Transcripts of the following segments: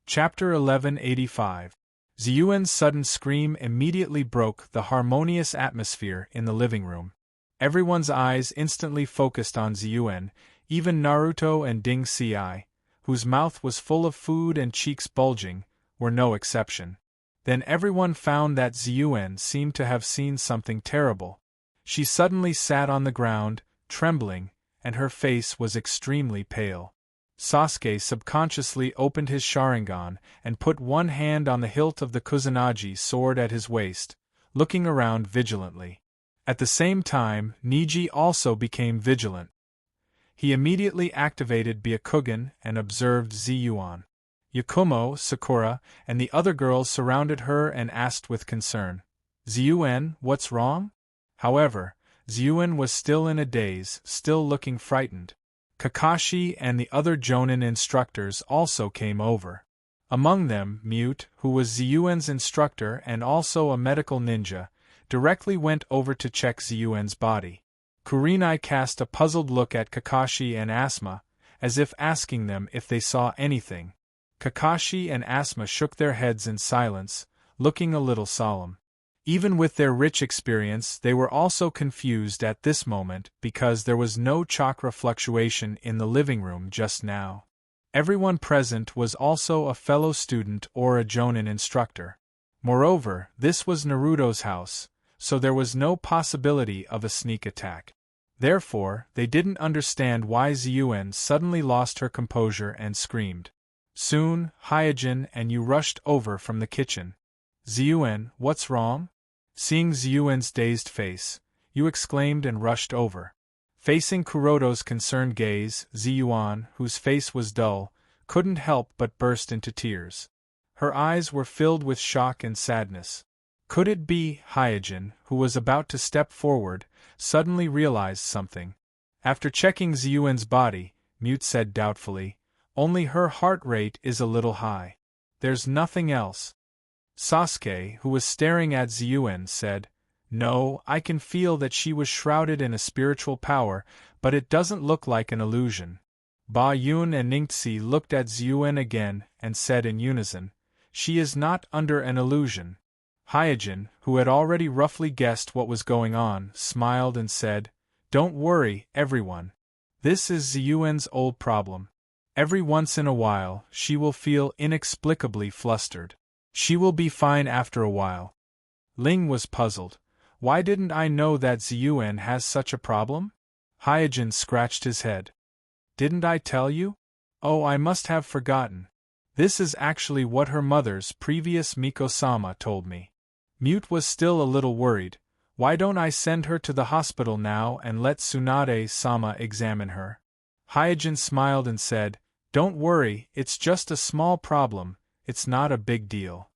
Chapter 1185. Ziyuan's sudden scream immediately broke the harmonious atmosphere in the living room. Everyone's eyes instantly focused on Ziyuan, even Naruto and Ding Ci, whose mouth was full of food and cheeks bulging, were no exception. Then everyone found that Ziyuan seemed to have seen something terrible. She suddenly sat on the ground, trembling, and her face was extremely pale. Sasuke subconsciously opened his Sharingan and put one hand on the hilt of the Kusanagi sword at his waist, looking around vigilantly. At the same time, Niji also became vigilant. He immediately activated Byakugan and observed Ziyuan. Yakumo, Sakura, and the other girls surrounded her and asked with concern, "Ziyuan, what's wrong?" However, Ziyuan was still in a daze, still looking frightened. Kakashi and the other Jonin instructors also came over. Among them, Mute, who was Ziyuan's instructor and also a medical ninja, directly went over to check Ziyuan's body. Kurenai cast a puzzled look at Kakashi and Asuma, as if asking them if they saw anything. Kakashi and Asuma shook their heads in silence, looking a little solemn. Even with their rich experience, they were also confused at this moment because there was no chakra fluctuation in the living room just now. Everyone present was also a fellow student or a Jonin instructor. Moreover, this was Naruto's house, so there was no possibility of a sneak attack. Therefore, they didn't understand why Ziyuan suddenly lost her composure and screamed. Soon, Hyojin and Yu rushed over from the kitchen. "Ziyuan, what's wrong?" Seeing Ziyuan's dazed face, Yu exclaimed and rushed over. Facing Kuroto's concerned gaze, Ziyuan, whose face was dull, couldn't help but burst into tears. Her eyes were filled with shock and sadness. Could it be Hyojin, who was about to step forward, suddenly realized something? After checking Ziyuan's body, Mute said doubtfully, "Only her heart rate is a little high. There's nothing else." Sasuke, who was staring at Ziyuan, said, "No, I can feel that she was shrouded in a spiritual power, but it doesn't look like an illusion." Ba Yun and Ningxi looked at Ziyuan again and said in unison, "She is not under an illusion." Hyojin, who had already roughly guessed what was going on, smiled and said, "Don't worry, everyone. This is Ziyuan's old problem. Every once in a while, she will feel inexplicably flustered. She will be fine after a while." Ling was puzzled. "Why didn't I know that Ziyuan has such a problem?" Hyojin scratched his head. "Didn't I tell you? Oh, I must have forgotten. This is actually what her mother's previous Miko-sama told me." Mute was still a little worried. "Why don't I send her to the hospital now and let Tsunade-sama examine her?" Hyojin smiled and said, "Don't worry, it's just a small problem, it's not a big deal."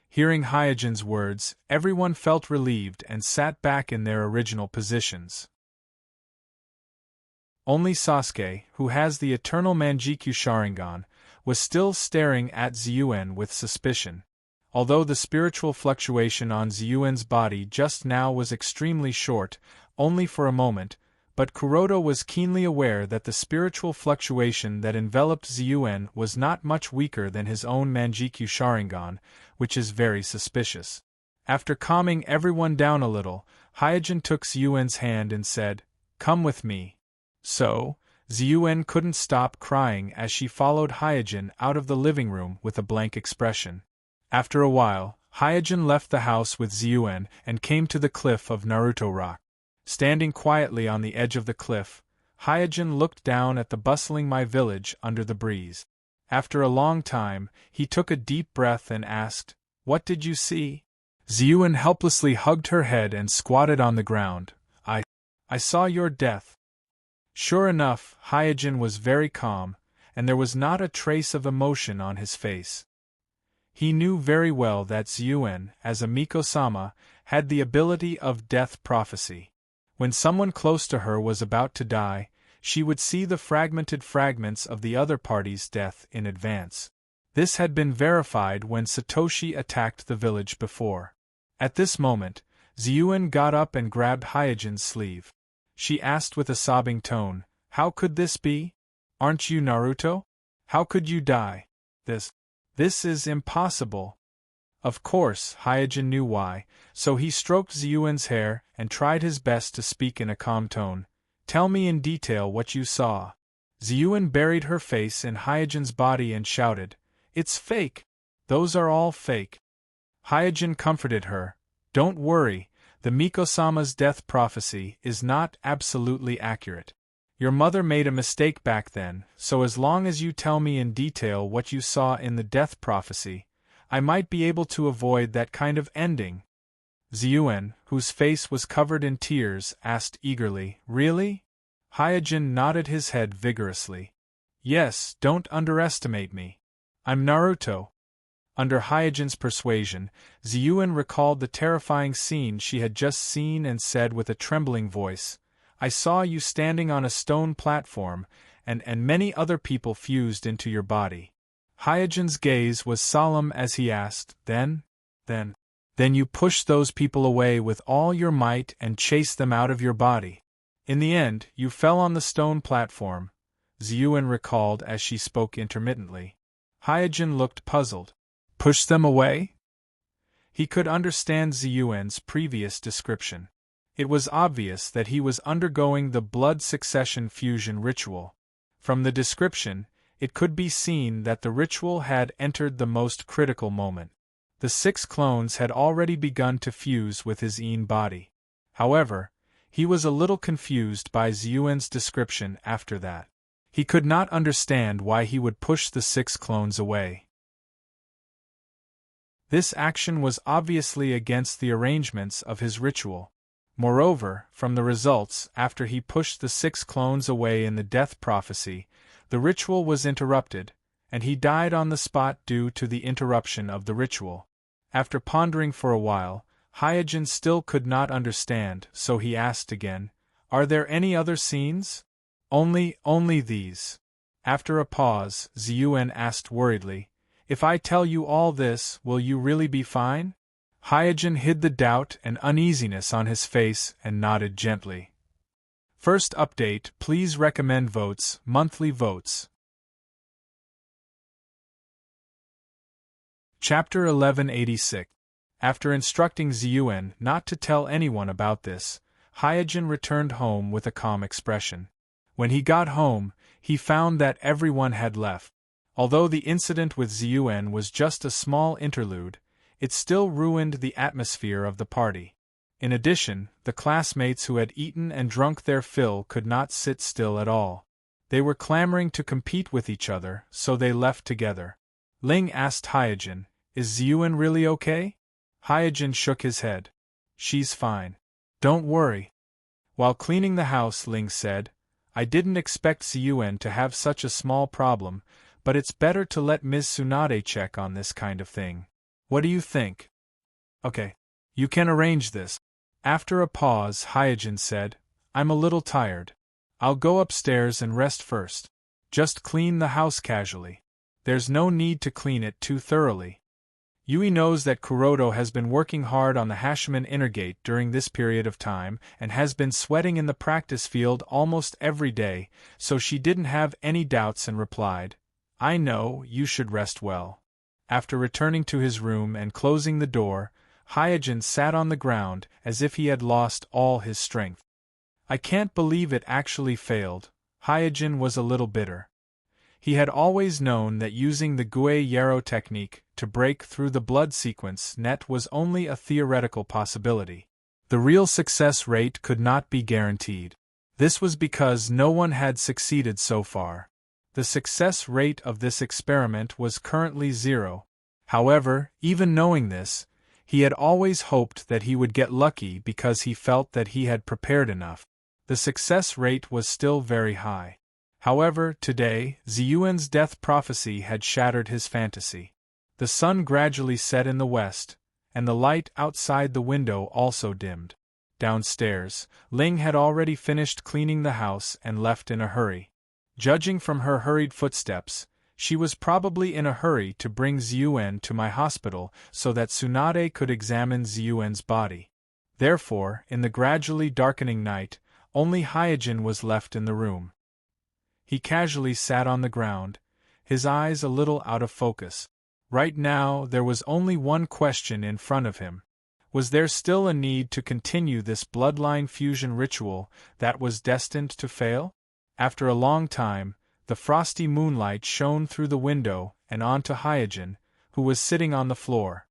Hearing Hyojin's words, everyone felt relieved and sat back in their original positions. Only Sasuke, who has the eternal Manjikyu Sharingan, was still staring at Ziyuan with suspicion. Although the spiritual fluctuation on Ziyuan's body just now was extremely short, only for a moment, but Kuroto was keenly aware that the spiritual fluctuation that enveloped Ziyuan was not much weaker than his own Manjikyu Sharingan, which is very suspicious. After calming everyone down a little, Hyojin took Ziyuan's hand and said, "Come with me." So, Ziyuan couldn't stop crying as she followed Hyojin out of the living room with a blank expression. After a while, Hyojin left the house with Ziyuan and came to the cliff of Naruto Rock. Standing quietly on the edge of the cliff, Hyojin looked down at the bustling Mai village under the breeze. After a long time, he took a deep breath and asked, "What did you see?" Ziyuan helplessly hugged her head and squatted on the ground. I saw your death." Sure enough, Hyojin was very calm, and there was not a trace of emotion on his face. He knew very well that Ziyuan, as a Miko-sama, had the ability of death prophecy. When someone close to her was about to die, she would see the fragmented fragments of the other party's death in advance. This had been verified when Satoshi attacked the village before. At this moment, Ziyuan got up and grabbed Hyojin's sleeve. She asked with a sobbing tone, "How could this be? Aren't you Naruto? How could you die?" This is impossible. Of course, Hyojin knew why, so he stroked Ziyuan's hair and tried his best to speak in a calm tone. Tell me in detail what you saw. Ziyuan buried her face in Hyojin's body and shouted, It's fake! Those are all fake. Hyojin comforted her. Don't worry, the Miko-sama's death prophecy is not absolutely accurate. Your mother made a mistake back then, so as long as you tell me in detail what you saw in the death prophecy, I might be able to avoid that kind of ending. Ziyuan, whose face was covered in tears, asked eagerly, Really? Hyojin nodded his head vigorously. Yes, don't underestimate me. I'm Naruto. Under Hyojin's persuasion, Ziyuan recalled the terrifying scene she had just seen and said with a trembling voice, I saw you standing on a stone platform, and many other people fused into your body. Hyojin's gaze was solemn as he asked, Then you pushed those people away with all your might and chased them out of your body. In the end, you fell on the stone platform, Ziyuan recalled as she spoke intermittently. Hyojin looked puzzled. Push them away? He could understand Ziyuan's previous description. It was obvious that he was undergoing the blood succession fusion ritual. From the description, it could be seen that the ritual had entered the most critical moment. The 6 clones had already begun to fuse with his own body. However, he was a little confused by Ziyuan's description after that. He could not understand why he would push the 6 clones away. This action was obviously against the arrangements of his ritual. Moreover, from the results after he pushed the 6 clones away in the death prophecy, the ritual was interrupted, and he died on the spot due to the interruption of the ritual. After pondering for a while, Hyojin still could not understand, so he asked again, Are there any other scenes? Only these. After a pause, Ziyuan asked worriedly, If I tell you all this, will you really be fine? Hyojin hid the doubt and uneasiness on his face and nodded gently. First update, please recommend votes, monthly votes. Chapter 1186. After instructing Ziyuan not to tell anyone about this, Hyojin returned home with a calm expression. When he got home, he found that everyone had left. Although the incident with Ziyuan was just a small interlude, it still ruined the atmosphere of the party. In addition, the classmates who had eaten and drunk their fill could not sit still at all. They were clamoring to compete with each other, so they left together. Ling asked Hyojin, Is Ziyuan really okay? Hyojin shook his head. She's fine. Don't worry. While cleaning the house, Ling said, I didn't expect Ziyuan to have such a small problem, but it's better to let Ms. Tsunade check on this kind of thing. What do you think? Okay. You can arrange this. After a pause, Hyojin said, I'm a little tired. I'll go upstairs and rest first. Just clean the house casually. There's no need to clean it too thoroughly. Yui knows that Kuroto has been working hard on the Hashiman Inner Gate during this period of time and has been sweating in the practice field almost every day, so she didn't have any doubts and replied, I know, you should rest well. After returning to his room and closing the door, Hyojin sat on the ground as if he had lost all his strength. I can't believe it actually failed. Hyojin was a little bitter. He had always known that using the Gue Yarrow technique to break through the blood sequence net was only a theoretical possibility. The real success rate could not be guaranteed. This was because no one had succeeded so far. The success rate of this experiment was currently 0. However, even knowing this, he had always hoped that he would get lucky because he felt that he had prepared enough. The success rate was still very high. However, today, Ziyuan's death prophecy had shattered his fantasy. The sun gradually set in the west, and the light outside the window also dimmed. Downstairs, Ling had already finished cleaning the house and left in a hurry. Judging from her hurried footsteps, she was probably in a hurry to bring Ziyuan to my hospital so that Tsunade could examine Ziyuan's body. Therefore, in the gradually darkening night, only Hyojin was left in the room. He casually sat on the ground, his eyes a little out of focus. Right now, there was only one question in front of him. Was there still a need to continue this bloodline fusion ritual that was destined to fail? After a long time, the frosty moonlight shone through the window and onto Hyojin, who was sitting on the floor.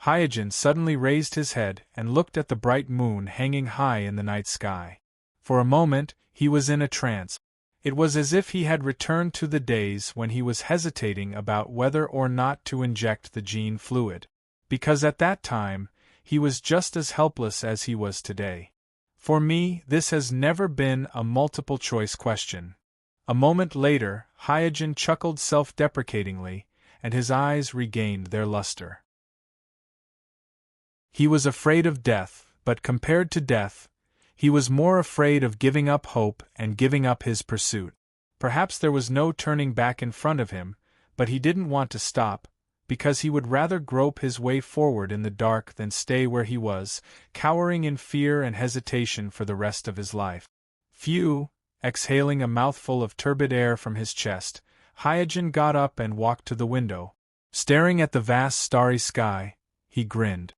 Hyojin suddenly raised his head and looked at the bright moon hanging high in the night sky. For a moment, he was in a trance. It was as if he had returned to the days when he was hesitating about whether or not to inject the gene fluid. Because at that time, he was just as helpless as he was today. For me, this has never been a multiple-choice question. A moment later, Hyojin chuckled self-deprecatingly, and his eyes regained their luster. He was afraid of death, but compared to death, he was more afraid of giving up hope and giving up his pursuit. Perhaps there was no turning back in front of him, but he didn't want to stop, because he would rather grope his way forward in the dark than stay where he was, cowering in fear and hesitation for the rest of his life. Phew! Exhaling a mouthful of turbid air from his chest, Hyojin got up and walked to the window. Staring at the vast starry sky, he grinned.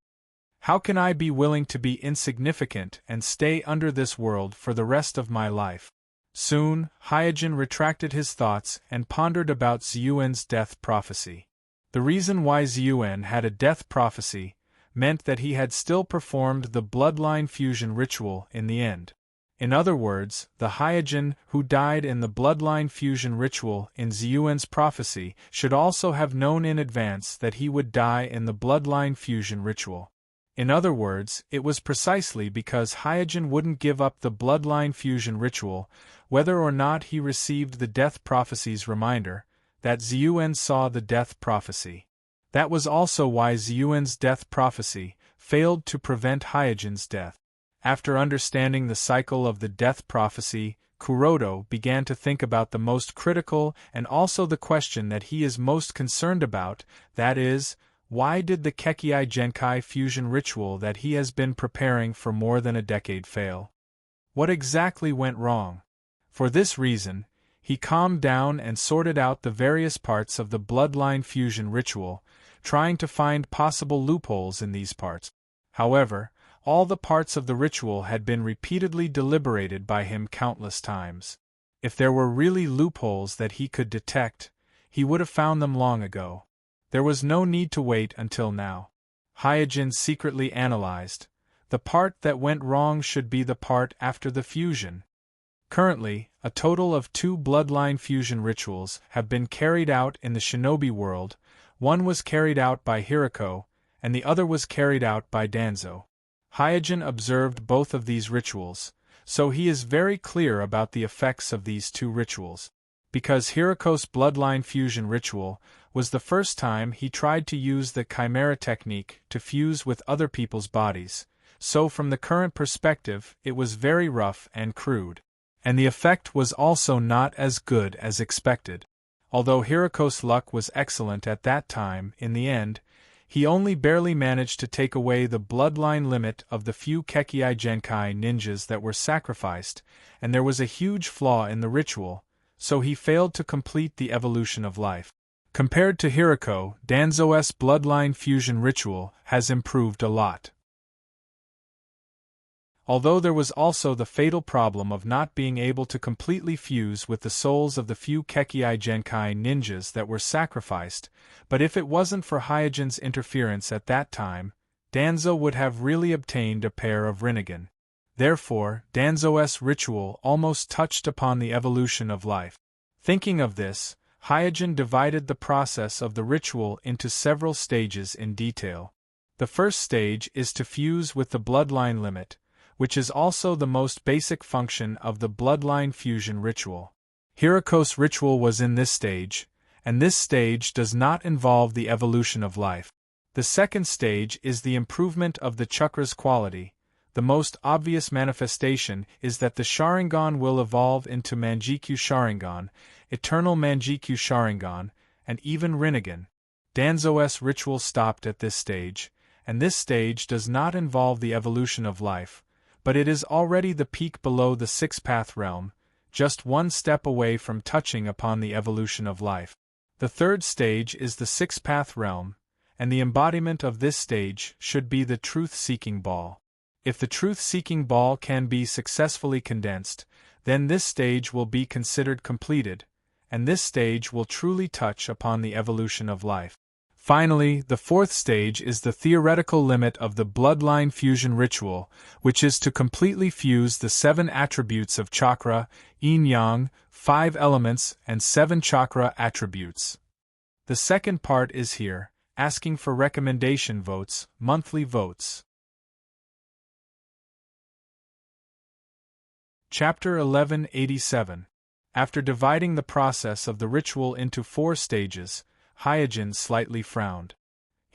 How can I be willing to be insignificant and stay under this world for the rest of my life? Soon, Hyojin retracted his thoughts and pondered about Ziyuan's death prophecy. The reason why Ziyuan had a death prophecy meant that he had still performed the bloodline fusion ritual in the end. In other words, the Hyojin who died in the bloodline fusion ritual in Ziyuan's prophecy should also have known in advance that he would die in the bloodline fusion ritual. In other words, it was precisely because Hyojin wouldn't give up the bloodline fusion ritual, whether or not he received the death prophecy's reminder, that Ziyuan saw the death prophecy. That was also why Ziyuan's death prophecy failed to prevent Hyojin's death. After understanding the cycle of the death prophecy, Kuroda began to think about the most critical and also the question that he is most concerned about, that is, why did the Kekkai Genkai fusion ritual that he has been preparing for more than a decade fail? What exactly went wrong? For this reason, he calmed down and sorted out the various parts of the bloodline fusion ritual, trying to find possible loopholes in these parts. However, all the parts of the ritual had been repeatedly deliberated by him countless times. If there were really loopholes that he could detect, he would have found them long ago. There was no need to wait until now. Hyojin secretly analyzed. The part that went wrong should be the part after the fusion. Currently, a total of 2 bloodline fusion rituals have been carried out in the shinobi world. One was carried out by Hirako, and the other was carried out by Danzo. Hyojin observed both of these rituals, so he is very clear about the effects of these 2 rituals. Because Hirako's bloodline fusion ritual was the first time he tried to use the chimera technique to fuse with other people's bodies, so from the current perspective it was very rough and crude. And the effect was also not as good as expected. Although Hirako's luck was excellent at that time, in the end, he only barely managed to take away the bloodline limit of the few Kekkai Genkai ninjas that were sacrificed, and there was a huge flaw in the ritual, so he failed to complete the evolution of life. Compared to Hirako, Danzo's bloodline fusion ritual has improved a lot. Although there was also the fatal problem of not being able to completely fuse with the souls of the few Kekkai Genkai ninjas that were sacrificed, but if it wasn't for Hyojin's interference at that time, Danzo would have really obtained a pair of Rinnegan. Therefore, Danzo's ritual almost touched upon the evolution of life. Thinking of this, Hyojin divided the process of the ritual into several stages in detail. The first stage is to fuse with the bloodline limit, which is also the most basic function of the bloodline fusion ritual. Hirako's ritual was in this stage, and this stage does not involve the evolution of life. The second stage is the improvement of the chakra's quality. The most obvious manifestation is that the Sharingan will evolve into Manjikyu Sharingan, Eternal Manjikyu Sharingan, and even Rinnegan. Danzo's ritual stopped at this stage, and this stage does not involve the evolution of life, but it is already the peak below the six-path realm, just one step away from touching upon the evolution of life. The third stage is the six-path realm, and the embodiment of this stage should be the truth-seeking ball. If the truth-seeking ball can be successfully condensed, then this stage will be considered completed, and this stage will truly touch upon the evolution of life. Finally, the fourth stage is the theoretical limit of the bloodline fusion ritual, which is to completely fuse the 7 attributes of chakra, yin-yang, 5 elements, and 7 chakra attributes. The second part is here, asking for recommendation votes, monthly votes. Chapter 1187. After dividing the process of the ritual into 4 stages, Hyojin slightly frowned.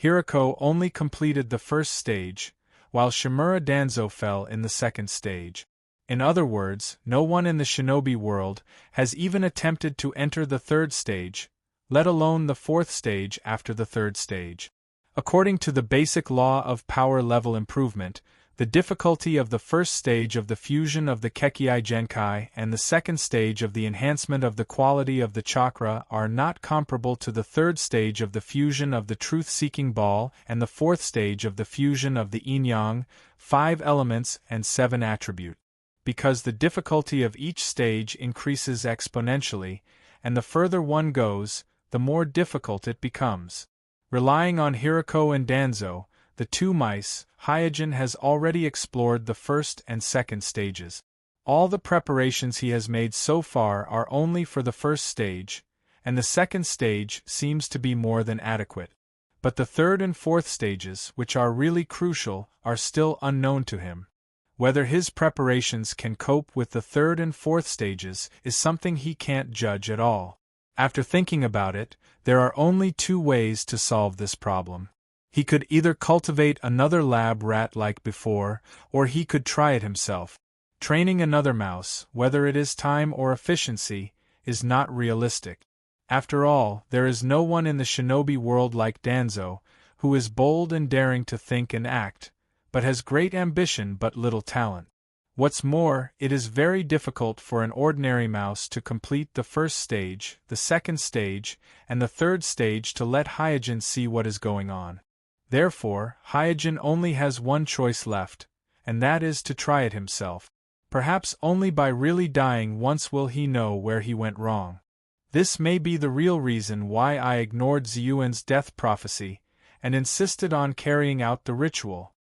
Hirako only completed the first stage, while Shimura Danzo fell in the second stage. In other words, no one in the shinobi world has even attempted to enter the third stage, let alone the fourth stage after the third stage. According to the basic law of power level improvement, the difficulty of the first stage of the fusion of the Kekkei Genkai and the second stage of the enhancement of the quality of the chakra are not comparable to the third stage of the fusion of the truth-seeking ball and the fourth stage of the fusion of the yin-yang, 5 elements and 7 attribute. Because the difficulty of each stage increases exponentially, and the further one goes, the more difficult it becomes. Relying on Hirako and Danzo, the 2 mice, Hyojin has already explored the first and second stages. All the preparations he has made so far are only for the first stage, and the second stage seems to be more than adequate. But the third and fourth stages, which are really crucial, are still unknown to him. Whether his preparations can cope with the third and fourth stages is something he can't judge at all. After thinking about it, there are only 2 ways to solve this problem. He could either cultivate another lab rat like before, or he could try it himself. Training another mouse, whether it is time or efficiency, is not realistic. After all, there is no one in the shinobi world like Danzo, who is bold and daring to think and act, but has great ambition but little talent. What's more, it is very difficult for an ordinary mouse to complete the first stage, the second stage, and the third stage to let Hyojin see what is going on. Therefore, Hyojin only has one choice left, and that is to try it himself. Perhaps only by really dying once will he know where he went wrong. This may be the real reason why I ignored Ziyuan's death prophecy, and insisted on carrying out the ritual.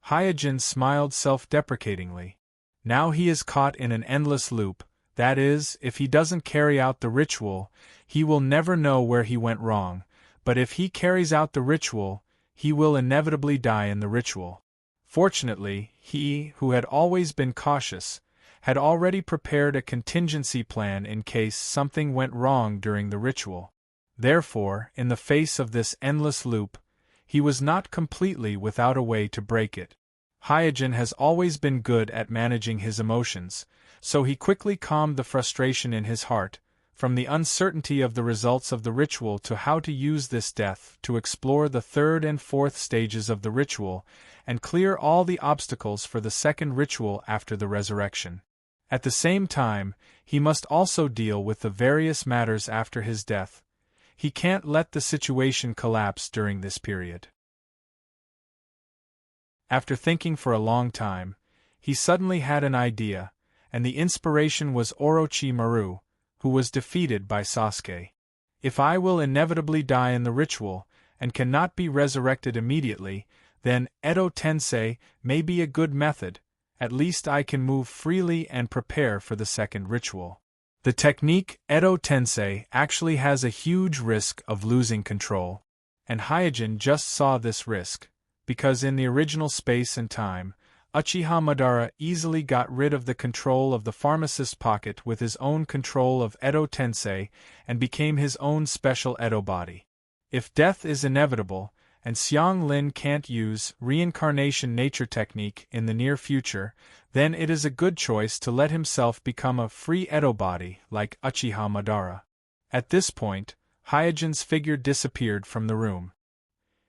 Hyojin smiled self-deprecatingly. Now he is caught in an endless loop, that is, if he doesn't carry out the ritual, he will never know where he went wrong, but if he carries out the ritual, he will inevitably die in the ritual. Fortunately, he, who had always been cautious, had already prepared a contingency plan in case something went wrong during the ritual. Therefore, in the face of this endless loop, he was not completely without a way to break it. Hyojin has always been good at managing his emotions, so he quickly calmed the frustration in his heart, from the uncertainty of the results of the ritual to how to use this death to explore the third and fourth stages of the ritual, and clear all the obstacles for the second ritual after the resurrection. At the same time, he must also deal with the various matters after his death. He can't let the situation collapse during this period. After thinking for a long time, he suddenly had an idea, and the inspiration was Orochimaru, who was defeated by Sasuke. If I will inevitably die in the ritual, and cannot be resurrected immediately, then Edo Tensei may be a good method. At least I can move freely and prepare for the second ritual. The technique Edo Tensei actually has a huge risk of losing control, and Hyojin just saw this risk, because in the original space and time, Uchiha Madara easily got rid of the control of the pharmacist's pocket with his own control of Edo Tensei and became his own special Edo body. If death is inevitable, and Xiang Lin can't use reincarnation nature technique in the near future, then it is a good choice to let himself become a free Edo body like Uchiha Madara. At this point, Hyojin's figure disappeared from the room.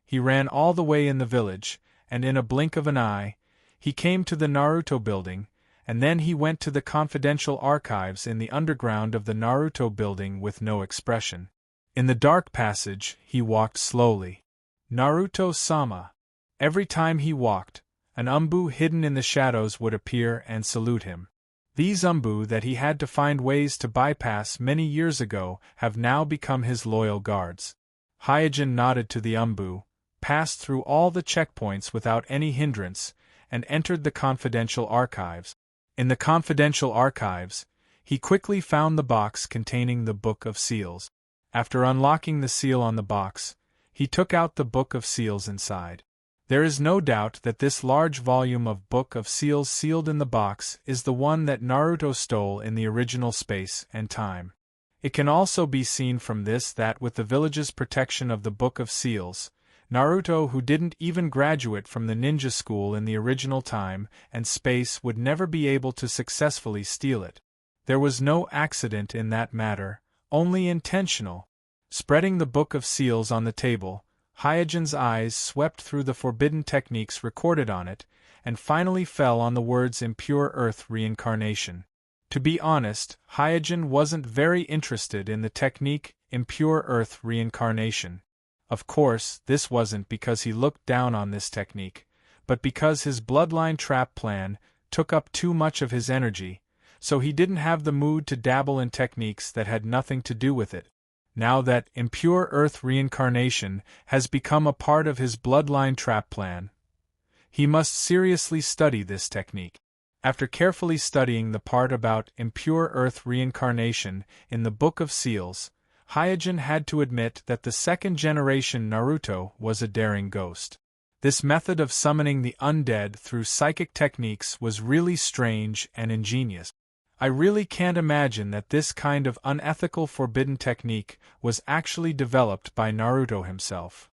He ran all the way in the village, and in a blink of an eye, he came to the Naruto building, and then he went to the confidential archives in the underground of the Naruto building with no expression. In the dark passage, he walked slowly. Naruto-sama. Every time he walked, an umbu hidden in the shadows would appear and salute him. These umbu that he had to find ways to bypass many years ago have now become his loyal guards. Hyojin nodded to the umbu, passed through all the checkpoints without any hindrance, and entered the confidential archives. In the confidential archives, he quickly found the box containing the Book of Seals. After unlocking the seal on the box, he took out the Book of Seals inside. There is no doubt that this large volume of Book of Seals sealed in the box is the one that Naruto stole in the original space and time. It can also be seen from this that with the village's protection of the Book of Seals, Naruto, who didn't even graduate from the ninja school in the original time and space, would never be able to successfully steal it. There was no accident in that matter, only intentional. Spreading the Book of Seals on the table, Hyojin's eyes swept through the forbidden techniques recorded on it, and finally fell on the words Impure Earth Reincarnation. To be honest, Hyojin wasn't very interested in the technique Impure Earth Reincarnation. Of course, this wasn't because he looked down on this technique, but because his bloodline trap plan took up too much of his energy, so he didn't have the mood to dabble in techniques that had nothing to do with it. Now that Impure Earth Reincarnation has become a part of his bloodline trap plan, he must seriously study this technique. After carefully studying the part about Impure Earth Reincarnation in the Book of Seals, Hyojin had to admit that the second-generation Naruto was a daring ghost. This method of summoning the undead through psychic techniques was really strange and ingenious. I really can't imagine that this kind of unethical forbidden technique was actually developed by Naruto himself.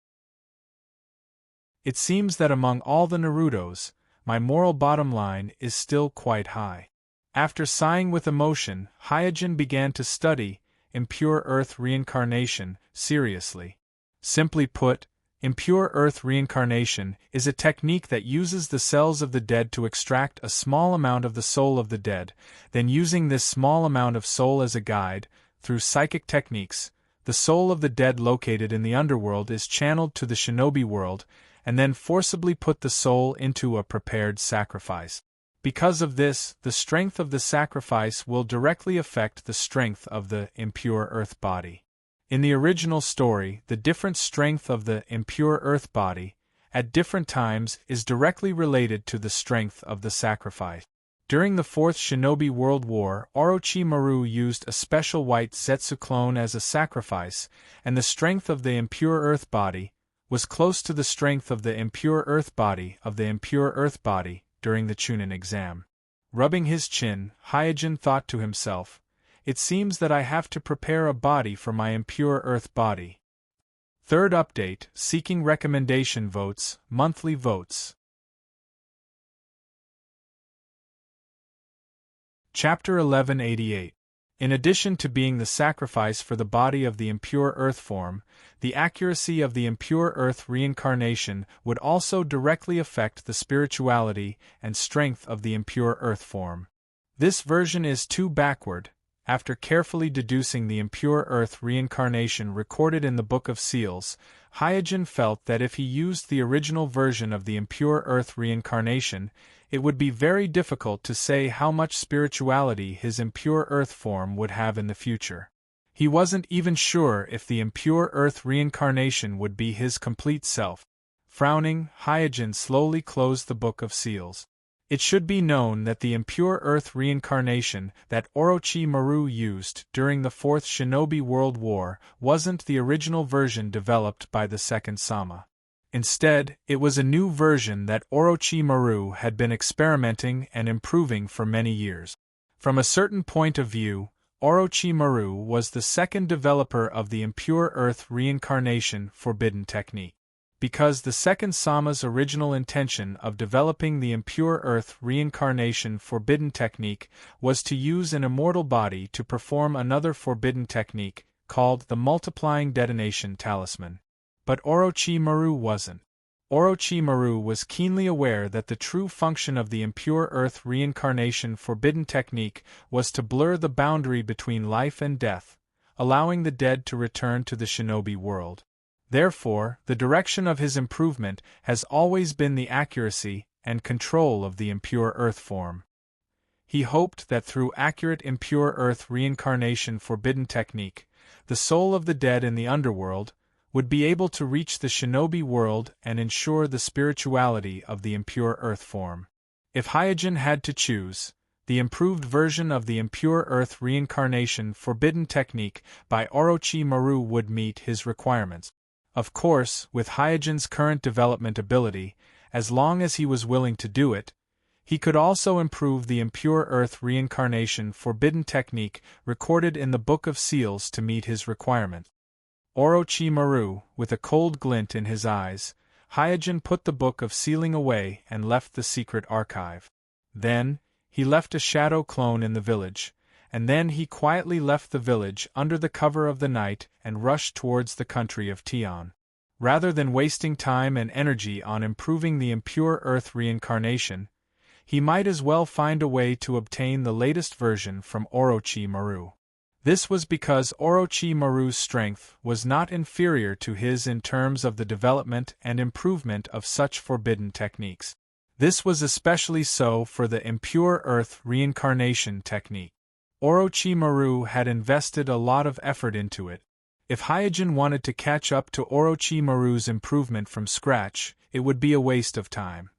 It seems that among all the Narutos, my moral bottom line is still quite high. After sighing with emotion, Hyojin began to study Impure Earth Reincarnation seriously. Simply put, Impure Earth Reincarnation is a technique that uses the cells of the dead to extract a small amount of the soul of the dead, then using this small amount of soul as a guide, through psychic techniques, the soul of the dead located in the underworld is channeled to the shinobi world, and then forcibly put the soul into a prepared sacrifice. Because of this, the strength of the sacrifice will directly affect the strength of the impure earth body. In the original story, the different strength of the impure earth body, at different times, is directly related to the strength of the sacrifice. During the Fourth Shinobi World War, Orochimaru used a special white Zetsu clone as a sacrifice, and the strength of the impure earth body was close to the strength of the impure earth body during the Chunin exam. Rubbing his chin, Hyojin thought to himself, "It seems that I have to prepare a body for my impure earth body." Third update, seeking recommendation votes, monthly votes. Chapter 1188. In addition to being the sacrifice for the body of the impure earth form, the accuracy of the impure earth reincarnation would also directly affect the spirituality and strength of the impure earth form. This version is too backward. After carefully deducing the impure earth reincarnation recorded in the Book of Seals, Hyojin felt that if he used the original version of the impure earth reincarnation, it would be very difficult to say how much spirituality his impure earth form would have in the future. He wasn't even sure if the impure earth reincarnation would be his complete self. Frowning, Hyojin slowly closed the Book of Seals. It should be known that the impure earth reincarnation that Orochimaru used during the Fourth Shinobi World War wasn't the original version developed by the second Sama. Instead, it was a new version that Orochimaru had been experimenting and improving for many years. From a certain point of view, Orochimaru was the second developer of the impure earth reincarnation forbidden technique. Because the second Sama's original intention of developing the impure earth reincarnation forbidden technique was to use an immortal body to perform another forbidden technique, called the multiplying detonation talisman. But Orochimaru wasn't. Orochimaru was keenly aware that the true function of the impure earth reincarnation forbidden technique was to blur the boundary between life and death, allowing the dead to return to the shinobi world. Therefore, the direction of his improvement has always been the accuracy and control of the impure earth form. He hoped that through accurate impure earth reincarnation forbidden technique, the soul of the dead in the underworld would be able to reach the shinobi world and ensure the spirituality of the impure earth form. If Hyojin had to choose, the improved version of the impure earth reincarnation forbidden technique by Orochimaru would meet his requirements. Of course, with Hyojin's current development ability, as long as he was willing to do it, he could also improve the impure earth reincarnation forbidden technique recorded in the Book of Seals to meet his requirement. Orochimaru, with a cold glint in his eyes, Hyojin put the Book of Sealing away and left the secret archive. Then, he left a shadow clone in the village, and then he quietly left the village under the cover of the night and rushed towards the country of Tian. Rather than wasting time and energy on improving the impure earth reincarnation, he might as well find a way to obtain the latest version from Orochimaru. This was because Orochimaru's strength was not inferior to his in terms of the development and improvement of such forbidden techniques. This was especially so for the impure earth reincarnation technique. Orochimaru had invested a lot of effort into it. If Hyojin wanted to catch up to Orochimaru's improvement from scratch, it would be a waste of time.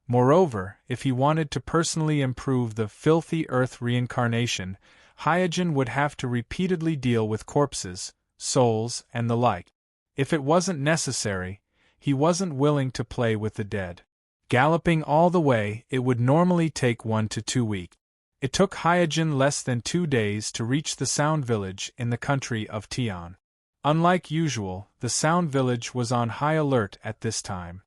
Moreover, if he wanted to personally improve the filthy earth reincarnation, Hyojin would have to repeatedly deal with corpses, souls, and the like. If it wasn't necessary, he wasn't willing to play with the dead. Galloping all the way, it would normally take 1 to 2 weeks. It took Hyojin less than 2 days to reach the Sound Village in the country of Tian. Unlike usual, the Sound Village was on high alert at this time.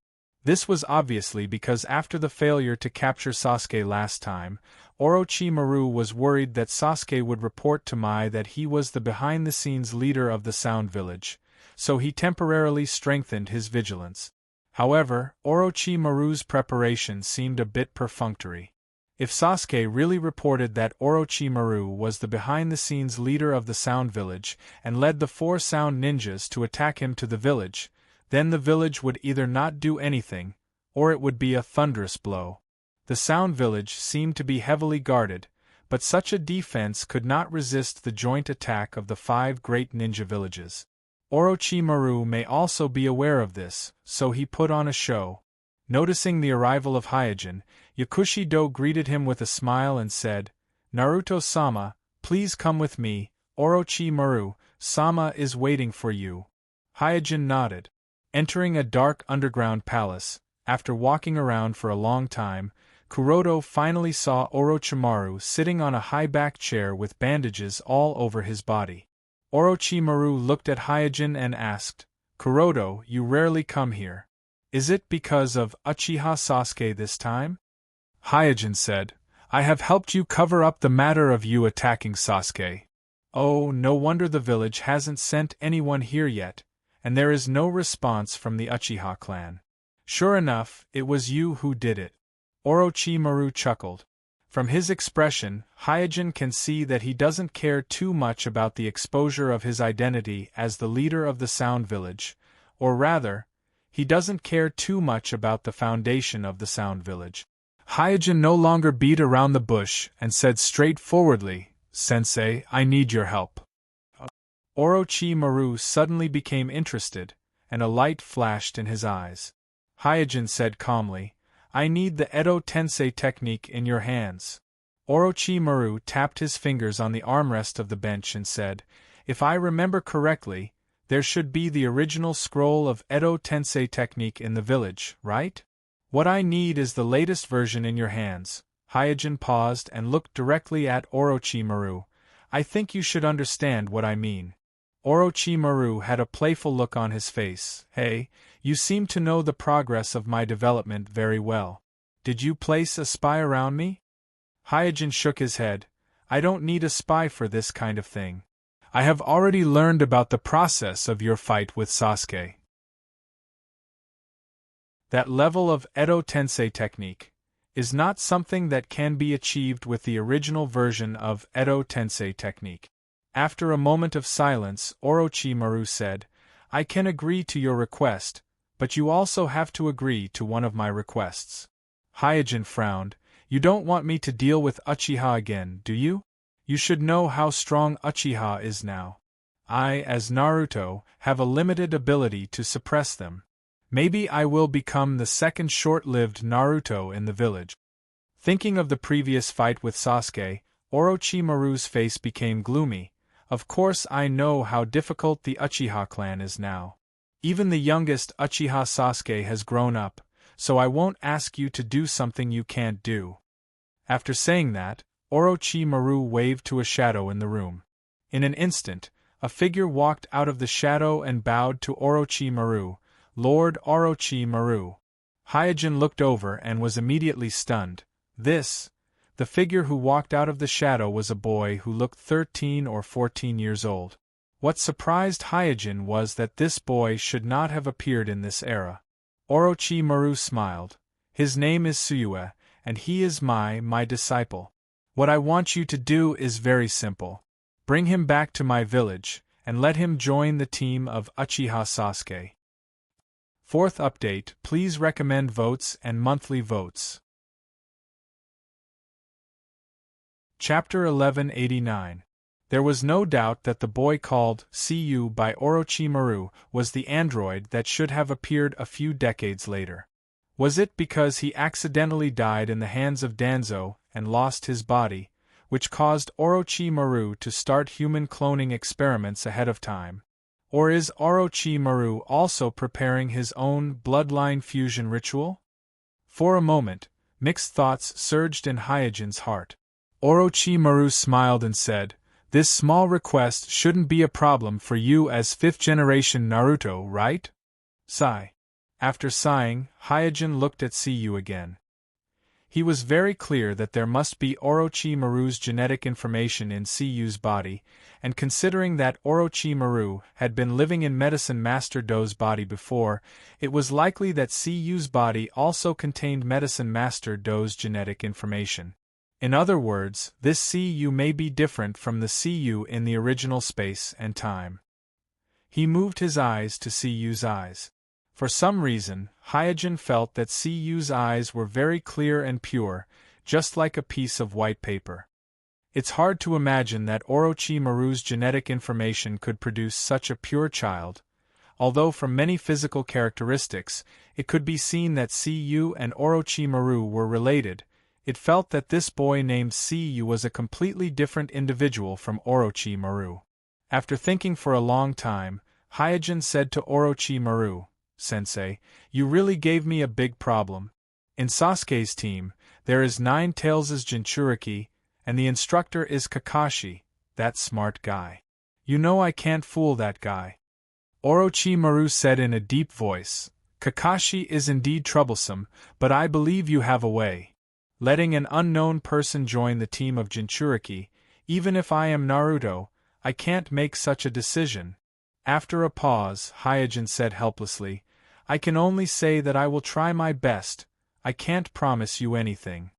This was obviously because after the failure to capture Sasuke last time, Orochimaru was worried that Sasuke would report to Mai that he was the behind-the-scenes leader of the Sound Village, so he temporarily strengthened his vigilance. However, Orochimaru's preparation seemed a bit perfunctory. If Sasuke really reported that Orochimaru was the behind-the-scenes leader of the Sound Village and led the 4 Sound Ninjas to attack him to the village, then the village would either not do anything, or it would be a thunderous blow. The Sound Village seemed to be heavily guarded, but such a defense could not resist the joint attack of the 5 great ninja villages. Orochimaru may also be aware of this, so he put on a show. Noticing the arrival of Hyojin, Yakushi-do greeted him with a smile and said, "Naruto-sama, please come with me, Orochimaru-sama is waiting for you." Hyojin nodded. Entering a dark underground palace, after walking around for a long time, Kuroto finally saw Orochimaru sitting on a high-backed chair with bandages all over his body. Orochimaru looked at Hyojin and asked, "Kuroto, you rarely come here. Is it because of Uchiha Sasuke this time?" Hyojin said, "I have helped you cover up the matter of you attacking Sasuke. Oh, no wonder the village hasn't sent anyone here yet, and there is no response from the Uchiha clan. Sure enough, it was you who did it." Orochimaru chuckled. From his expression, Hyojin can see that he doesn't care too much about the exposure of his identity as the leader of the Sound Village, or rather, he doesn't care too much about the foundation of the Sound Village. Hyojin no longer beat around the bush and said straightforwardly, "Sensei, I need your help." Orochimaru suddenly became interested, and a light flashed in his eyes. Hyojin said calmly, "I need the Edo Tensei technique in your hands." Orochimaru tapped his fingers on the armrest of the bench and said, "If I remember correctly, there should be the original scroll of Edo Tensei technique in the village, right? What I need is the latest version in your hands." Hyojin paused and looked directly at Orochimaru. "I think you should understand what I mean." Orochimaru had a playful look on his face. "Hey, you seem to know the progress of my development very well. Did you place a spy around me?" Hyojin shook his head. "I don't need a spy for this kind of thing. I have already learned about the process of your fight with Sasuke. That level of Edo Tensei technique, is not something that can be achieved with the original version of Edo Tensei technique. After a moment of silence, Orochimaru said, I can agree to your request, but you also have to agree to one of my requests. Hyojin frowned. You don't want me to deal with Uchiha again, do you? You should know how strong Uchiha is now. I, as Naruto, have a limited ability to suppress them. Maybe I will become the second short-lived Naruto in the village. Thinking of the previous fight with Sasuke, Orochimaru's face became gloomy. Of course I know how difficult the Uchiha clan is now. Even the youngest Uchiha Sasuke has grown up, so I won't ask you to do something you can't do. After saying that, Orochimaru waved to a shadow in the room. In an instant, a figure walked out of the shadow and bowed to Orochimaru. Lord Orochimaru. Hyojin looked over and was immediately stunned. The figure who walked out of the shadow was a boy who looked 13 or 14 years old. What surprised Hyojin was that this boy should not have appeared in this era. Orochimaru smiled. His name is Suyue, and he is my disciple. What I want you to do is very simple. Bring him back to my village, and let him join the team of Uchiha Sasuke. Fourth update, please recommend votes and monthly votes. Chapter 1189. There was no doubt that the boy called "See by Orochimaru was the android that should have appeared a few decades later. Was it because he accidentally died in the hands of Danzo and lost his body, which caused Orochimaru to start human cloning experiments ahead of time? Or is Orochimaru also preparing his own bloodline fusion ritual? For a moment, mixed thoughts surged in Hyojin's heart. Orochimaru smiled and said, This small request shouldn't be a problem for you as fifth-generation Naruto, right? Sigh. After sighing, Hyojin looked at Seiyu again. He was very clear that there must be Orochimaru's genetic information in Seiyu's body, and considering that Orochimaru had been living in Medicine Master Do's body before, it was likely that Seiyu's body also contained Medicine Master Do's genetic information. In other words, this Seiyu may be different from the Seiyu in the original space and time. He moved his eyes to Seiyu's eyes. For some reason, Hyojin felt that Seiyu's eyes were very clear and pure, just like a piece of white paper. It's hard to imagine that Orochimaru's genetic information could produce such a pure child. Although from many physical characteristics, it could be seen that Seiyu and Orochimaru were related, it felt that this boy named Seiyu was a completely different individual from Orochimaru. After thinking for a long time, Hyojin said to Orochimaru, Sensei, you really gave me a big problem. In Sasuke's team, there is 9 Tails' Jinchuriki, and the instructor is Kakashi, that smart guy. You know I can't fool that guy. Orochimaru said in a deep voice, Kakashi is indeed troublesome, but I believe you have a way. Letting an unknown person join the team of Jinchuriki, even if I am Naruto, I can't make such a decision. After a pause, Hyojin said helplessly, I can only say that I will try my best, I can't promise you anything.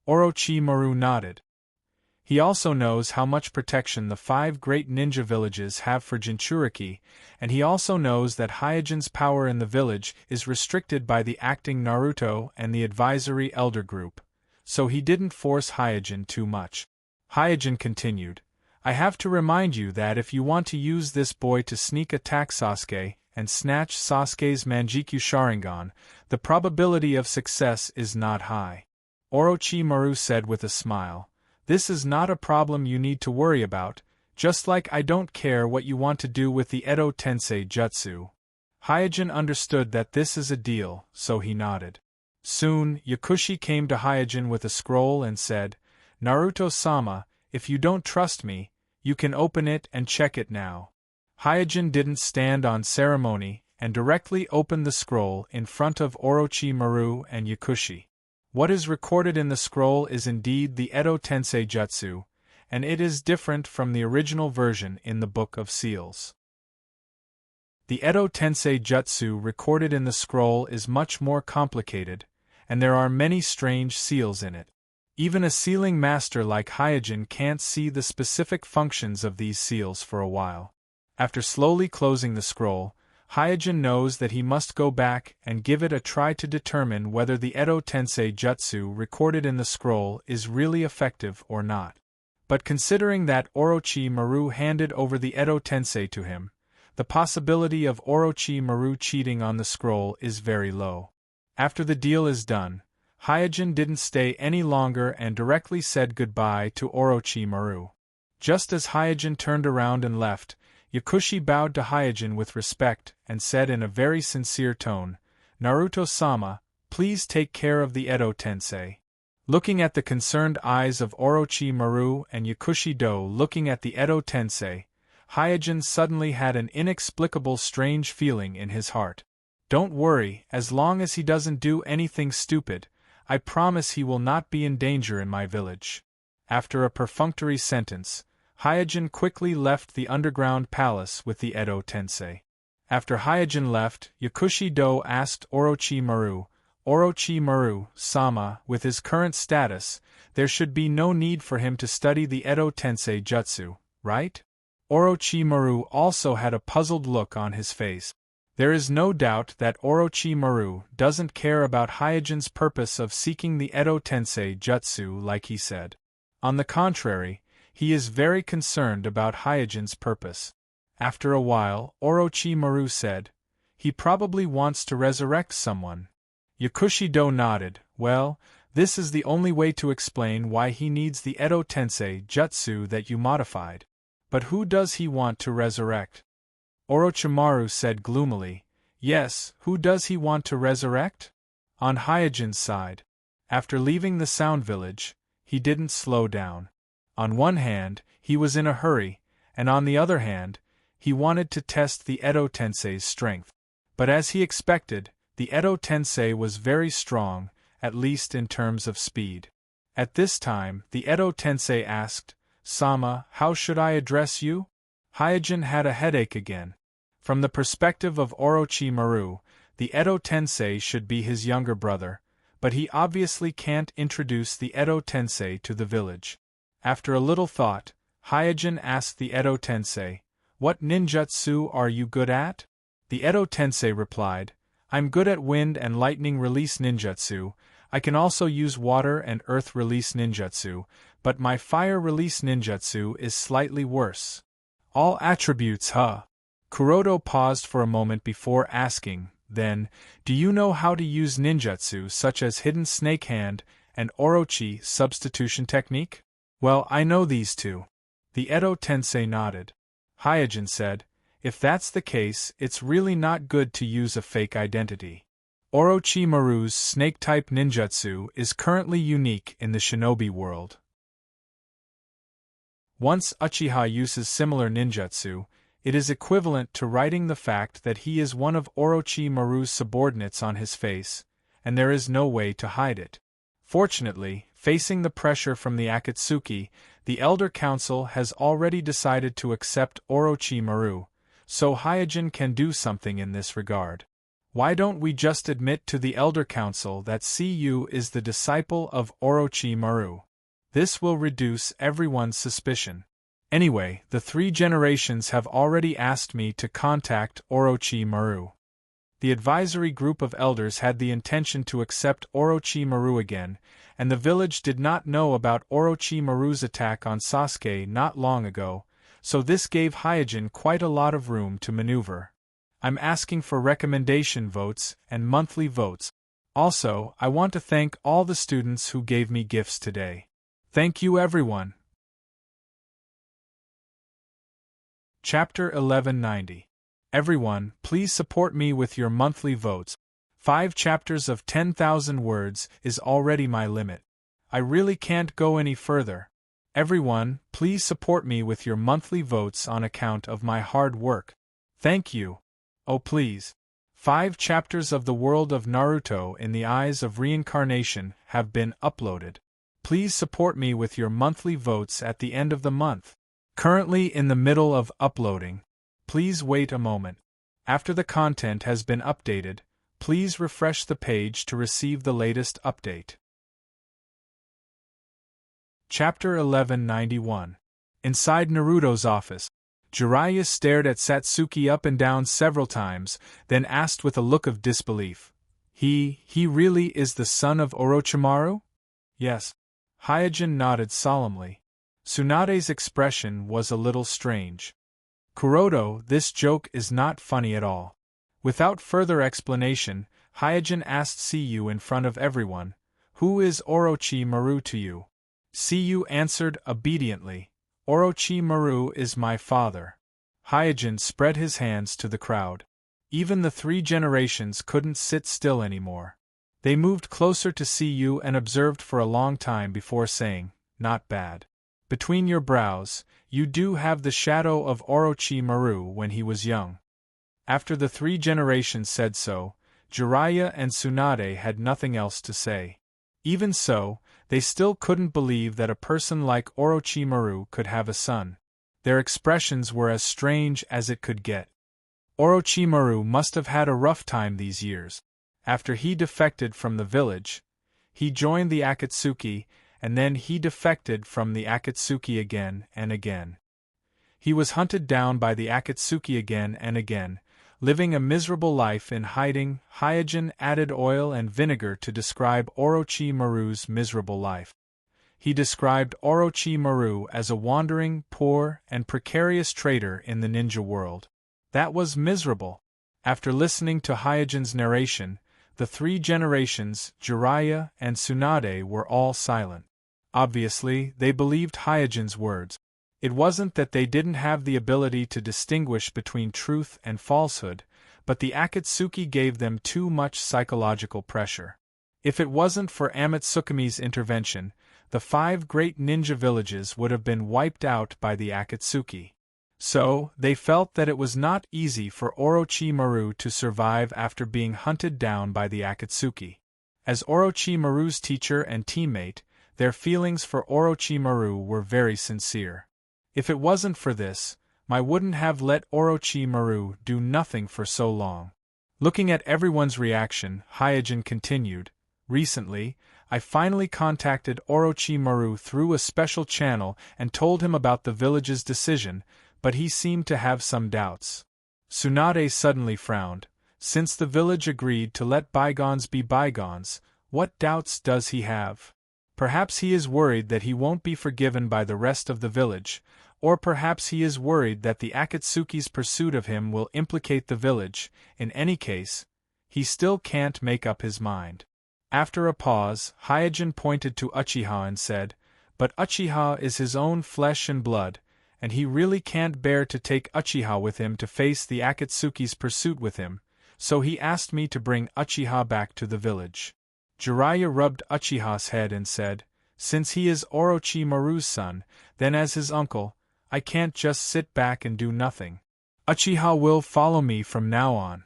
Orochimaru nodded. He also knows how much protection the 5 great ninja villages have for Jinchuriki, and he also knows that Hyojin's power in the village is restricted by the acting Naruto and the advisory elder group, so he didn't force Hyojin too much. Hyojin continued, I have to remind you that if you want to use this boy to sneak attack Sasuke and snatch Sasuke's Manjikyu Sharingan, the probability of success is not high. Orochimaru said with a smile, This is not a problem you need to worry about, just like I don't care what you want to do with the Edo Tensei Jutsu. Hyojin understood that this is a deal, so he nodded. Soon, Yakushi came to Hyojin with a scroll and said, Naruto-sama, if you don't trust me, you can open it and check it now. Hyojin didn't stand on ceremony and directly opened the scroll in front of Orochimaru and Yakushi. What is recorded in the scroll is indeed the Edo Tensei Jutsu, and it is different from the original version in the Book of Seals. The Edo Tensei Jutsu recorded in the scroll is much more complicated, and there are many strange seals in it. Even a sealing master like Hyojin can't see the specific functions of these seals for a while. After slowly closing the scroll, Hyojin knows that he must go back and give it a try to determine whether the Edo Tensei jutsu recorded in the scroll is really effective or not. But considering that Orochimaru handed over the Edo Tensei to him, the possibility of Orochimaru cheating on the scroll is very low. After the deal is done, Hyojin didn't stay any longer and directly said goodbye to Orochimaru. Just as Hyojin turned around and left, Yakushi bowed to Hyojin with respect and said in a very sincere tone, "Naruto-sama, please take care of the Edo Tensei." Looking at the concerned eyes of Orochimaru and Yakushi-do looking at the Edo Tensei, Hyojin suddenly had an inexplicable strange feeling in his heart. "Don't worry, as long as he doesn't do anything stupid, I promise he will not be in danger in my village." After a perfunctory sentence, Hyojin quickly left the underground palace with the Edo Tensei. After Hyojin left, Yakushi-do asked Orochimaru, "Orochimaru-sama, with his current status, there should be no need for him to study the Edo Tensei jutsu, right?" Orochimaru also had a puzzled look on his face. There is no doubt that Orochimaru doesn't care about Hyojin's purpose of seeking the Edo Tensei jutsu like he said. On the contrary, he is very concerned about Hyojin's purpose. After a while, Orochimaru said, "He probably wants to resurrect someone." Yakushi-do nodded. "Well, this is the only way to explain why he needs the Edo Tensei jutsu that you modified. But who does he want to resurrect?" Orochimaru said gloomily, "Yes, who does he want to resurrect?" On Hyojin's side. After leaving the Sound Village, he didn't slow down. On one hand, he was in a hurry, and on the other hand, he wanted to test the Edo Tensei's strength. But as he expected, the Edo Tensei was very strong, at least in terms of speed. At this time, the Edo Tensei asked, "Sama, how should I address you?" Hyojin had a headache again. From the perspective of Orochimaru, the Edo Tensei should be his younger brother, but he obviously can't introduce the Edo Tensei to the village. After a little thought, Hyojin asked the Edo Tensei, "What ninjutsu are you good at?" The Edo Tensei replied, "I'm good at wind and lightning release ninjutsu. I can also use water and earth release ninjutsu, but my fire release ninjutsu is slightly worse." "All attributes, huh?" Kuroto paused for a moment before asking, then, "Do you know how to use ninjutsu such as Hidden Snake Hand and Orochi substitution technique?" "Well, I know these two." The Edo Tensei nodded. Hyojin said, "If that's the case, it's really not good to use a fake identity. Orochimaru's snake-type ninjutsu is currently unique in the shinobi world. Once Uchiha uses similar ninjutsu, it is equivalent to writing the fact that he is one of Orochimaru's subordinates on his face, and there is no way to hide it. Fortunately, facing the pressure from the Akatsuki, the Elder Council has already decided to accept Orochimaru, so Hyojin can do something in this regard. Why don't we just admit to the Elder Council that CU is the disciple of Orochimaru? This will reduce everyone's suspicion. Anyway, the 3 generations have already asked me to contact Orochimaru. The advisory group of elders had the intention to accept Orochimaru again, and the village did not know about Orochimaru's attack on Sasuke not long ago, so this gave Hyojin quite a lot of room to maneuver. I'm asking for recommendation votes and monthly votes. Also, I want to thank all the students who gave me gifts today. Thank you everyone. Chapter 1190. Everyone, please support me with your monthly votes. 5 chapters of 10,000 words is already my limit. I really can't go any further. Everyone, please support me with your monthly votes on account of my hard work. Thank you. Oh please. 5 chapters of the world of Naruto in the Eyes of Reincarnation have been uploaded. Please support me with your monthly votes at the end of the month. Currently in the middle of uploading. Please wait a moment. After the content has been updated, please refresh the page to receive the latest update. Chapter 1191. Inside Naruto's office, Jiraiya stared at Satsuki up and down several times, then asked with a look of disbelief. He really is the son of Orochimaru? Yes. Hyojin nodded solemnly. Tsunade's expression was a little strange. Kuroto, this joke is not funny at all. Without further explanation, Hyojin asked Siyu in front of everyone, "Who is Orochimaru to you?" Siyu answered obediently, "Orochimaru is my father." Hyojin spread his hands to the crowd. Even the 3 generations couldn't sit still anymore. They moved closer to Siyu and observed for a long time before saying, "Not bad. Between your brows, you do have the shadow of Orochimaru when he was young." After the 3 generations said so, Jiraiya and Tsunade had nothing else to say. Even so, they still couldn't believe that a person like Orochimaru could have a son. Their expressions were as strange as it could get. Orochimaru must have had a rough time these years. After he defected from the village, he joined the Akatsuki, and then he defected from the Akatsuki again and again. He was hunted down by the Akatsuki again and again, living a miserable life in hiding. Hyojin added oil and vinegar to describe Orochimaru's miserable life. He described Orochimaru as a wandering, poor, and precarious trader in the ninja world. That was miserable. After listening to Hyojin's narration, the 3 generations, Jiraiya and Tsunade, were all silent. Obviously, they believed Hyojin's words. It wasn't that they didn't have the ability to distinguish between truth and falsehood, but the Akatsuki gave them too much psychological pressure. If it wasn't for Amatsukumi's intervention, the 5 great ninja villages would have been wiped out by the Akatsuki. So, they felt that it was not easy for Orochimaru to survive after being hunted down by the Akatsuki. As Orochimaru's teacher and teammate, their feelings for Orochimaru were very sincere. If it wasn't for this, I wouldn't have let Orochimaru do nothing for so long. Looking at everyone's reaction, Hyojin continued, "Recently, I finally contacted Orochimaru through a special channel and told him about the village's decision, but he seemed to have some doubts." Tsunade suddenly frowned. Since the village agreed to let bygones be bygones, what doubts does he have? Perhaps he is worried that he won't be forgiven by the rest of the village, or perhaps he is worried that the Akatsuki's pursuit of him will implicate the village. In any case, he still can't make up his mind. After a pause, Hyojin pointed to Uchiha and said, "But Uchiha is his own flesh and blood, and he really can't bear to take Uchiha with him to face the Akatsuki's pursuit with him, so he asked me to bring Uchiha back to the village." Jiraiya rubbed Uchiha's head and said, "Since he is Orochimaru's son, then as his uncle, I can't just sit back and do nothing. Uchiha will follow me from now on."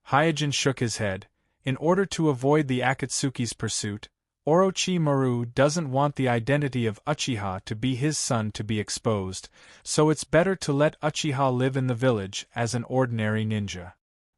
Hyojin shook his head. In order to avoid the Akatsuki's pursuit, Orochimaru doesn't want the identity of Uchiha to be his son to be exposed, so it's better to let Uchiha live in the village as an ordinary ninja.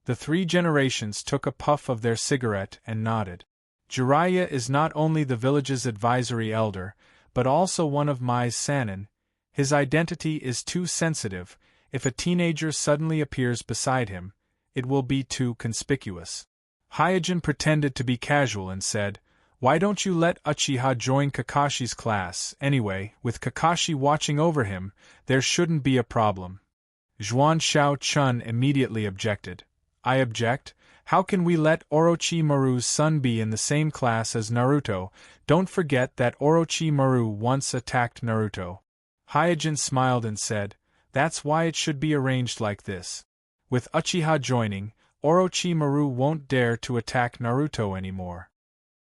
The 3 generations took a puff of their cigarette and nodded. Jiraiya is not only the village's advisory elder, but also one of Mai's Sannin. His identity is too sensitive. If a teenager suddenly appears beside him, it will be too conspicuous. Hyojin pretended to be casual and said, "Why don't you let Uchiha join Kakashi's class? Anyway, with Kakashi watching over him, there shouldn't be a problem." Zhuan Shao-chun immediately objected. "I object. How can we let Orochimaru's son be in the same class as Naruto? Don't forget that Orochimaru once attacked Naruto." Hyojin smiled and said, "That's why it should be arranged like this. With Uchiha joining, Orochimaru won't dare to attack Naruto anymore."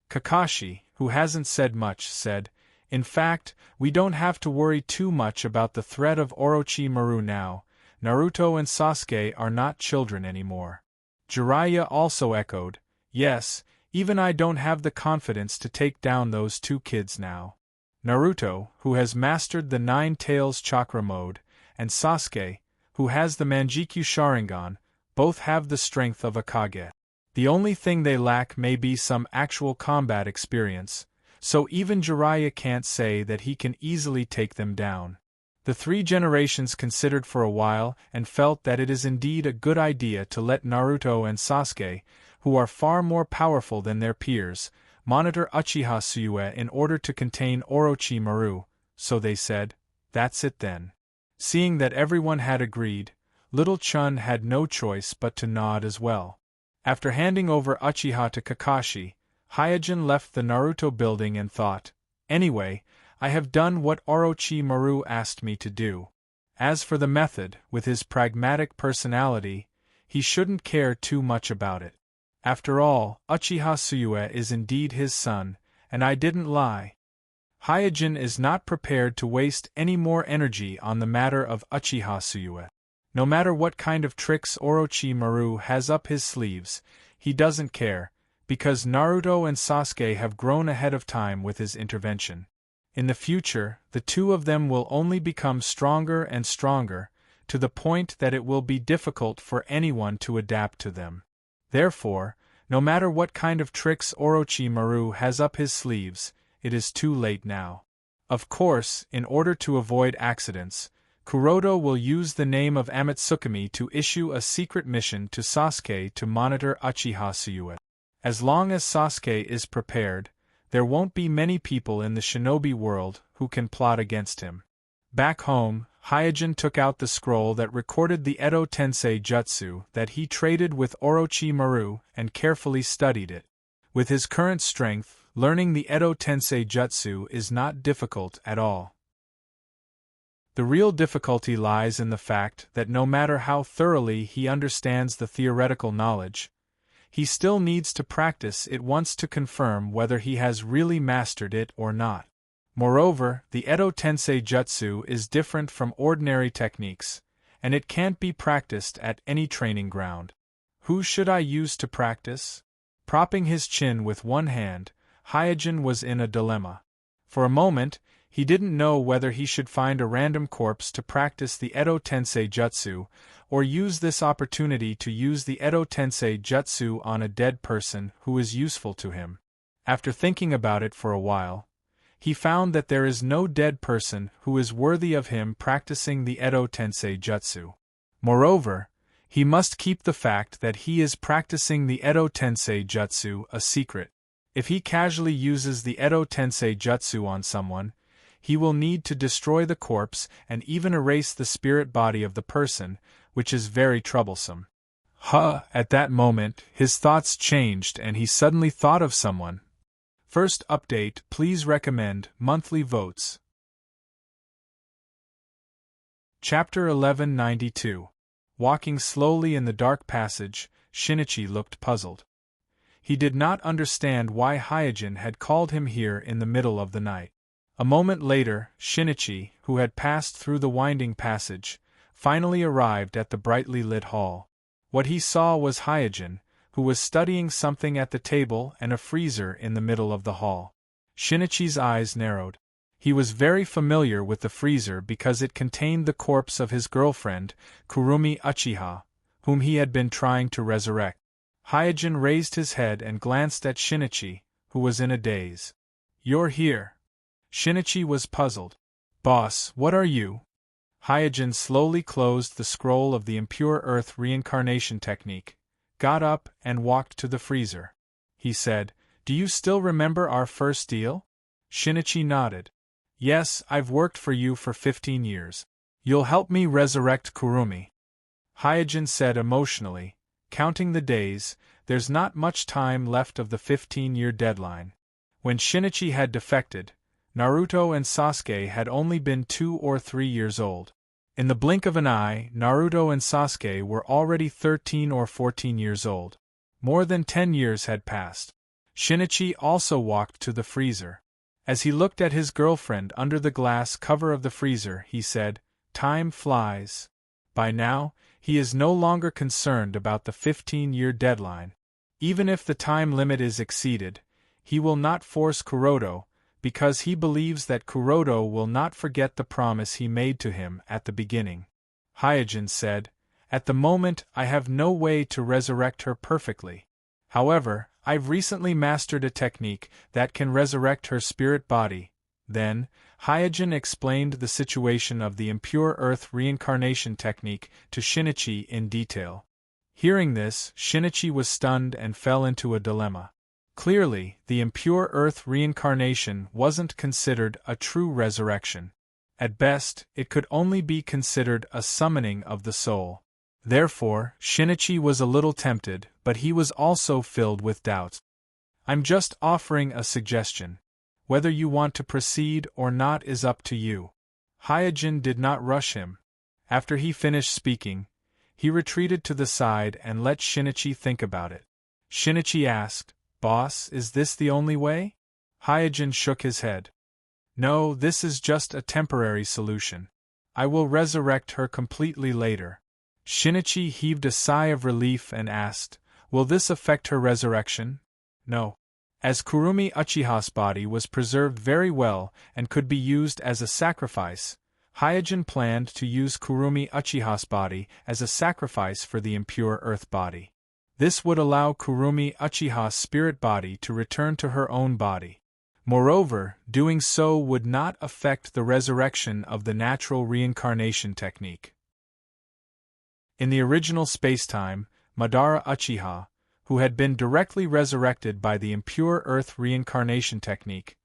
Kakashi, who hasn't said much, said, "In fact, we don't have to worry too much about the threat of Orochimaru now. Naruto and Sasuke are not children anymore." Jiraiya also echoed, "Yes, even I don't have the confidence to take down those 2 kids now. Naruto, who has mastered the 9 Tails chakra mode, and Sasuke, who has the Manjikyu Sharingan, both have the strength of a Kage. The only thing they lack may be some actual combat experience, so even Jiraiya can't say that he can easily take them down. The three generations considered for a while and felt that it is indeed a good idea to let Naruto and Sasuke, who are far more powerful than their peers, monitor Uchiha Tsuyu in order to contain Orochimaru, so they said, "That's it then." Seeing that everyone had agreed, Little Chun had no choice but to nod as well. After handing over Uchiha to Kakashi, Hyojin left the Naruto building and thought, "Anyway, I have done what Orochimaru asked me to do. As for the method, with his pragmatic personality, he shouldn't care too much about it. After all, Uchiha Tsuyu is indeed his son, and I didn't lie." Hyojin is not prepared to waste any more energy on the matter of Uchiha Tsuyu. No matter what kind of tricks Orochimaru has up his sleeves, he doesn't care, because Naruto and Sasuke have grown ahead of time with his intervention. In the future, the two of them will only become stronger and stronger, to the point that it will be difficult for anyone to adapt to them. Therefore, no matter what kind of tricks Orochimaru has up his sleeves, it is too late now. Of course, in order to avoid accidents, Kuroda will use the name of Amatsukami to issue a secret mission to Sasuke to monitor Uchiha Tsuyu. As long as Sasuke is prepared, there won't be many people in the shinobi world who can plot against him. Back home, Hyojin took out the scroll that recorded the Edo Tensei Jutsu that he traded with Orochimaru and carefully studied it. With his current strength, learning the Edo Tensei Jutsu is not difficult at all. The real difficulty lies in the fact that no matter how thoroughly he understands the theoretical knowledge, he still needs to practice it once to confirm whether he has really mastered it or not. Moreover, the Edo Tensei Jutsu is different from ordinary techniques, and it can't be practiced at any training ground. Who should I use to practice? Propping his chin with one hand, Hyojin was in a dilemma. For a moment, he didn't know whether he should find a random corpse to practice the Edo Tensei Jutsu, or use this opportunity to use the Edo Tensei Jutsu on a dead person who is useful to him. After thinking about it for a while, he found that there is no dead person who is worthy of him practicing the Edo Tensei Jutsu. Moreover, he must keep the fact that he is practicing the Edo Tensei Jutsu a secret. If he casually uses the Edo Tensei Jutsu on someone, he will need to destroy the corpse and even erase the spirit body of the person, which is very troublesome. At that moment, his thoughts changed and he suddenly thought of someone. First update, please recommend monthly votes. Chapter 1192. Walking slowly in the dark passage, Shinichi looked puzzled. He did not understand why Hyojin had called him here in the middle of the night. A moment later, Shinichi, who had passed through the winding passage, finally arrived at the brightly lit hall. What he saw was Hyojin, who was studying something at the table and a freezer in the middle of the hall. Shinichi's eyes narrowed. He was very familiar with the freezer because it contained the corpse of his girlfriend, Kurumi Uchiha, whom he had been trying to resurrect. Hyojin raised his head and glanced at Shinichi, who was in a daze. "You're here." Shinichi was puzzled. "Boss, what are you?" Hyojin slowly closed the scroll of the Impure Earth reincarnation technique, got up and walked to the freezer. He said, "Do you still remember our first deal?" Shinichi nodded. "Yes, I've worked for you for 15 years. You'll help me resurrect Kurumi." Hyojin said emotionally, "Counting the days, there's not much time left of the 15-year deadline." When Shinichi had defected, Naruto and Sasuke had only been 2 or 3 years old. In the blink of an eye, Naruto and Sasuke were already 13 or 14 years old. More than 10 years had passed. Shinichi also walked to the freezer. As he looked at his girlfriend under the glass cover of the freezer, he said, "Time flies." By now, he is no longer concerned about the 15-year deadline. Even if the time limit is exceeded, he will not force Kuroda, because he believes that Kuroda will not forget the promise he made to him at the beginning. Hyojin said, At the moment, I have no way to resurrect her perfectly. However, I've recently mastered a technique that can resurrect her spirit body. Then, Hyojin explained the situation of the impure earth reincarnation technique to Shinichi in detail. Hearing this, Shinichi was stunned and fell into a dilemma. Clearly, the impure earth reincarnation wasn't considered a true resurrection. At best, it could only be considered a summoning of the soul. Therefore, Shinichi was a little tempted, but he was also filled with doubts. I'm just offering a suggestion. Whether you want to proceed or not is up to you. Hyojin did not rush him. After he finished speaking, he retreated to the side and let Shinichi think about it. Shinichi asked, "Boss, is this the only way?" Hyojin shook his head. "No, this is just a temporary solution. I will resurrect her completely later." Shinichi heaved a sigh of relief and asked, "Will this affect her resurrection?" "No." As Kurumi Uchiha's body was preserved very well and could be used as a sacrifice, Hyojin planned to use Kurumi Uchiha's body as a sacrifice for the impure earth body. This would allow Kurumi Uchiha's spirit body to return to her own body. Moreover, doing so would not affect the resurrection of the natural reincarnation technique. In the original spacetime, Madara Uchiha, who had been directly resurrected by the impure earth reincarnation technique,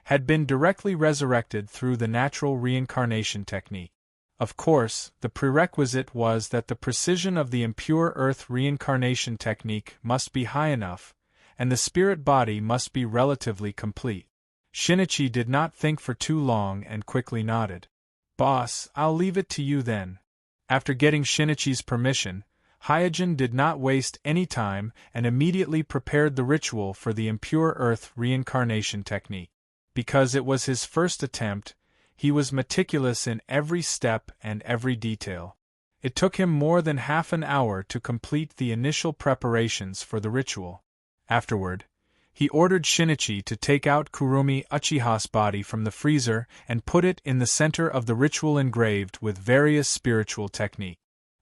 had been directly resurrected through the natural reincarnation technique. Of course, the prerequisite was that the precision of the impure earth reincarnation technique must be high enough, and the spirit body must be relatively complete. Shinichi did not think for too long and quickly nodded. "Boss, I'll leave it to you then." After getting Shinichi's permission, Hyojin did not waste any time and immediately prepared the ritual for the impure earth reincarnation technique. Because it was his first attempt, he was meticulous in every step and every detail. It took him more than half an hour to complete the initial preparations for the ritual. Afterward, he ordered Shinichi to take out Kurumi Uchiha's body from the freezer and put it in the center of the ritual engraved with various spiritual technique.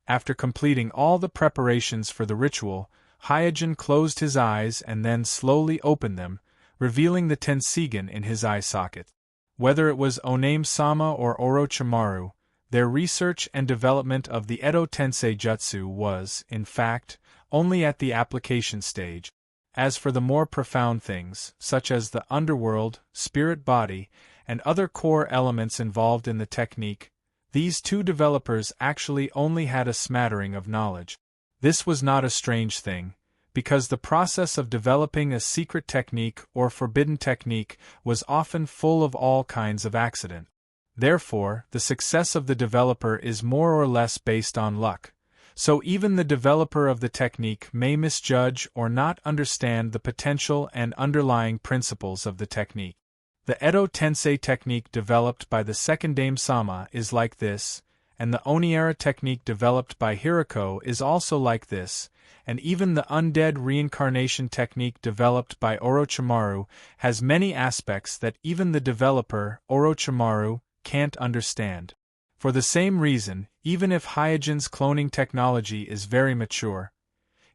After completing all the preparations for the ritual, Hyojin closed his eyes and then slowly opened them, revealing the Tenseigan in his eye socket. Whether it was Oname-sama or Orochimaru, their research and development of the Edo Tensei Jutsu was, in fact, only at the application stage. As for the more profound things, such as the underworld, spirit body, and other core elements involved in the technique, these two developers actually only had a smattering of knowledge. This was not a strange thing, because the process of developing a secret technique or forbidden technique was often full of all kinds of accident. Therefore, the success of the developer is more or less based on luck. So even the developer of the technique may misjudge or not understand the potential and underlying principles of the technique. The Edo Tensei technique developed by the second Dame-sama is like this, and the Oniara technique developed by Hirako is also like this, and even the undead reincarnation technique developed by Orochimaru has many aspects that even the developer, Orochimaru, can't understand. For the same reason, even if Hyojin's cloning technology is very mature,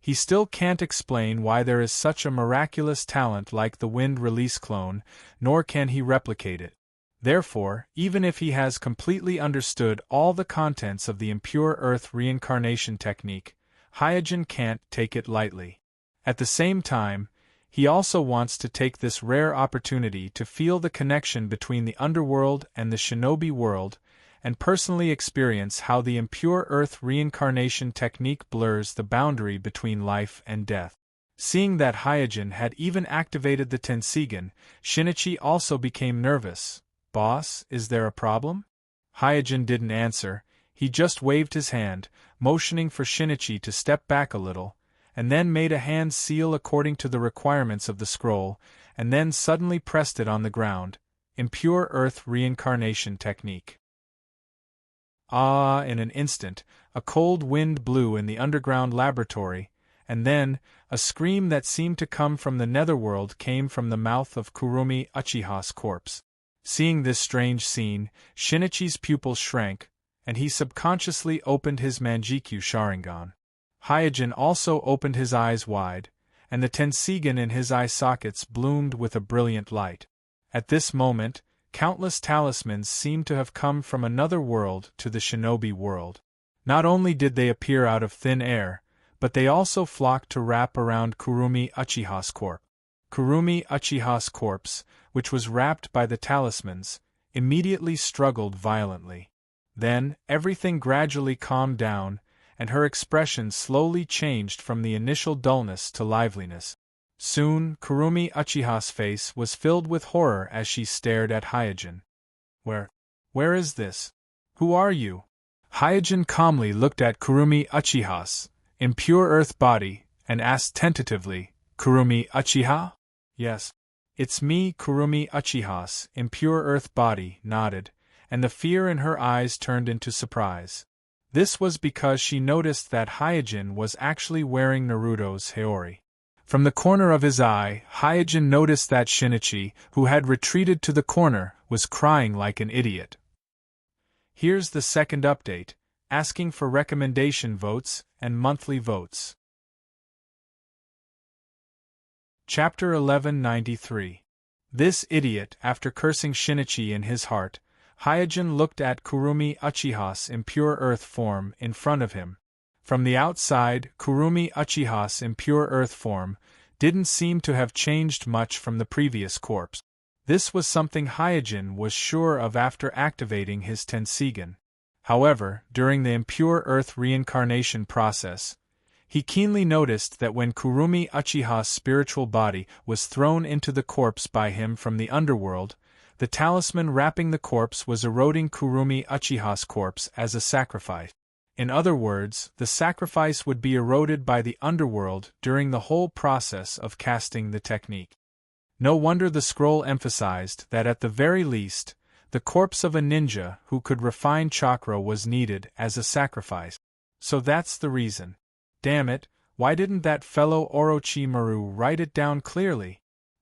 he still can't explain why there is such a miraculous talent like the wind release clone, nor can he replicate it. Therefore, even if he has completely understood all the contents of the impure earth reincarnation technique, Hyojin can't take it lightly. At the same time, he also wants to take this rare opportunity to feel the connection between the underworld and the shinobi world, and personally experience how the impure earth reincarnation technique blurs the boundary between life and death. Seeing that Hyojin had even activated the Tenseigan, Shinichi also became nervous. "Boss, is there a problem?" Hyojin didn't answer, he just waved his hand, motioning for Shinichi to step back a little, and then made a hand seal according to the requirements of the scroll, and then suddenly pressed it on the ground. Impure earth reincarnation technique. In an instant, a cold wind blew in the underground laboratory, and then, a scream that seemed to come from the netherworld came from the mouth of Kurumi Uchiha's corpse. Seeing this strange scene, Shinichi's pupils shrank, and he subconsciously opened his Manjikyu Sharingan. Hyojin also opened his eyes wide, and the Tenseigan in his eye sockets bloomed with a brilliant light. At this moment, countless talismans seemed to have come from another world to the shinobi world. Not only did they appear out of thin air, but they also flocked to wrap around Kurumi Uchiha's corpse. Kurumi Uchiha's corpse, which was wrapped by the talismans, immediately struggled violently. Then, everything gradually calmed down, and her expression slowly changed from the initial dullness to liveliness. Soon, Kurumi Uchiha's face was filled with horror as she stared at Hyojin. Where is this? Who are you? Hyojin calmly looked at Kurumi Uchiha's impure earth body and asked tentatively, Kurumi Uchiha? Yes. It's me. Kurumi Uchiha's impure earth body nodded, and the fear in her eyes turned into surprise. This was because she noticed that Hyojin was actually wearing Naruto's Haori. From the corner of his eye, Hyojin noticed that Shinichi, who had retreated to the corner, was crying like an idiot. Here's the second update, asking for recommendation votes and monthly votes. Chapter 1193. This idiot. After cursing Shinichi in his heart, Hyojin looked at Kurumi Uchiha's impure earth form in front of him. From the outside, Kurumi Uchiha's impure earth form didn't seem to have changed much from the previous corpse. This was something Hyojin was sure of after activating his Tenseigan. However, during the impure earth reincarnation process, he keenly noticed that when Kurumi Uchiha's spiritual body was thrown into the corpse by him from the underworld, the talisman wrapping the corpse was eroding Kurumi Uchiha's corpse as a sacrifice. In other words, the sacrifice would be eroded by the underworld during the whole process of casting the technique. No wonder the scroll emphasized that at the very least, the corpse of a ninja who could refine chakra was needed as a sacrifice. So that's the reason. Damn it, why didn't that fellow Orochimaru write it down clearly?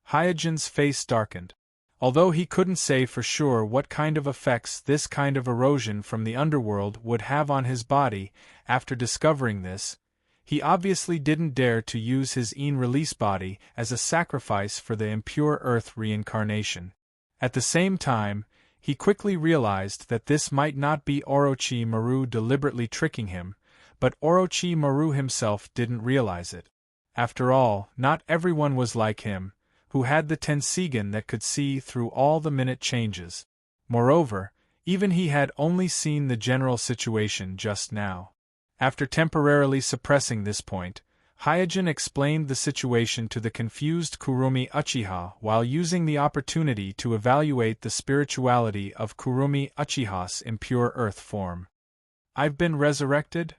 Hyojin's face darkened. Although he couldn't say for sure what kind of effects this kind of erosion from the underworld would have on his body after discovering this, he obviously didn't dare to use his in-release body as a sacrifice for the impure earth reincarnation. At the same time, he quickly realized that this might not be Orochimaru deliberately tricking him, but Orochimaru himself didn't realize it. After all, not everyone was like him, who had the Tenseigan that could see through all the minute changes. Moreover, even he had only seen the general situation just now. After temporarily suppressing this point, Hyojin explained the situation to the confused Kurumi Uchiha while using the opportunity to evaluate the spirituality of Kurumi Uchiha's impure earth form. I've been resurrected?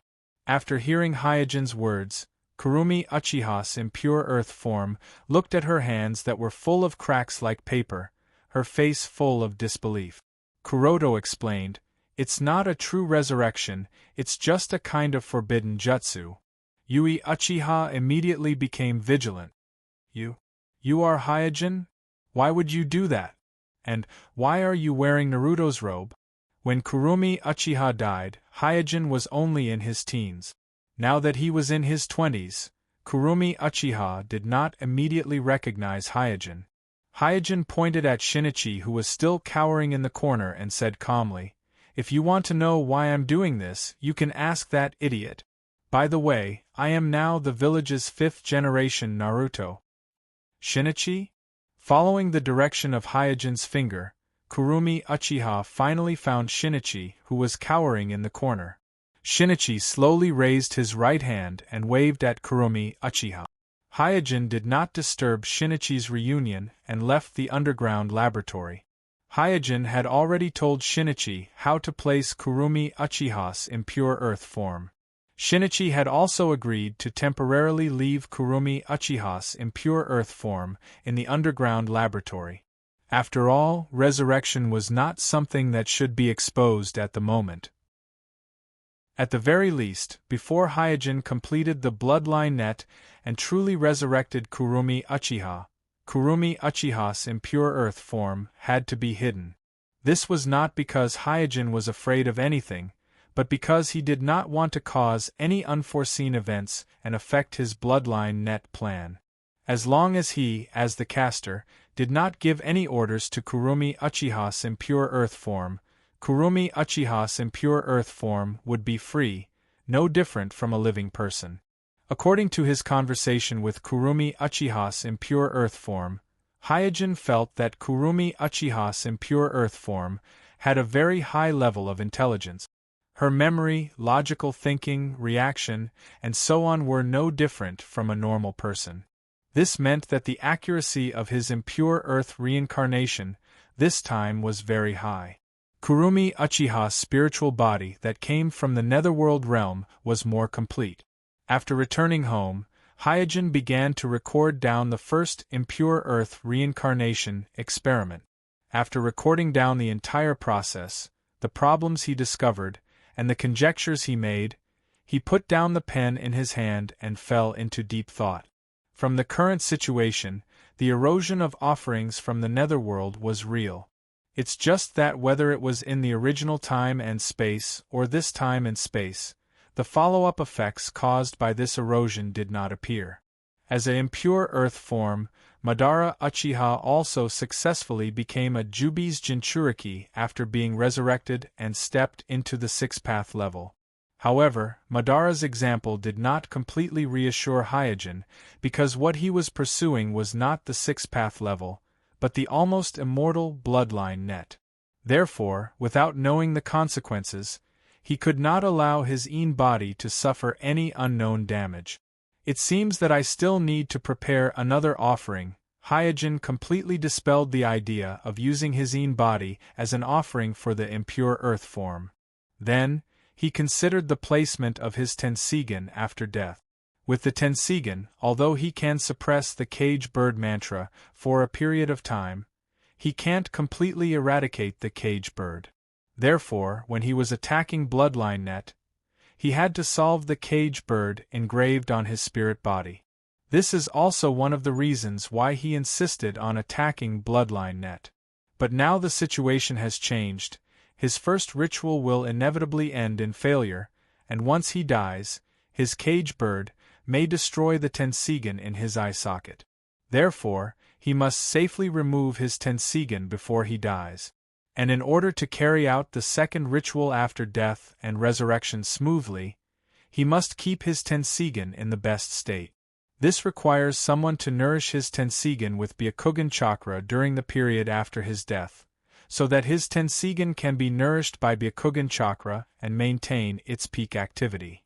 After hearing Hyojin's words, Kurumi Uchiha's impure earth form looked at her hands that were full of cracks like paper, her face full of disbelief. Kuroto explained, "It's not a true resurrection, it's just a kind of forbidden jutsu." Yui Uchiha immediately became vigilant. You are Hyojin? Why would you do that? And why are you wearing Naruto's robe? When Kurumi Uchiha died, Hyojin was only in his teens. Now that he was in his 20s, Kurumi Uchiha did not immediately recognize Hyojin. Hyojin pointed at Shinichi, who was still cowering in the corner, and said calmly, "If you want to know why I'm doing this, you can ask that idiot. By the way, I am now the village's 5th-generation Naruto." Shinichi? Following the direction of Hyojin's finger, Kurumi Uchiha finally found Shinichi, who was cowering in the corner. Shinichi slowly raised his right hand and waved at Kurumi Uchiha. Hyojin did not disturb Shinichi's reunion and left the underground laboratory. Hyojin had already told Shinichi how to place Kurumi Uchiha's impure earth form. Shinichi had also agreed to temporarily leave Kurumi Uchiha's impure earth form in the underground laboratory. After all, resurrection was not something that should be exposed at the moment. At the very least, before Hyojin completed the bloodline net and truly resurrected Kurumi Uchiha's impure earth form had to be hidden. This was not because Hyojin was afraid of anything, but because he did not want to cause any unforeseen events and affect his bloodline net plan. As long as he, as the caster, did not give any orders to Kurumi Uchiha's impure earth form, Kurumi Uchiha's impure earth form would be free, no different from a living person. According to his conversation with Kurumi Uchiha's impure earth form, Hyojin felt that Kurumi Uchiha's impure earth form had a very high level of intelligence. Her memory, logical thinking, reaction, and so on were no different from a normal person. This meant that the accuracy of his impure earth reincarnation this time was very high. Kurumi Uchiha's spiritual body that came from the netherworld realm was more complete. After returning home, Hyojin began to record down the first impure earth reincarnation experiment. After recording down the entire process, the problems he discovered, and the conjectures he made, he put down the pen in his hand and fell into deep thought. From the current situation, the erosion of offerings from the netherworld was real. It's just that whether it was in the original time and space or this time and space, the follow-up effects caused by this erosion did not appear. As an impure earth form, Madara Uchiha also successfully became a Jubi's Jinchuriki after being resurrected and stepped into the six-path level. However, Madara's example did not completely reassure Hyojin, because what he was pursuing was not the six-path level, but the almost immortal bloodline net. Therefore, without knowing the consequences, he could not allow his own body to suffer any unknown damage. It seems that I still need to prepare another offering. Hyojin completely dispelled the idea of using his own body as an offering for the impure earth form. Then, he considered the placement of his Tenseigan after death. With the Tenseigan, although he can suppress the cage bird mantra for a period of time, he can't completely eradicate the cage bird. Therefore, when he was attacking Bloodline Net, he had to solve the cage bird engraved on his spirit body. This is also one of the reasons why he insisted on attacking Bloodline Net. But now the situation has changed. His first ritual will inevitably end in failure, and once he dies, his cage bird may destroy the Tenseigan in his eye socket. Therefore, he must safely remove his Tenseigan before he dies. And in order to carry out the second ritual after death and resurrection smoothly, he must keep his Tenseigan in the best state. This requires someone to nourish his Tenseigan with Byakugan chakra during the period after his death, so that his Tenseigan can be nourished by Byakugan chakra and maintain its peak activity.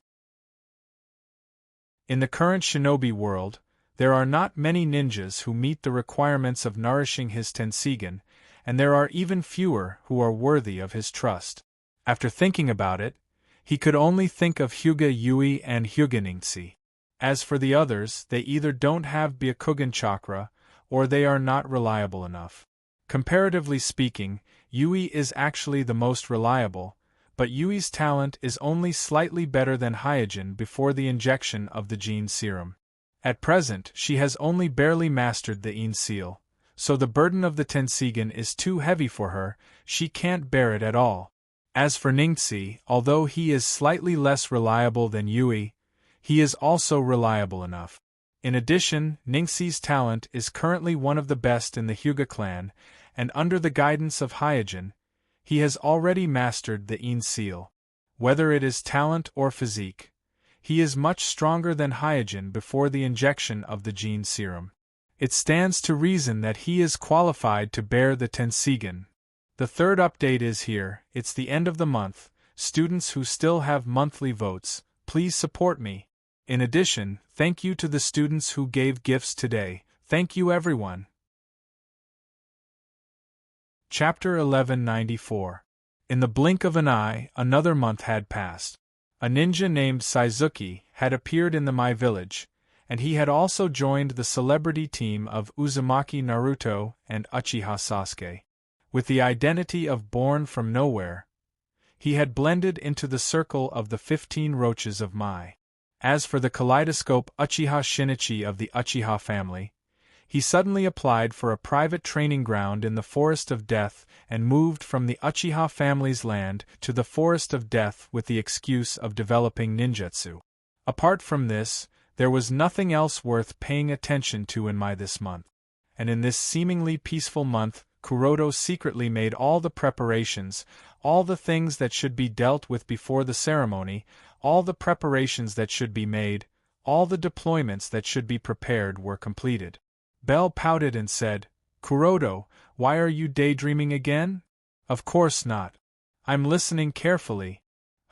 In the current shinobi world, there are not many ninjas who meet the requirements of nourishing his Tenseigan, and there are even fewer who are worthy of his trust. After thinking about it, he could only think of Hyuga Yui and Hyuga Ningxi. As for the others, they either don't have Byakugan chakra, or they are not reliable enough. Comparatively speaking, Yui is actually the most reliable, but Yui's talent is only slightly better than Hyojin before the injection of the gene serum. At present, she has only barely mastered the Ein seal, so the burden of the Tenseigan is too heavy for her, she can't bear it at all. As for Ningxi, although he is slightly less reliable than Yui, he is also reliable enough. In addition, Ningxi's talent is currently one of the best in the Hyuga clan, and under the guidance of Hyojin, he has already mastered the Ein seal. Whether it is talent or physique, he is much stronger than Hyojin before the injection of the gene serum. It stands to reason that he is qualified to bear the Tenseigan. The third update is here. It's the end of the month. Students who still have monthly votes, please support me. In addition, thank you to the students who gave gifts today. Thank you everyone. Chapter 1194. In the blink of an eye, another month had passed. A ninja named Saizuki had appeared in the Mai village, and he had also joined the celebrity team of Uzumaki Naruto and Uchiha Sasuke. With the identity of Born from Nowhere, he had blended into the circle of the 15 roaches of Mai. As for the kaleidoscope Uchiha Shinichi of the Uchiha family, he suddenly applied for a private training ground in the Forest of Death and moved from the Uchiha family's land to the Forest of Death with the excuse of developing ninjutsu. Apart from this, there was nothing else worth paying attention to in this month. And in this seemingly peaceful month, Kuroda secretly made all the preparations, all the things that should be dealt with before the ceremony, all the preparations that should be made, all the deployments that should be prepared were completed. Bell pouted and said, "Kuroda, why are you daydreaming again?" "Of course not. I'm listening carefully."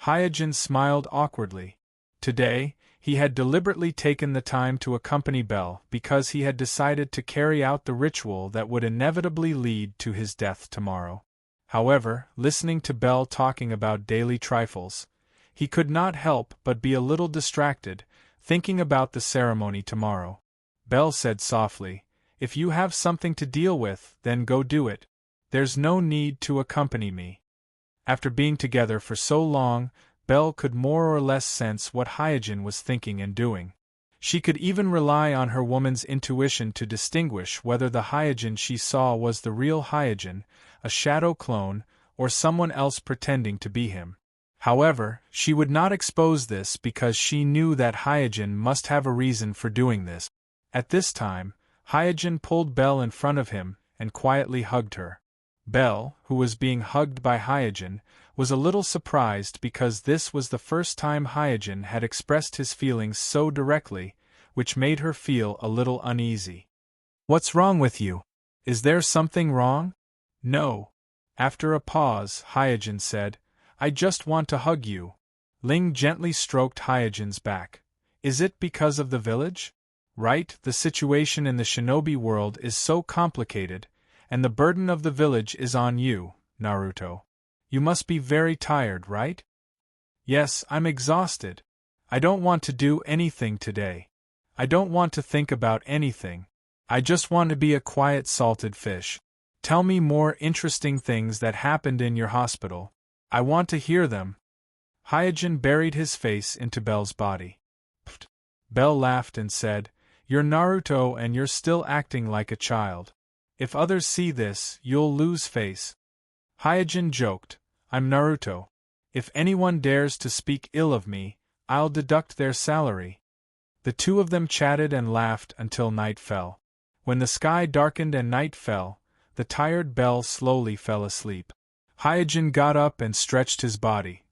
Hyojin smiled awkwardly. Today, he had deliberately taken the time to accompany Bell because he had decided to carry out the ritual that would inevitably lead to his death tomorrow. However, listening to Bell talking about daily trifles, he could not help but be a little distracted, thinking about the ceremony tomorrow. Bell said softly, "If you have something to deal with, then go do it. There's no need to accompany me." After being together for so long, Bell could more or less sense what Hyojin was thinking and doing. She could even rely on her woman's intuition to distinguish whether the Hyojin she saw was the real Hyojin, a shadow clone, or someone else pretending to be him. However, she would not expose this because she knew that Hyojin must have a reason for doing this. At this time, Hyojin pulled Bell in front of him and quietly hugged her. Bell, who was being hugged by Hyojin, was a little surprised because this was the first time Hyojin had expressed his feelings so directly, which made her feel a little uneasy. "What's wrong with you? Is there something wrong?" "No." After a pause, Hyojin said, "I just want to hug you." Ling gently stroked Hyojin's back. "Is it because of the village? Right, the situation in the shinobi world is so complicated, and the burden of the village is on you, Naruto. You must be very tired, right?" "Yes, I'm exhausted. I don't want to do anything today. I don't want to think about anything. I just want to be a quiet salted fish. Tell me more interesting things that happened in your hospital. I want to hear them." Hyojin buried his face into Bell's body. "Pfft." Bell laughed and said, "You're Naruto and you're still acting like a child. If others see this, you'll lose face." Hyojin joked, "I'm Naruto. If anyone dares to speak ill of me, I'll deduct their salary." The two of them chatted and laughed until night fell. When the sky darkened and night fell, the tired Bell slowly fell asleep. Hyojin got up and stretched his body.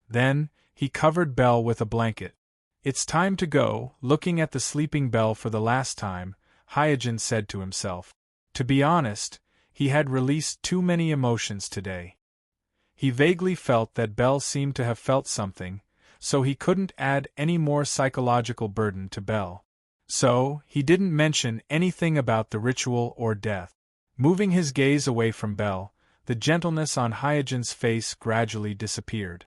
Then, he covered Bell with a blanket. "It's time to go." Looking at the sleeping Bell for the last time, Hyojin said to himself. To be honest, he had released too many emotions today. He vaguely felt that Bell seemed to have felt something, so he couldn't add any more psychological burden to Bell. So, he didn't mention anything about the ritual or death. Moving his gaze away from Bell, the gentleness on Hyojin's face gradually disappeared.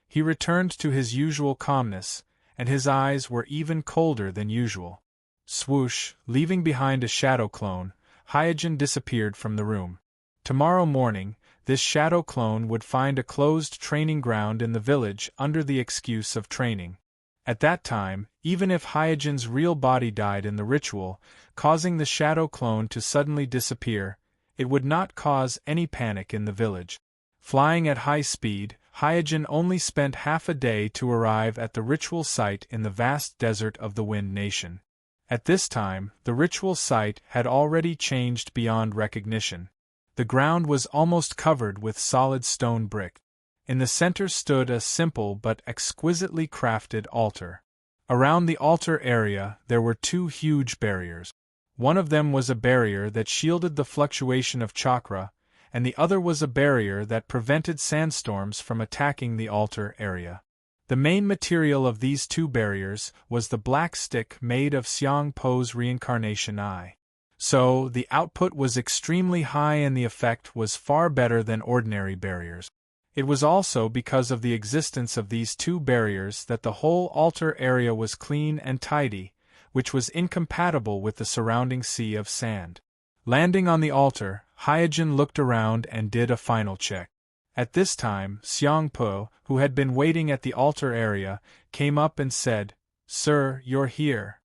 He returned to his usual calmness, and his eyes were even colder than usual. Swoosh, leaving behind a shadow clone, Hyojin disappeared from the room. Tomorrow morning, this shadow clone would find a closed training ground in the village under the excuse of training. At that time, even if Hyojin's real body died in the ritual, causing the shadow clone to suddenly disappear, it would not cause any panic in the village. Flying at high speed, Hyojin only spent half a day to arrive at the ritual site in the vast desert of the Wind Nation. At this time, the ritual site had already changed beyond recognition. The ground was almost covered with solid stone brick. In the center stood a simple but exquisitely crafted altar. Around the altar area there were two huge barriers. One of them was a barrier that shielded the fluctuation of chakra, and the other was a barrier that prevented sandstorms from attacking the altar area. The main material of these two barriers was the black stick made of Xiang Po's reincarnation eye. So, the output was extremely high and the effect was far better than ordinary barriers. It was also because of the existence of these two barriers that the whole altar area was clean and tidy, which was incompatible with the surrounding sea of sand. Landing on the altar, Hyojin looked around and did a final check. At this time, Xiang Po, who had been waiting at the altar area, came up and said, "Sir, you're here."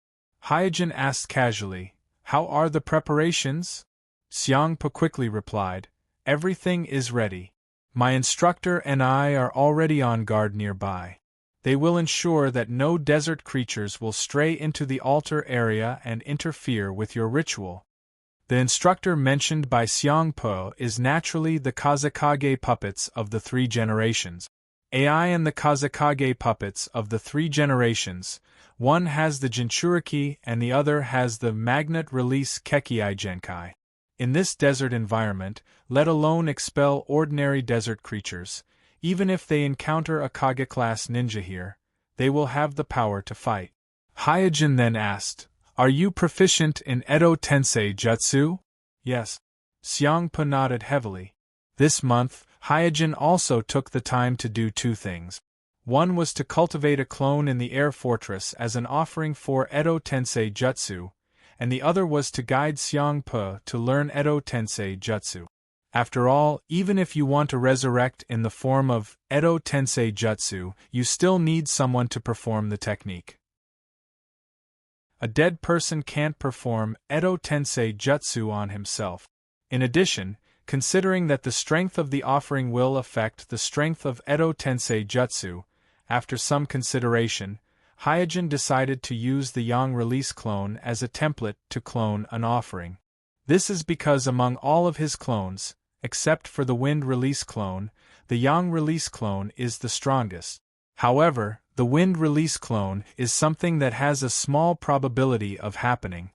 Hyojin asked casually, "How are the preparations?" Xiangpa quickly replied, "Everything is ready. My instructor and I are already on guard nearby. They will ensure that no desert creatures will stray into the altar area and interfere with your ritual." The instructor mentioned by Xiangpo is naturally the Kazekage puppets of the three generations. AI and the Kazekage puppets of the three generations, one has the Jinchuriki and the other has the Magnet Release Kekkei Genkai. In this desert environment, let alone expel ordinary desert creatures, even if they encounter a Kage-class ninja here, they will have the power to fight. Hyojin then asked, "Are you proficient in Edo Tensei Jutsu?" "Yes." Xiangpa nodded heavily. This month, Hyojin also took the time to do two things. One was to cultivate a clone in the air fortress as an offering for Edo Tensei Jutsu, and the other was to guide Xiangpa to learn Edo Tensei Jutsu. After all, even if you want to resurrect in the form of Edo Tensei Jutsu, you still need someone to perform the technique. A dead person can't perform Edo Tensei Jutsu on himself. In addition, considering that the strength of the offering will affect the strength of Edo Tensei Jutsu, after some consideration, Hyojin decided to use the Yang Release clone as a template to clone an offering. This is because among all of his clones, except for the Wind Release clone, the Yang Release clone is the strongest. However, the Wind Release clone is something that has a small probability of happening.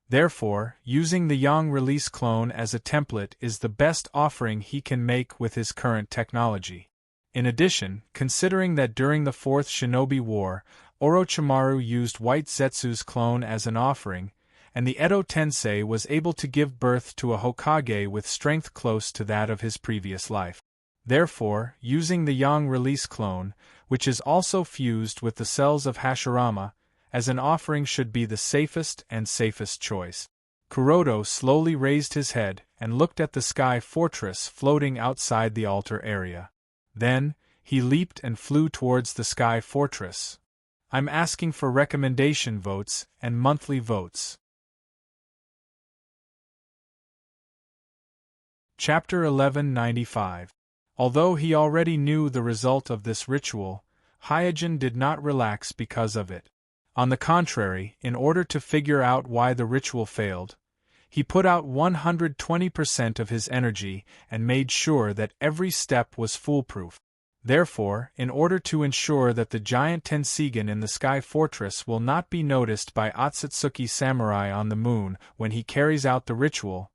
Therefore, using the Yang Release clone as a template is the best offering he can make with his current technology. In addition, considering that during the Fourth Shinobi War, Orochimaru used White Zetsu's clone as an offering, and the Edo Tensei was able to give birth to a Hokage with strength close to that of his previous life. Therefore, using the Yang Release clone, which is also fused with the cells of Hashirama, as an offering should be the safest choice. Kuroto slowly raised his head and looked at the sky fortress floating outside the altar area. Then, he leaped and flew towards the sky fortress. "I'm asking for recommendation votes and monthly votes." Chapter 1195. Although he already knew the result of this ritual, Hyojin did not relax because of it. On the contrary, in order to figure out why the ritual failed, he put out 120% of his energy and made sure that every step was foolproof. Therefore, in order to ensure that the giant Tenseigan in the Sky Fortress will not be noticed by Otsutsuki Samurai on the moon when he carries out the ritual,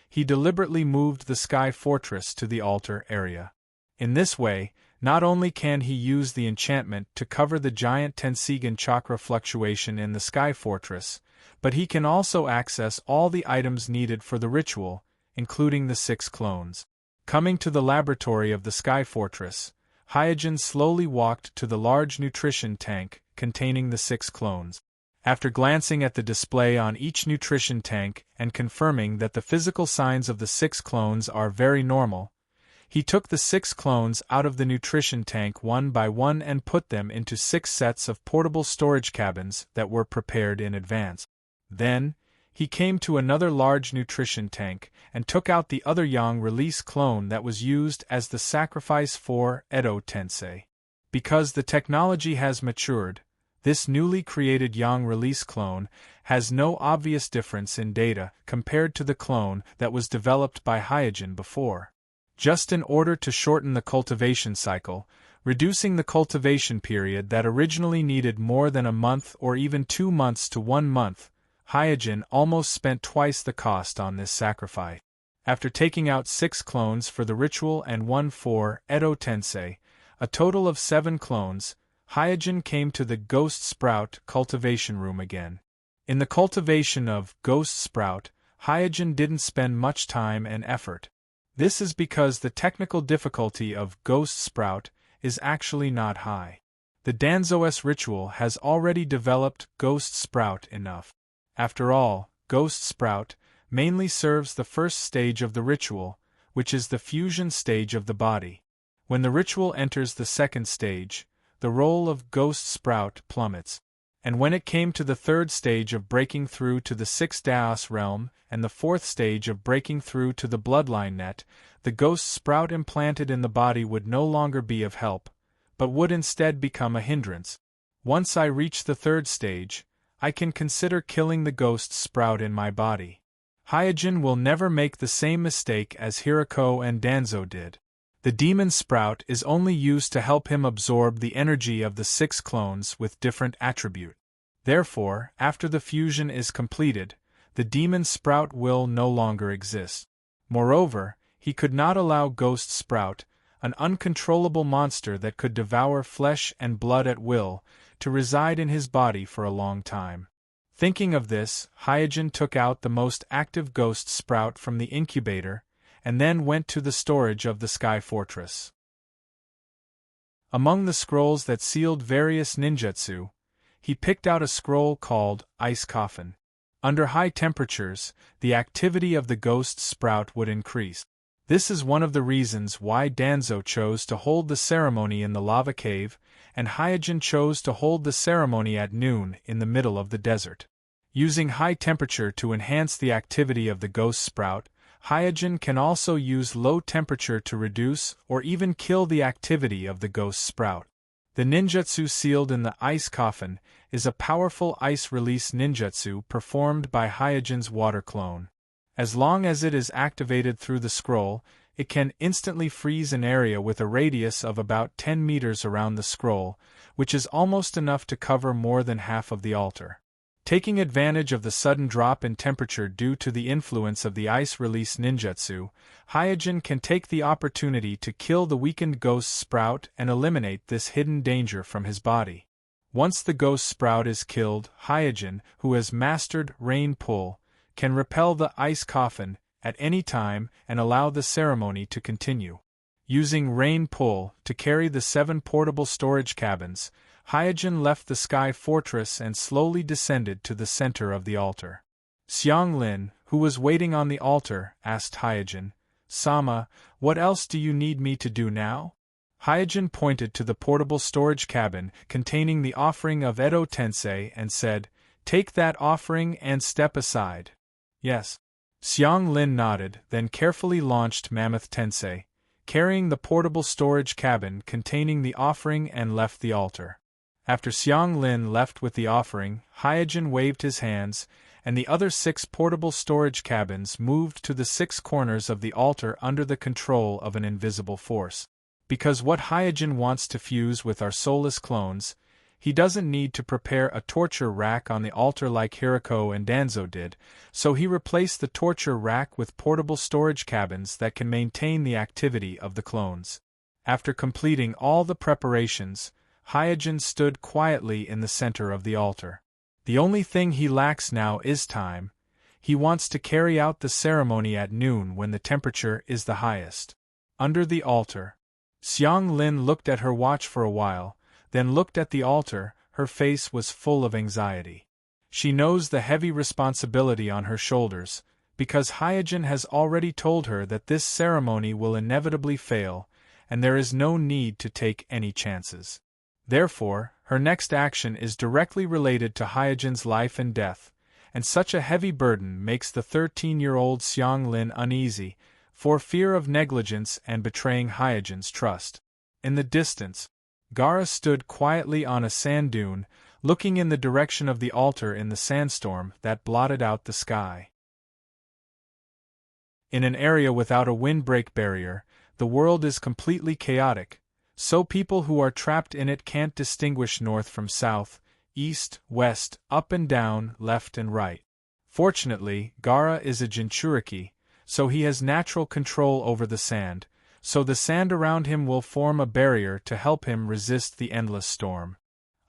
he deliberately moved the Sky Fortress to the altar area. In this way, not only can he use the enchantment to cover the giant Tenseigan chakra fluctuation in the Sky Fortress, but he can also access all the items needed for the ritual, including the 6 clones. Coming to the laboratory of the Sky Fortress, Hyojin slowly walked to the large nutrition tank containing the 6 clones. After glancing at the display on each nutrition tank and confirming that the physical signs of the 6 clones are very normal, he took the 6 clones out of the nutrition tank one by one and put them into 6 sets of portable storage cabins that were prepared in advance. Then, he came to another large nutrition tank and took out the other Yang Release clone that was used as the sacrifice for Edo Tensei. Because the technology has matured, this newly created Yang Release clone has no obvious difference in data compared to the clone that was developed by Hyojin before. Just in order to shorten the cultivation cycle, reducing the cultivation period that originally needed more than a month or even 2 months to 1 month, Hyojin almost spent twice the cost on this sacrifice. After taking out 6 clones for the ritual and 1 for Edo Tensei, a total of 7 clones, Hyojin came to the Ghost Sprout cultivation room again. In the cultivation of Ghost Sprout, Hyojin didn't spend much time and effort. This is because the technical difficulty of Ghost Sprout is actually not high. The Danzo's ritual has already developed Ghost Sprout enough. After all, Ghost Sprout mainly serves the first stage of the ritual, which is the fusion stage of the body. When the ritual enters the second stage, the role of Ghost Sprout plummets. And when it came to the third stage of breaking through to the sixth Daos realm, and the fourth stage of breaking through to the bloodline net, the ghost sprout implanted in the body would no longer be of help, but would instead become a hindrance. Once I reach the third stage, I can consider killing the ghost sprout in my body. Hyojin will never make the same mistake as Hirako and Danzo did. The demon sprout is only used to help him absorb the energy of the 6 clones with different attribute. Therefore, after the fusion is completed, the demon sprout will no longer exist. Moreover, he could not allow Ghost Sprout, an uncontrollable monster that could devour flesh and blood at will, to reside in his body for a long time. Thinking of this, Hyojin took out the most active Ghost Sprout from the incubator, and then went to the storage of the Sky Fortress. Among the scrolls that sealed various ninjutsu, he picked out a scroll called Ice Coffin. Under high temperatures, the activity of the Ghost Sprout would increase. This is one of the reasons why Danzo chose to hold the ceremony in the lava cave, and Hyojin chose to hold the ceremony at noon in the middle of the desert. Using high temperature to enhance the activity of the Ghost Sprout, Hyojin can also use low temperature to reduce or even kill the activity of the Ghost Sprout. The ninjutsu sealed in the Ice Coffin is a powerful ice release ninjutsu performed by Hyojin's water clone. As long as it is activated through the scroll, it can instantly freeze an area with a radius of about 10 meters around the scroll, which is almost enough to cover more than half of the altar. Taking advantage of the sudden drop in temperature due to the influence of the ice release ninjutsu, Hyojin can take the opportunity to kill the weakened Ghost Sprout and eliminate this hidden danger from his body. Once the Ghost Sprout is killed, Hyojin, who has mastered Rain Pull, can repel the Ice Coffin at any time and allow the ceremony to continue. Using Rain Pull to carry the 7 portable storage cabins, Hyojin left the Sky Fortress and slowly descended to the center of the altar. Xianglin, who was waiting on the altar, asked Hyojin, "Sama, what else do you need me to do now?" Hyojin pointed to the portable storage cabin containing the offering of Edo Tensei and said, "Take that offering and step aside." "Yes." Xianglin nodded, then carefully launched Mammoth Tensei, carrying the portable storage cabin containing the offering and left the altar. After Xianglin left with the offering, Hyojin waved his hands, and the other 6 portable storage cabins moved to the 6 corners of the altar under the control of an invisible force. Because what Hyojin wants to fuse with our soulless clones, he doesn't need to prepare a torture rack on the altar like Hirako and Danzo did, so he replaced the torture rack with portable storage cabins that can maintain the activity of the clones. After completing all the preparations, Hyojin stood quietly in the center of the altar. The only thing he lacks now is time. He wants to carry out the ceremony at noon when the temperature is the highest. Under the altar, Xianglin looked at her watch for a while, then looked at the altar. Her face was full of anxiety. She knows the heavy responsibility on her shoulders, because Hyojin has already told her that this ceremony will inevitably fail, and there is no need to take any chances. Therefore, her next action is directly related to Hyojin's life and death, and such a heavy burden makes the 13-year-old Xianglin uneasy, for fear of negligence and betraying Hyojin's trust. In the distance, Gaara stood quietly on a sand dune, looking in the direction of the altar in the sandstorm that blotted out the sky. In an area without a windbreak barrier, the world is completely chaotic, so people who are trapped in it can't distinguish north from south, east, west, up and down, left and right. Fortunately, Gaara is a Jinchuriki, so he has natural control over the sand, so the sand around him will form a barrier to help him resist the endless storm.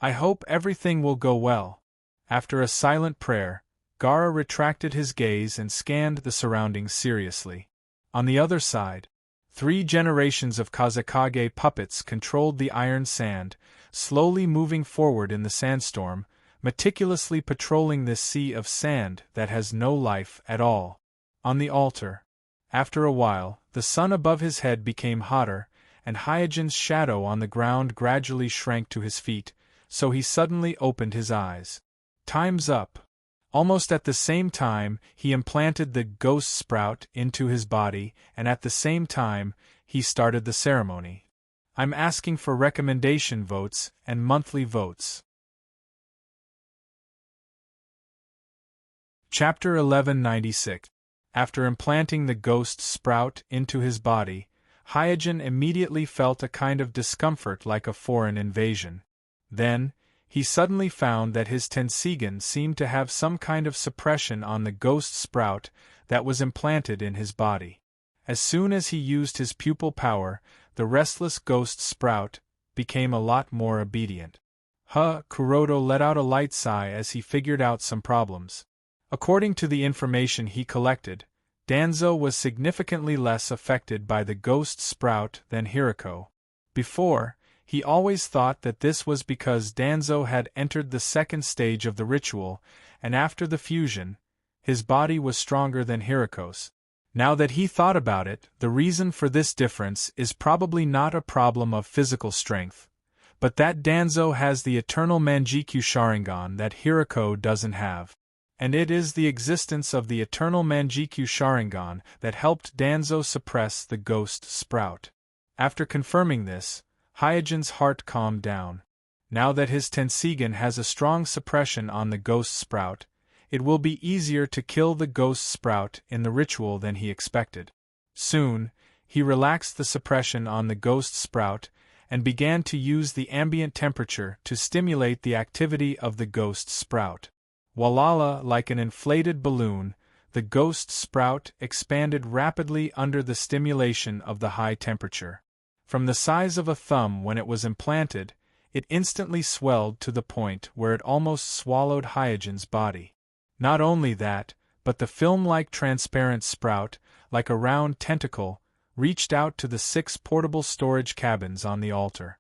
I hope everything will go well. After a silent prayer, Gaara retracted his gaze and scanned the surroundings seriously. On the other side, 3 generations of Kazekage puppets controlled the iron sand, slowly moving forward in the sandstorm, meticulously patrolling this sea of sand that has no life at all. On the altar, after a while, the sun above his head became hotter, and Hyojin's shadow on the ground gradually shrank to his feet, so he suddenly opened his eyes. Time's up. Almost at the same time, he implanted the ghost sprout into his body, and at the same time, he started the ceremony. I'm asking for recommendation votes and monthly votes. Chapter 1196. After implanting the ghost sprout into his body, Hyojin immediately felt a kind of discomfort like a foreign invasion. Then, he suddenly found that his Tenseigan seemed to have some kind of suppression on the ghost sprout that was implanted in his body. As soon as he used his pupil power, the restless ghost sprout became a lot more obedient. Kuroda let out a light sigh as he figured out some problems. According to the information he collected, Danzo was significantly less affected by the ghost sprout than Hiriko. Before, he always thought that this was because Danzo had entered the second stage of the ritual, and after the fusion, his body was stronger than Hiriko's. Now that he thought about it, the reason for this difference is probably not a problem of physical strength, but that Danzo has the eternal Manjikyu Sharingan that Hiriko doesn't have. And it is the existence of the eternal Manjikyu Sharingan that helped Danzo suppress the ghost sprout. After confirming this, Hyojin's heart calmed down. Now that his Tenseigan has a strong suppression on the ghost sprout, it will be easier to kill the ghost sprout in the ritual than he expected. Soon, he relaxed the suppression on the ghost sprout and began to use the ambient temperature to stimulate the activity of the ghost sprout. Walala, like an inflated balloon, the ghost sprout expanded rapidly under the stimulation of the high temperature. From the size of a thumb when it was implanted, it instantly swelled to the point where it almost swallowed Hyojin's body. Not only that, but the film-like transparent sprout, like a round tentacle, reached out to the 6 portable storage cabins on the altar.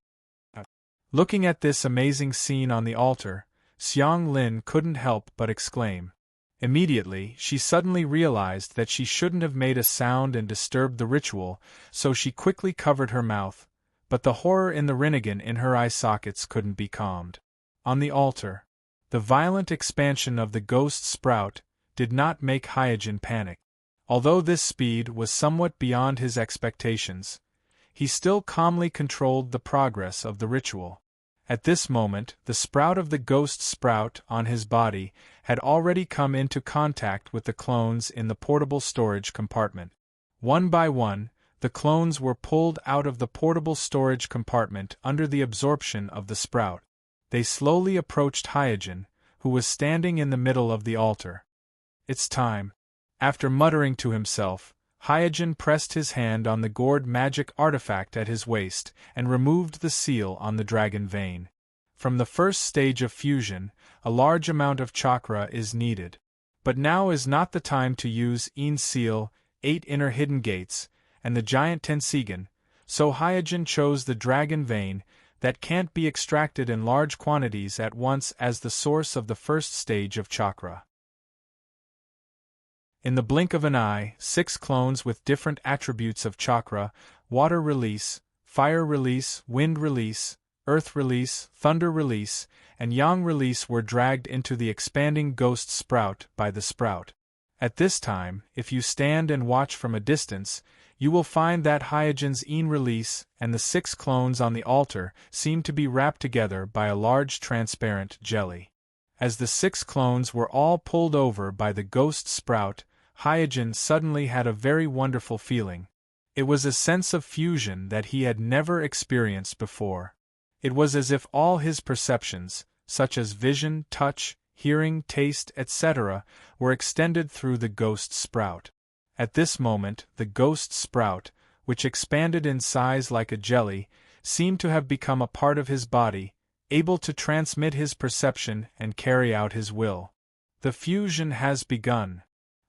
Looking at this amazing scene on the altar, Xiang Lin couldn't help but exclaim. Immediately, she suddenly realized that she shouldn't have made a sound and disturbed the ritual, so she quickly covered her mouth, but the horror in the Rinnegan in her eye sockets couldn't be calmed. On the altar, the violent expansion of the ghost sprout did not make Hyojin panic. Although this speed was somewhat beyond his expectations, he still calmly controlled the progress of the ritual. At this moment, the sprout of the ghost sprout on his body had already come into contact with the clones in the portable storage compartment. One by one, the clones were pulled out of the portable storage compartment under the absorption of the sprout. They slowly approached Hyojin, who was standing in the middle of the altar. "It's time." After muttering to himself, Hyojin pressed his hand on the gourd magic artifact at his waist and removed the seal on the dragon vein. From the first stage of fusion, a large amount of chakra is needed. But now is not the time to use Ein Seal, 8 inner hidden gates, and the giant Tenseigan, so Hyojin chose the dragon vein that can't be extracted in large quantities at once as the source of the first stage of chakra. In the blink of an eye, 6 clones with different attributes of chakra, water release, fire release, wind release, earth release, thunder release, and yang release were dragged into the expanding ghost sprout by the sprout. At this time, if you stand and watch from a distance, you will find that Hyojin's Ein release and the 6 clones on the altar seem to be wrapped together by a large transparent jelly. As the 6 clones were all pulled over by the ghost sprout, Hyojin suddenly had a very wonderful feeling. It was a sense of fusion that he had never experienced before. It was as if all his perceptions, such as vision, touch, hearing, taste, etc., were extended through the ghost sprout. At this moment, the ghost sprout, which expanded in size like a jelly, seemed to have become a part of his body, able to transmit his perception and carry out his will. The fusion has begun.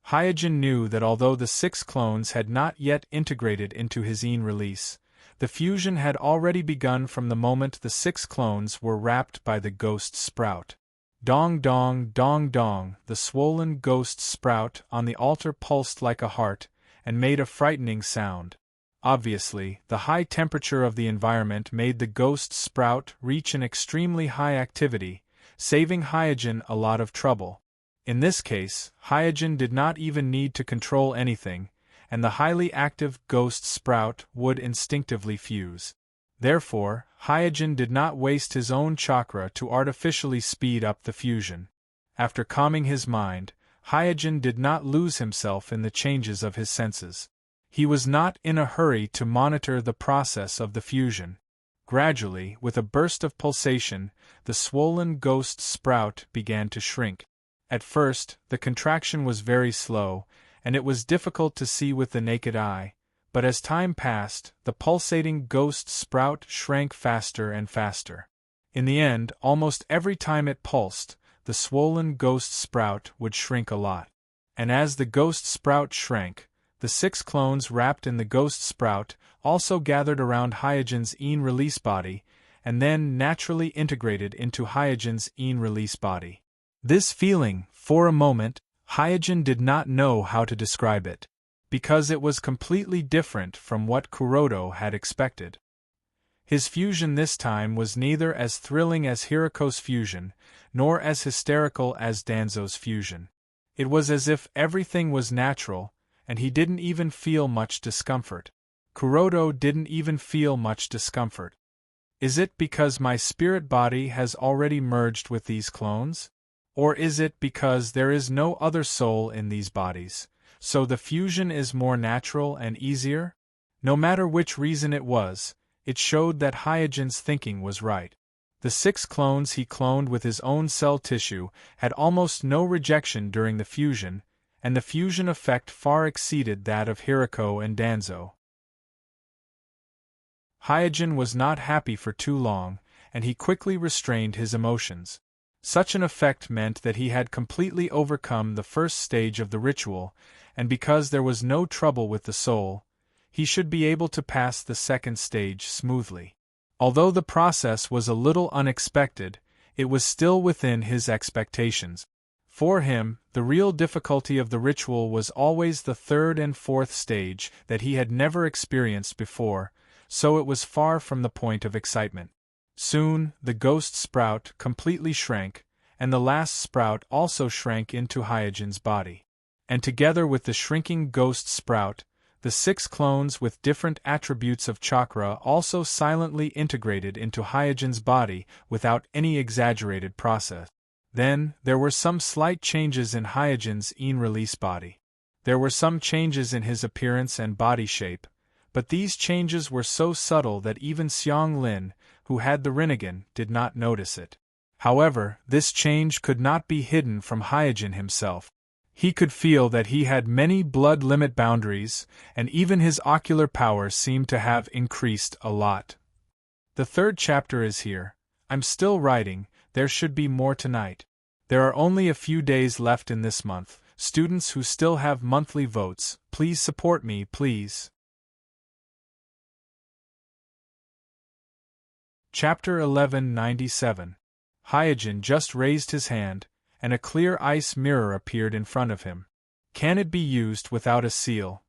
Hyojin knew that although the 6 clones had not yet integrated into his Ein release, the fusion had already begun from the moment the 6 clones were wrapped by the ghost sprout. Dong dong dong dong, the swollen ghost sprout on the altar pulsed like a heart, and made a frightening sound. Obviously, the high temperature of the environment made the ghost sprout reach an extremely high activity, saving Hyojin a lot of trouble. In this case, Hyojin did not even need to control anything, and the highly active ghost sprout would instinctively fuse. Therefore, Hyojin did not waste his own chakra to artificially speed up the fusion. After calming his mind, Hyojin did not lose himself in the changes of his senses. He was not in a hurry to monitor the process of the fusion. Gradually, with a burst of pulsation, the swollen ghost sprout began to shrink. At first, the contraction was very slow, and it was difficult to see with the naked eye, but as time passed, the pulsating ghost sprout shrank faster and faster. In the end, almost every time it pulsed, the swollen ghost sprout would shrink a lot. And as the ghost sprout shrank, the 6 clones wrapped in the ghost sprout also gathered around Hyojin's release body, and then naturally integrated into Hyojin's release body. This feeling, for a moment, Hyojin did not know how to describe it, because it was completely different from what Kuroda had expected. His fusion this time was neither as thrilling as Hiriko's fusion, nor as hysterical as Danzo's fusion. It was as if everything was natural, and he didn't even feel much discomfort. Kuroda didn't even feel much discomfort. Is it because my spirit body has already merged with these clones? Or is it because there is no other soul in these bodies, so the fusion is more natural and easier? No matter which reason it was, it showed that Hyojin's thinking was right. The 6 clones he cloned with his own cell tissue had almost no rejection during the fusion, and the fusion effect far exceeded that of Hiriko and Danzo. Hyojin was not happy for too long, and he quickly restrained his emotions. Such an effect meant that he had completely overcome the first stage of the ritual, and because there was no trouble with the soul, he should be able to pass the second stage smoothly. Although the process was a little unexpected, it was still within his expectations. For him, the real difficulty of the ritual was always the 3rd and 4th stage that he had never experienced before, so it was far from the point of excitement. Soon, the ghost sprout completely shrank, and the last sprout also shrank into Hyojin's body. And together with the shrinking ghost sprout, the 6 clones with different attributes of chakra also silently integrated into Hyojin's body without any exaggerated process. Then, there were some slight changes in Hyojin's release body. There were some changes in his appearance and body shape, but these changes were so subtle that even Xiang Lin, who had the Rinnegan, did not notice it. However, this change could not be hidden from Hyojin himself. He could feel that he had many blood limit boundaries, and even his ocular power seemed to have increased a lot. The 3rd chapter is here. I'm still writing, there should be more tonight. There are only a few days left in this month. Students who still have monthly votes, please support me, please. Chapter 1197. Hyojin just raised his hand, and a clear ice mirror appeared in front of him. Can it be used without a seal?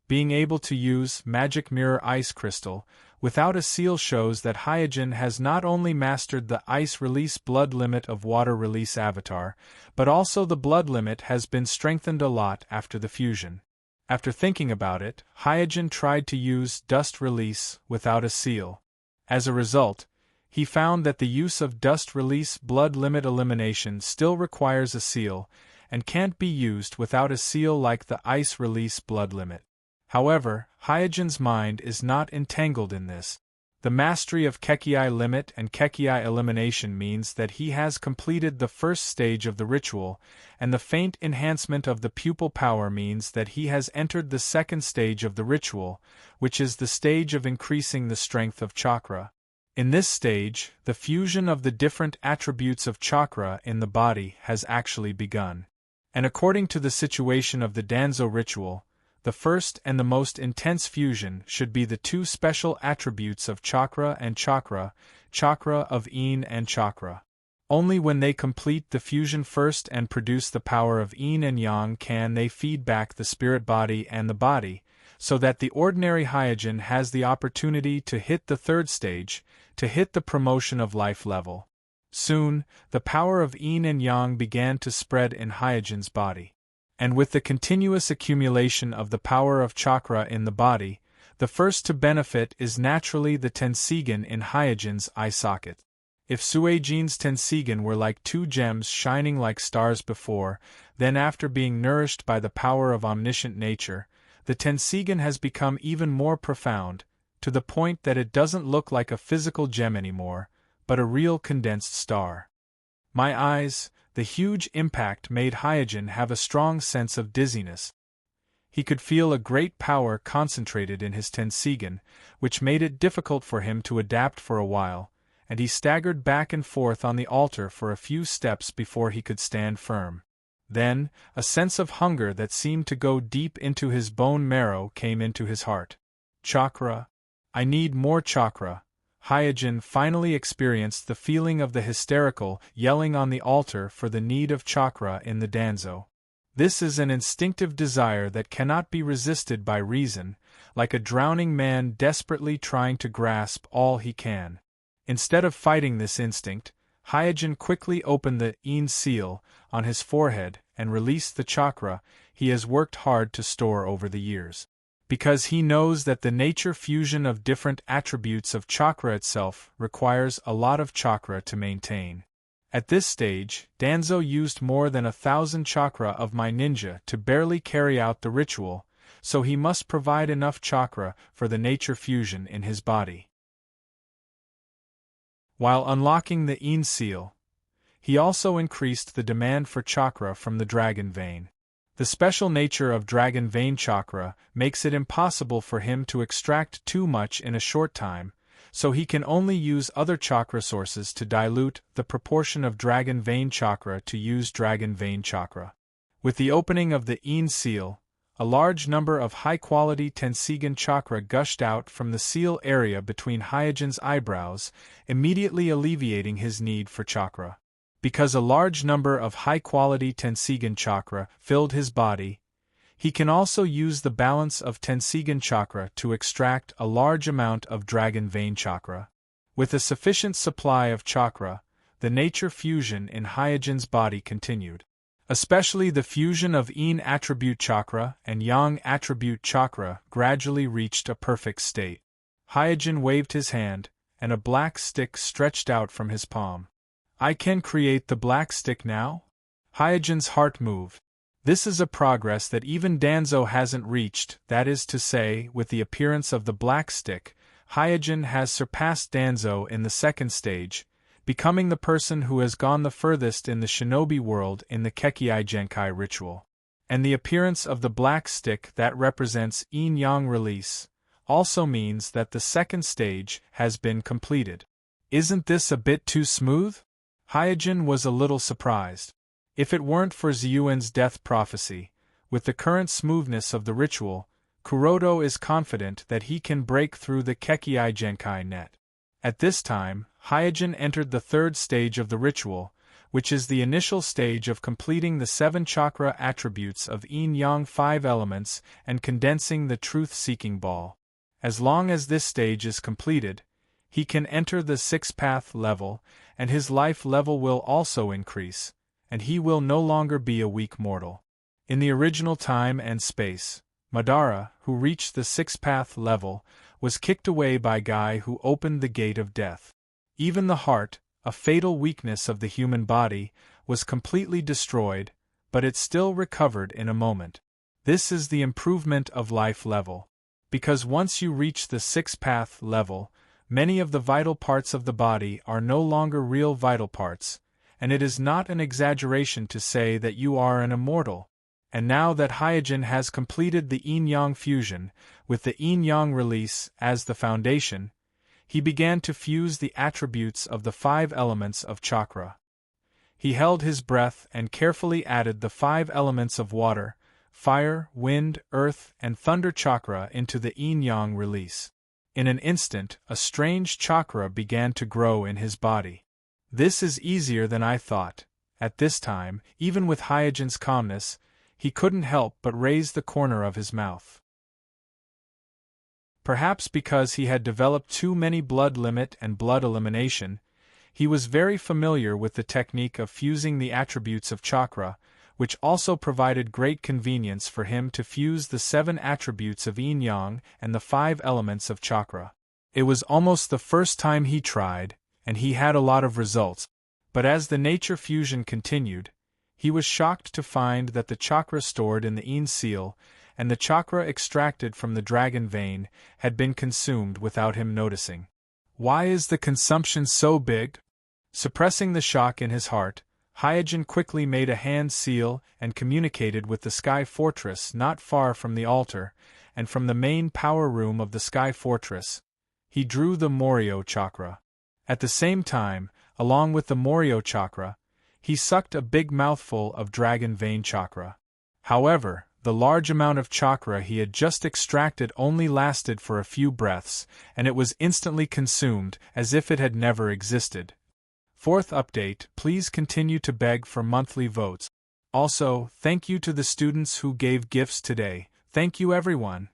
Being able to use Magic Mirror Ice Crystal without a seal shows that Hyojin has not only mastered the ice release blood limit of water release avatar, but also the blood limit has been strengthened a lot after the fusion. After thinking about it, Hyojin tried to use dust release without a seal. As a result, he found that the use of dust release blood limit elimination still requires a seal, and can't be used without a seal like the ice release blood limit. However, Hyojin's mind is not entangled in this. The mastery of Kekii limit and Kekii elimination means that he has completed the first stage of the ritual, and the faint enhancement of the pupil power means that he has entered the second stage of the ritual, which is the stage of increasing the strength of chakra. In this stage, the fusion of the different attributes of chakra in the body has actually begun. And according to the situation of the Danzo ritual, the first and the most intense fusion should be the 2 special attributes of chakra and chakra of yin and chakra. Only when they complete the fusion first and produce the power of yin and yang can they feed back the spirit body and the body, so that the ordinary Hyojin has the opportunity to hit the third stage, to hit the promotion of life level. Soon, the power of yin and yang began to spread in Hyojin's body. And with the continuous accumulation of the power of chakra in the body, the first to benefit is naturally the Tenseigan in Hyojin's eye socket. If Suijin's Tenseigan were like two gems shining like stars before, then after being nourished by the power of omniscient nature, the Tenseigan has become even more profound, to the point that it doesn't look like a physical gem anymore, but a real condensed star. My eyes, the huge impact made Hyojin have a strong sense of dizziness. He could feel a great power concentrated in his Tenseigan, which made it difficult for him to adapt for a while, and he staggered back and forth on the altar for a few steps before he could stand firm. Then, a sense of hunger that seemed to go deep into his bone marrow came into his heart. Chakra. I need more chakra. Hyojin finally experienced the feeling of the hysterical yelling on the altar for the need of chakra in the danzo. This is an instinctive desire that cannot be resisted by reason, like a drowning man desperately trying to grasp all he can. Instead of fighting this instinct, Hyojin quickly opened the yin seal on his forehead and released the chakra he has worked hard to store over the years. Because he knows that the nature fusion of different attributes of chakra itself requires a lot of chakra to maintain. At this stage, Danzo used more than 1,000 chakra of my ninja to barely carry out the ritual, so he must provide enough chakra for the nature fusion in his body. While unlocking the yin seal, he also increased the demand for chakra from the dragon vein. The special nature of dragon vein chakra makes it impossible for him to extract too much in a short time, so he can only use other chakra sources to dilute the proportion of dragon vein chakra to use dragon vein chakra. With the opening of the yin seal, a large number of high-quality Tenseigan chakra gushed out from the seal area between Hyojin's eyebrows, immediately alleviating his need for chakra. Because a large number of high-quality Tenseigan chakra filled his body, he can also use the balance of Tenseigan chakra to extract a large amount of dragon vein chakra. With a sufficient supply of chakra, the nature fusion in Hyojin's body continued. Especially the fusion of yin attribute chakra and yang attribute chakra gradually reached a perfect state. Hyojin waved his hand, and a black stick stretched out from his palm. I can create the black stick now? Hyojin's heart moved. This is a progress that even Danzo hasn't reached, that is to say, with the appearance of the black stick, Hyojin has surpassed Danzo in the second stage, becoming the person who has gone the furthest in the shinobi world in the Kekkei Genkai ritual. And the appearance of the black stick that represents yin-yang release also means that the second stage has been completed. Isn't this a bit too smooth? Hyojin was a little surprised. If it weren't for Ziyuan's death prophecy, with the current smoothness of the ritual, Kuroto is confident that he can break through the Kekkei Genkai net. At this time, Hyojin entered the third stage of the ritual, which is the initial stage of completing the 7 chakra attributes of yin-yang 5 elements and condensing the truth-seeking ball. As long as this stage is completed, he can enter the 6th-path level, and his life level will also increase, and he will no longer be a weak mortal. In the original time and space, Madara, who reached the 6th-path level, was kicked away by Guy, who opened the gate of death. Even the heart, a fatal weakness of the human body, was completely destroyed, but it still recovered in a moment. This is the improvement of life level. Because once you reach the 6th-path level, many of the vital parts of the body are no longer real vital parts, and it is not an exaggeration to say that you are an immortal. And now that Hyojin has completed the yin-yang fusion, with the yin-yang release as the foundation, he began to fuse the attributes of the 5 elements of chakra. He held his breath and carefully added the 5 elements of water, fire, wind, earth, and thunder chakra into the yin-yang release. In an instant, a strange chakra began to grow in his body. This is easier than I thought. At this time, even with Hyojin's calmness, he couldn't help but raise the corner of his mouth. Perhaps because he had developed too many blood limit and blood elimination, he was very familiar with the technique of fusing the attributes of chakra, which also provided great convenience for him to fuse the 7 attributes of yin-yang and the 5 elements of chakra. It was almost the first time he tried, and he had a lot of results, but as the nature fusion continued, he was shocked to find that the chakra stored in the yin seal and the chakra extracted from the dragon vein had been consumed without him noticing. Why is the consumption so big? Suppressing the shock in his heart, Hyojin quickly made a hand seal and communicated with the Sky Fortress not far from the altar, and from the main power room of the Sky Fortress, he drew the Moryo chakra. At the same time, along with the Moryo chakra, he sucked a big mouthful of dragon vein chakra. However, the large amount of chakra he had just extracted only lasted for a few breaths, and it was instantly consumed as if it had never existed. Fourth update, please continue to beg for monthly votes. Also, thank you to the students who gave gifts today. Thank you everyone.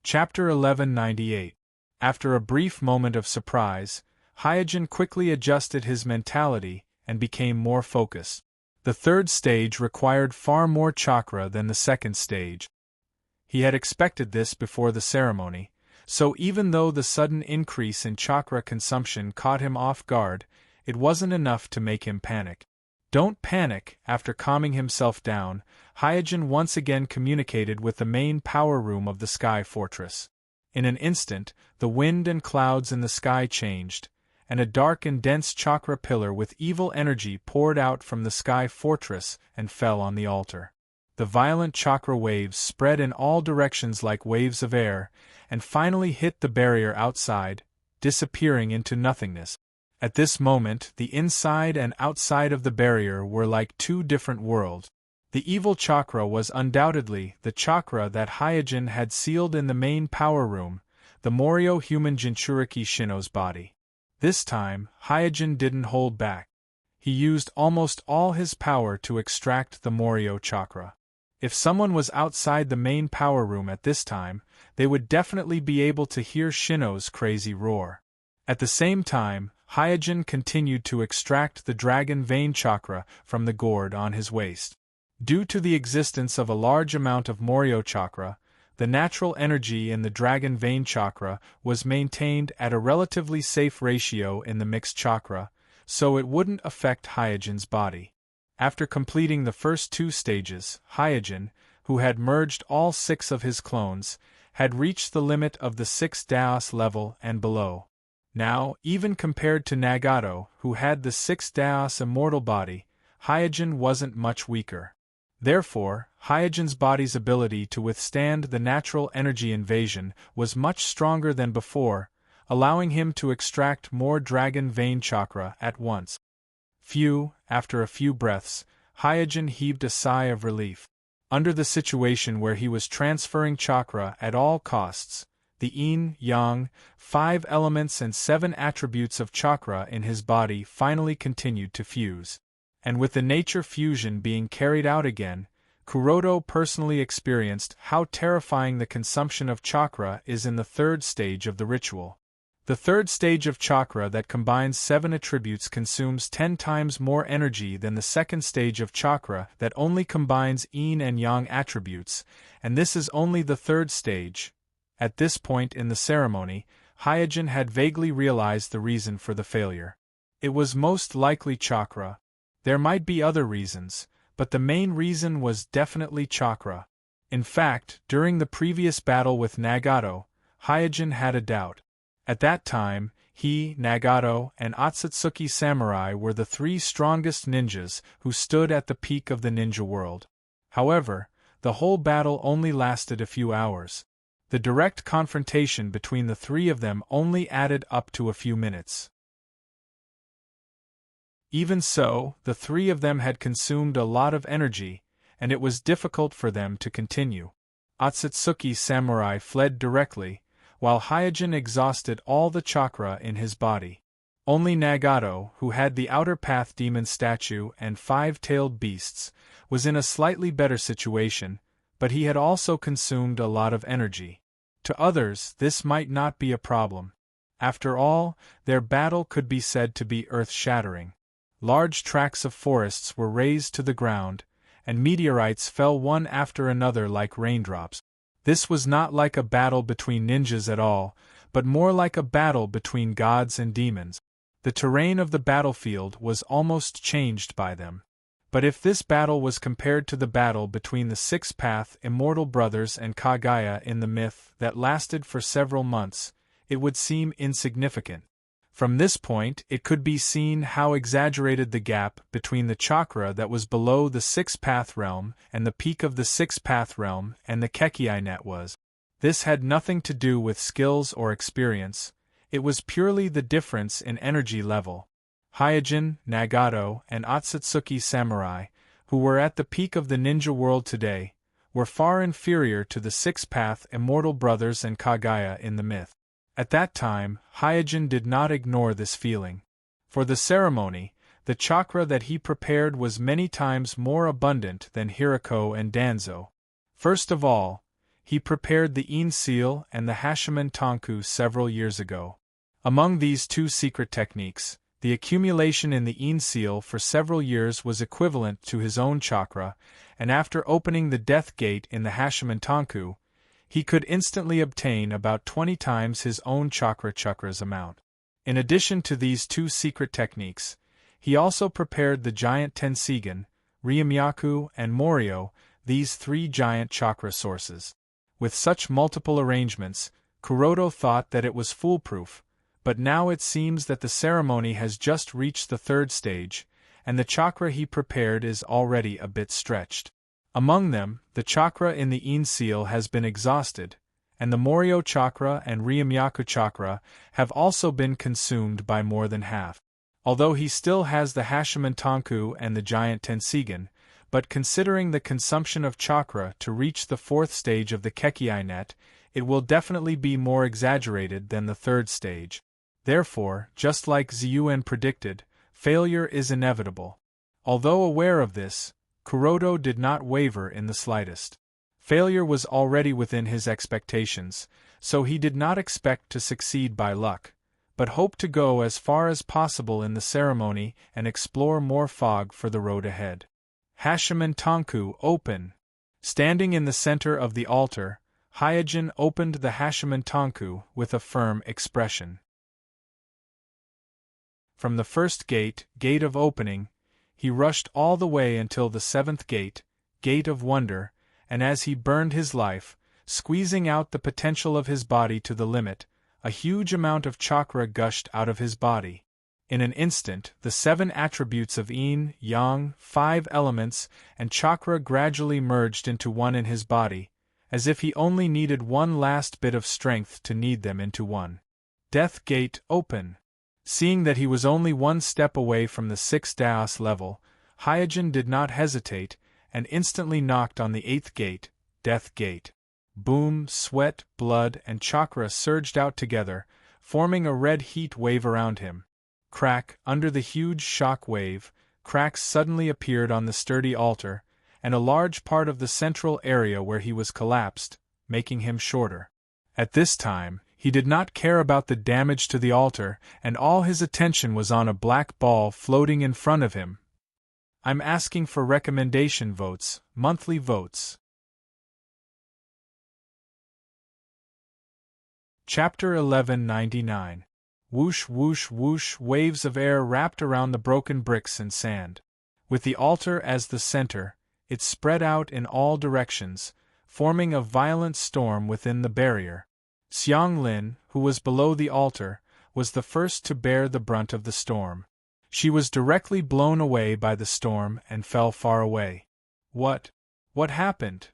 Chapter 1198. After a brief moment of surprise, Hyojin quickly adjusted his mentality and became more focused. The third stage required far more chakra than the second stage. He had expected this before the ceremony, so even though the sudden increase in chakra consumption caught him off guard, it wasn't enough to make him panic. Don't panic. After calming himself down, Hyojin once again communicated with the main power room of the Sky Fortress. In an instant, the wind and clouds in the sky changed, and a dark and dense chakra pillar with evil energy poured out from the Sky Fortress and fell on the altar. The violent chakra waves spread in all directions like waves of air, and finally hit the barrier outside, disappearing into nothingness. At this moment, the inside and outside of the barrier were like two different worlds. The evil chakra was undoubtedly the chakra that Hyojin had sealed in the main power room, the Moryo human Jinchuriki Shino's body. This time, Hyojin didn't hold back. He used almost all his power to extract the Moryo chakra. If someone was outside the main power room at this time, they would definitely be able to hear Shino's crazy roar. At the same time, Hyojin continued to extract the dragon vein chakra from the gourd on his waist. Due to the existence of a large amount of Moryo chakra, the natural energy in the dragon vein chakra was maintained at a relatively safe ratio in the mixed chakra, so it wouldn't affect Hyojin's body. After completing the first 2 stages, Hyojin, who had merged all 6 of his clones, had reached the limit of the 6th Daos level and below. Now, even compared to Nagato, who had the 6th Daos immortal body, Hyojin wasn't much weaker. Therefore, Hyojin's body's ability to withstand the natural energy invasion was much stronger than before, allowing him to extract more dragon vein chakra at once. After a few breaths, Hyojin heaved a sigh of relief. Under the situation where he was transferring chakra at all costs, the yin, yang, 5 elements and 7 attributes of chakra in his body finally continued to fuse. And with the nature fusion being carried out again, Kuroto personally experienced how terrifying the consumption of chakra is in the 3rd stage of the ritual. The 3rd stage of chakra that combines 7 attributes consumes 10 times more energy than the 2nd stage of chakra that only combines yin and yang attributes, and this is only the 3rd stage. At this point in the ceremony, Hyojin had vaguely realized the reason for the failure. It was most likely chakra. There might be other reasons, but the main reason was definitely chakra. In fact, during the previous battle with Nagato, Hyojin had a doubt. At that time, he, Nagato, and Otsutsuki Samurai were the 3 strongest ninjas who stood at the peak of the ninja world. However, the whole battle only lasted a few hours. The direct confrontation between the 3 of them only added up to a few minutes. Even so, the 3 of them had consumed a lot of energy, and it was difficult for them to continue. Otsutsuki Samurai fled directly, while Hyojin exhausted all the chakra in his body. Only Nagato, who had the Outer Path Demon statue and 5-tailed beasts, was in a slightly better situation, but he had also consumed a lot of energy. To others, this might not be a problem. After all, their battle could be said to be earth-shattering. Large tracts of forests were razed to the ground, and meteorites fell one after another like raindrops. This was not like a battle between ninjas at all, but more like a battle between gods and demons. The terrain of the battlefield was almost changed by them. But if this battle was compared to the battle between the six-path immortal brothers and Kaguya in the myth that lasted for several months, it would seem insignificant. From this point it could be seen how exaggerated the gap between the chakra that was below the six-path realm and the peak of the six-path realm and the Kekii net was. This had nothing to do with skills or experience, it was purely the difference in energy level. Hyojin, Nagato, and Otsutsuki samurai, who were at the peak of the ninja world today, were far inferior to the six-path immortal brothers and Kaguya in the myth. At that time, Hyojin did not ignore this feeling. For the ceremony, the chakra that he prepared was many times more abundant than Hirako and Danzo. First of all, he prepared the In seal and the Hashimen Tonku several years ago. Among these two secret techniques, the accumulation in the In seal for several years was equivalent to his own chakra, and after opening the death gate in the Hashimen Tonku, he could instantly obtain about 20 times his own chakra's amount. In addition to these two secret techniques, he also prepared the giant Tenseigan, Ryumyaku, and Morio, these three giant chakra sources. With such multiple arrangements, Kuroda thought that it was foolproof, but now it seems that the ceremony has just reached the third stage, and the chakra he prepared is already a bit stretched. Among them, the chakra in the In seal has been exhausted, and the Morio chakra and Ryumyaku chakra have also been consumed by more than half. Although he still has the Hashimen Tonku and the giant Tenseigan, but considering the consumption of chakra to reach the fourth stage of the Kekii net, it will definitely be more exaggerated than the third stage. Therefore, just like Ziyuan predicted, failure is inevitable. Although aware of this, Kuroda did not waver in the slightest. Failure was already within his expectations, so he did not expect to succeed by luck, but hoped to go as far as possible in the ceremony and explore more fog for the road ahead. Hashimen Tonku open. Standing in the center of the altar, Hyojin opened the Hashimen Tonku with a firm expression. From the first gate of opening, he rushed all the way until the seventh gate of wonder, and as he burned his life, squeezing out the potential of his body to the limit, a huge amount of chakra gushed out of his body. In an instant, the 7 attributes of yin, yang, 5 elements, and chakra gradually merged into one in his body, as if he only needed one last bit of strength to knead them into one. Death gate open. Seeing that he was only one step away from the 6th Daos level, Hyojin did not hesitate, and instantly knocked on the 8th gate, Death gate. Boom, sweat, blood, and chakra surged out together, forming a red heat wave around him. Crack, under the huge shock wave, cracks suddenly appeared on the sturdy altar, and a large part of the central area where he was collapsed, making him shorter. At this time, he did not care about the damage to the altar, and all his attention was on a black ball floating in front of him. I'm asking for recommendation votes, monthly votes. Chapter 1199. Whoosh whoosh whoosh, waves of air wrapped around the broken bricks and sand. With the altar as the center, it spread out in all directions, forming a violent storm within the barrier. Xianglin, who was below the altar, was the first to bear the brunt of the storm. She was directly blown away by the storm and fell far away. What happened?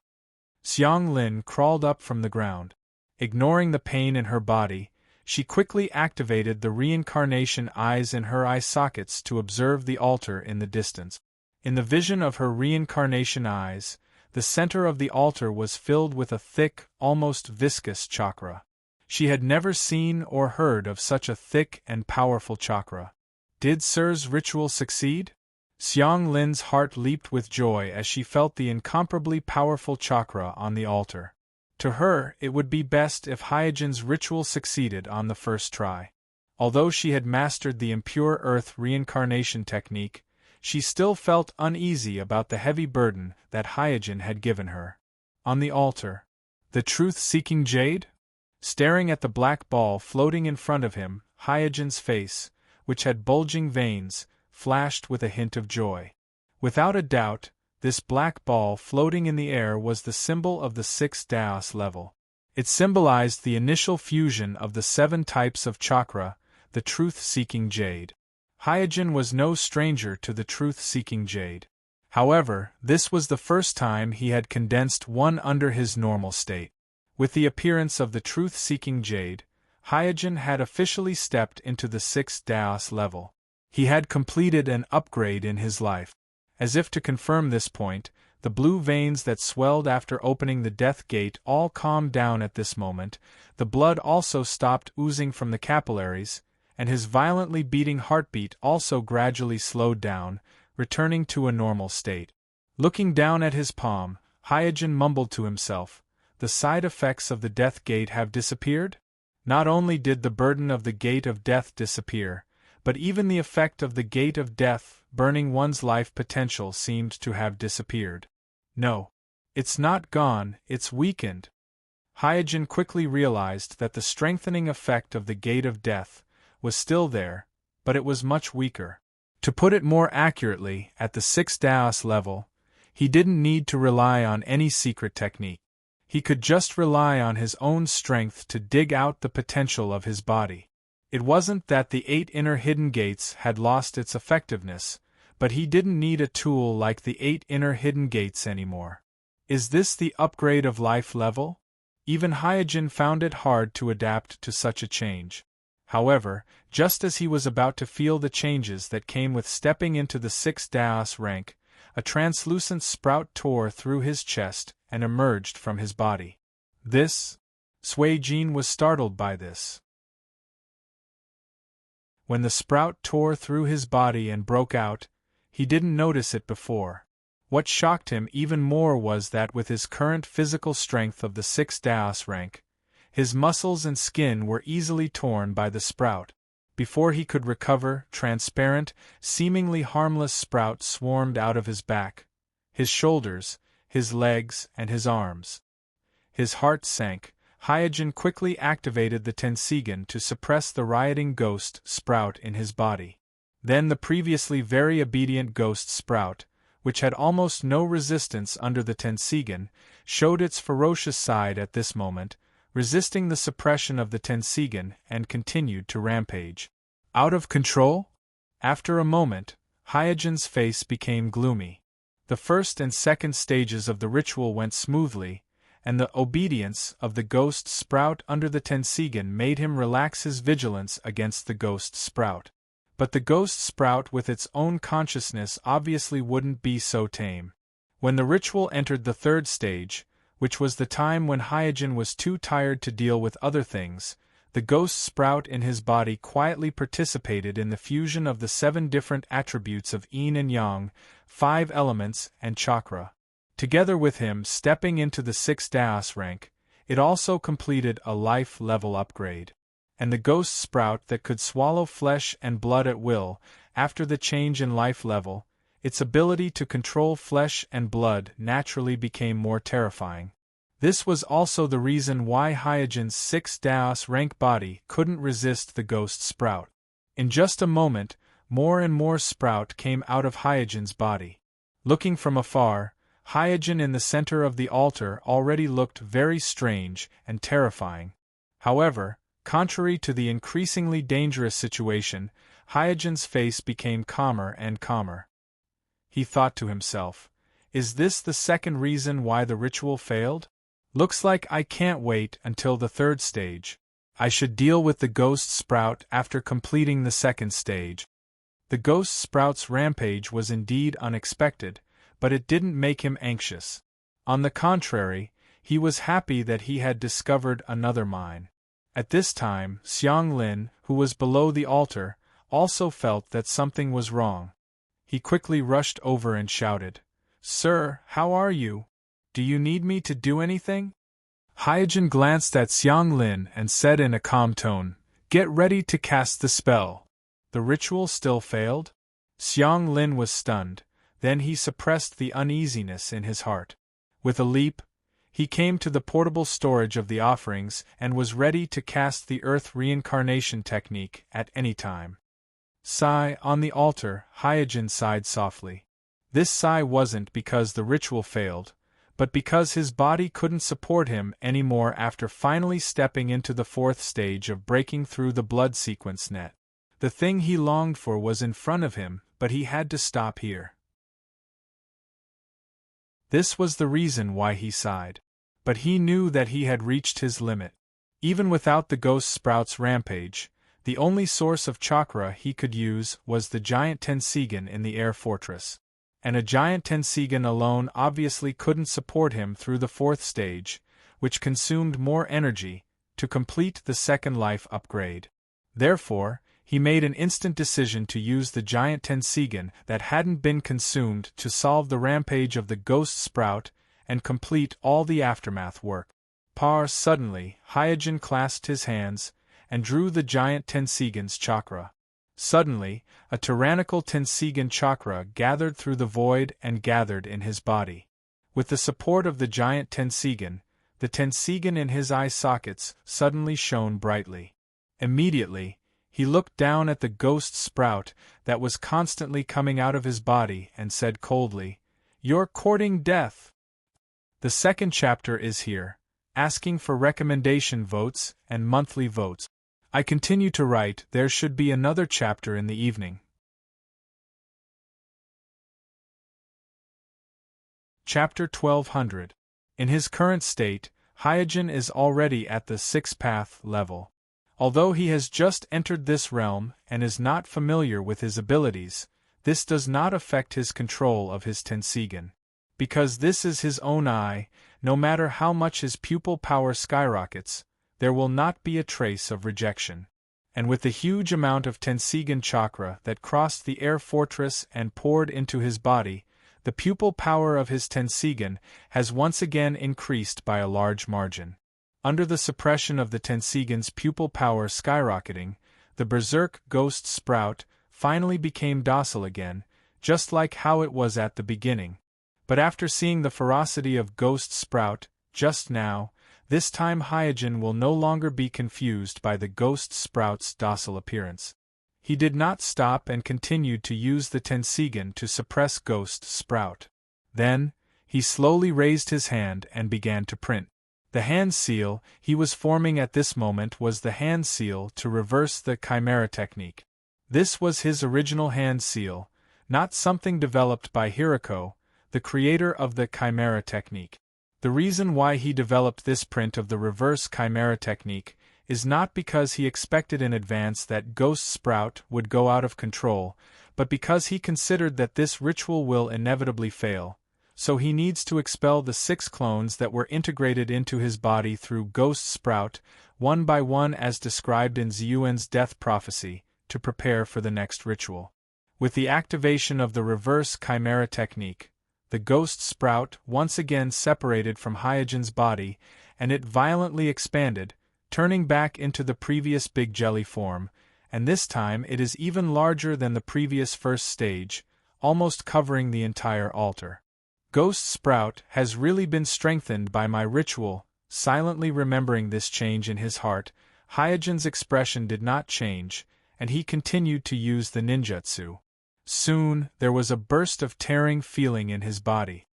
Xianglin crawled up from the ground. Ignoring the pain in her body, she quickly activated the reincarnation eyes in her eye sockets to observe the altar in the distance. In the vision of her reincarnation eyes, the center of the altar was filled with a thick, almost viscous chakra. She had never seen or heard of such a thick and powerful chakra. Did Sir's ritual succeed? Xiang Lin's heart leaped with joy as she felt the incomparably powerful chakra on the altar. To her, it would be best if Hyojin's ritual succeeded on the first try. Although she had mastered the impure earth reincarnation technique, she still felt uneasy about the heavy burden that Hyojin had given her. On the altar, the truth-seeking jade? Staring at the black ball floating in front of him, Hyojin's face, which had bulging veins, flashed with a hint of joy. Without a doubt, this black ball floating in the air was the symbol of the 6th Daos level. It symbolized the initial fusion of the 7 types of chakra, the truth-seeking jade. Hyojin was no stranger to the truth-seeking jade. However, this was the first time he had condensed one under his normal state. With the appearance of the truth-seeking jade, Hyojin had officially stepped into the 6th Daos level. He had completed an upgrade in his life. As if to confirm this point, the blue veins that swelled after opening the death gate all calmed down at this moment, the blood also stopped oozing from the capillaries, and his violently beating heartbeat also gradually slowed down, returning to a normal state. Looking down at his palm, Hyojin mumbled to himself, "The side effects of the death gate have disappeared?" Not only did the burden of the gate of death disappear, but even the effect of the gate of death, burning one's life potential, seemed to have disappeared. No. It's not gone, it's weakened. Hyojin quickly realized that the strengthening effect of the gate of death was still there, but it was much weaker. To put it more accurately, at the 6th Daos level, he didn't need to rely on any secret technique. He could just rely on his own strength to dig out the potential of his body. It wasn't that the 8 inner hidden gates had lost its effectiveness, but he didn't need a tool like the 8 inner hidden gates anymore. Is this the upgrade of life level? Even Hyojin found it hard to adapt to such a change. However, just as he was about to feel the changes that came with stepping into the 6th Daos rank, a translucent sprout tore through his chest and emerged from his body. This? Sui Jin was startled by this. When the sprout tore through his body and broke out, he didn't notice it before. What shocked him even more was that with his current physical strength of the 6th Daos rank, his muscles and skin were easily torn by the sprout. Before he could recover, transparent, seemingly harmless sprout swarmed out of his back, his shoulders, his legs, and his arms. His heart sank. Hyojin quickly activated the Tenseigan to suppress the rioting ghost sprout in his body. Then the previously very obedient ghost sprout, which had almost no resistance under the Tenseigan, showed its ferocious side at this moment, resisting the suppression of the Tenseigan, and continued to rampage. Out of control? After a moment, Hyojin's face became gloomy. The first and second stages of the ritual went smoothly, and the obedience of the ghost sprout under the Tenseigan made him relax his vigilance against the ghost sprout. But the ghost sprout with its own consciousness obviously wouldn't be so tame. When the ritual entered the 3rd stage, which was the time when Hyojin was too tired to deal with other things, the ghost sprout in his body quietly participated in the fusion of the 7 different attributes of yin and yang, 5 elements, and chakra. Together with him stepping into the 6th Daos rank, it also completed a life level upgrade. And the ghost sprout that could swallow flesh and blood at will, after the change in life level, its ability to control flesh and blood naturally became more terrifying. This was also the reason why Hyojin's 6th Daos rank body couldn't resist the ghost sprout. In just a moment, more and more sprout came out of Hyojin's body. Looking from afar, Hyojin in the center of the altar already looked very strange and terrifying. However, contrary to the increasingly dangerous situation, Hyojin's face became calmer and calmer. He thought to himself, "Is this the second reason why the ritual failed? Looks like I can't wait until the 3rd stage. I should deal with the ghost sprout after completing the 2nd stage." The ghost sprout's rampage was indeed unexpected, but it didn't make him anxious. On the contrary, he was happy that he had discovered another mine. At this time, Xiang Lin, who was below the altar, also felt that something was wrong. he quickly rushed over and shouted, "Sir, how are you? Do you need me to do anything?" Hyojin glanced at Xiang Lin and said in a calm tone, "Get ready to cast the spell." The ritual still failed? Xiang Lin was stunned, then he suppressed the uneasiness in his heart. With a leap, he came to the portable storage of the offerings and was ready to cast the earth reincarnation technique at any time. Sigh, on the altar, Hyojin sighed softly. This sigh wasn't because the ritual failed, but because his body couldn't support him anymore after finally stepping into the fourth stage of breaking through the blood sequence net. The thing he longed for was in front of him, but he had to stop here. This was the reason why he sighed. But he knew that he had reached his limit. Even without the ghost sprout's rampage, the only source of chakra he could use was the giant Tenseigan in the air fortress. And a giant Tenseigan alone obviously couldn't support him through the fourth stage, which consumed more energy, to complete the second life upgrade. Therefore, he made an instant decision to use the giant Tenseigan that hadn't been consumed to solve the rampage of the ghost sprout and complete all the aftermath work. Suddenly, Hyojin clasped his hands and drew the giant Tenseigan's chakra. Suddenly, a tyrannical Tenseigan chakra gathered through the void and gathered in his body. With the support of the giant Tenseigan, the Tenseigan in his eye sockets suddenly shone brightly. Immediately, he looked down at the ghost sprout that was constantly coming out of his body and said coldly, "You're courting death." The second chapter is here, asking for recommendation votes and monthly votes. I continue to write. There should be another chapter in the evening. Chapter 1200. In his current state, Hyojin is already at the 6th level. Although he has just entered this realm and is not familiar with his abilities, this does not affect his control of his Tenseigan. Because this is his own eye, no matter how much his pupil power skyrockets, there will not be a trace of rejection. And with the huge amount of Tenseigan chakra that crossed the air fortress and poured into his body, the pupil power of his Tenseigan has once again increased by a large margin. Under the suppression of the Tenseigan's pupil power skyrocketing, the berserk ghost sprout finally became docile again, just like how it was at the beginning. But after seeing the ferocity of Ghost Sprout, just now, this time Hyojin will no longer be confused by the Ghost Sprout's docile appearance. He did not stop and continued to use the Tenseigan to suppress Ghost Sprout. Then, he slowly raised his hand and began to print. The hand seal he was forming at this moment was the hand seal to reverse the Chimera technique. This was his original hand seal, not something developed by Hirako, the creator of the Chimera technique. The reason why he developed this print of the reverse Chimera technique is not because he expected in advance that Ghost Sprout would go out of control, but because he considered that this ritual will inevitably fail, so he needs to expel the 6 clones that were integrated into his body through Ghost Sprout, one by one as described in Ziyuan's death prophecy, to prepare for the next ritual. With the activation of the reverse Chimera technique, the Ghost Sprout once again separated from Hyojin's body, and it violently expanded, turning back into the previous big jelly form, and this time it is even larger than the previous first stage, almost covering the entire altar. Ghost Sprout has really been strengthened by my ritual. Silently remembering this change in his heart, Hyojin's expression did not change, and he continued to use the ninjutsu. Soon, there was a burst of tearing feeling in his body.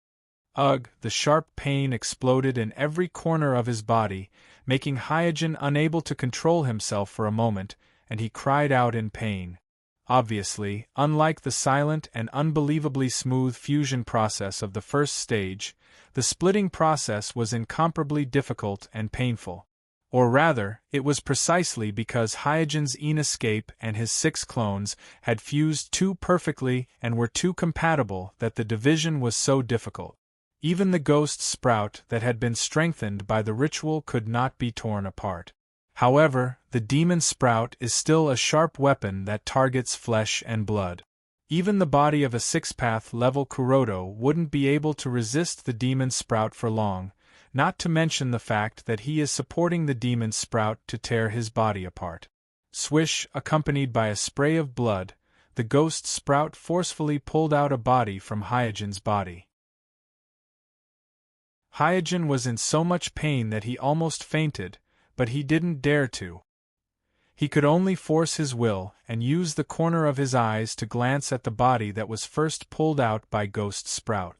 Ugh! The sharp pain exploded in every corner of his body, making Hyojin unable to control himself for a moment, and he cried out in pain. Obviously, unlike the silent and unbelievably smooth fusion process of the first stage, the splitting process was incomparably difficult and painful. Or rather, it was precisely because Hyojin's escape and his 6 clones had fused too perfectly and were too compatible that the division was so difficult. Even the Ghost Sprout that had been strengthened by the ritual could not be torn apart. However, the Demon Sprout is still a sharp weapon that targets flesh and blood. Even the body of a six-path level Kuroto wouldn't be able to resist the demon sprout for long, not to mention the fact that he is supporting the demon sprout to tear his body apart. Swish, accompanied by a spray of blood, the ghost sprout forcefully pulled out a body from Hyojin's body. Hyojin was in so much pain that he almost fainted, but he didn't dare to. He could only force his will and use the corner of his eyes to glance at the body that was first pulled out by Ghost Sprout.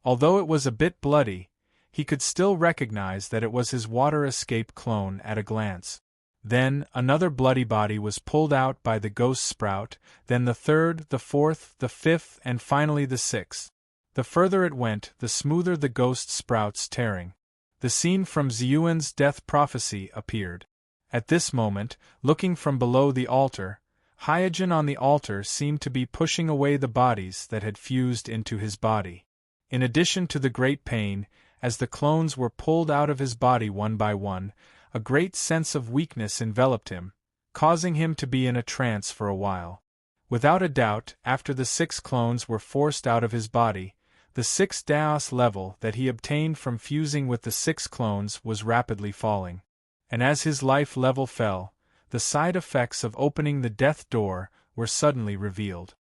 Although it was a bit bloody, he could still recognize that it was his water escape clone at a glance. Then, another bloody body was pulled out by the Ghost Sprout, then the third, the fourth, the fifth, and finally the sixth. The further it went, the smoother the Ghost Sprout's tearing. The scene from Ziyuan's death prophecy appeared. At this moment, looking from below the altar, Hyojin on the altar seemed to be pushing away the bodies that had fused into his body. In addition to the great pain, as the clones were pulled out of his body one by one, a great sense of weakness enveloped him, causing him to be in a trance for a while. Without a doubt, after the 6 clones were forced out of his body, the 6 Daos level that he obtained from fusing with the 6 clones was rapidly falling. And as his life level fell, the side effects of opening the death door were suddenly revealed.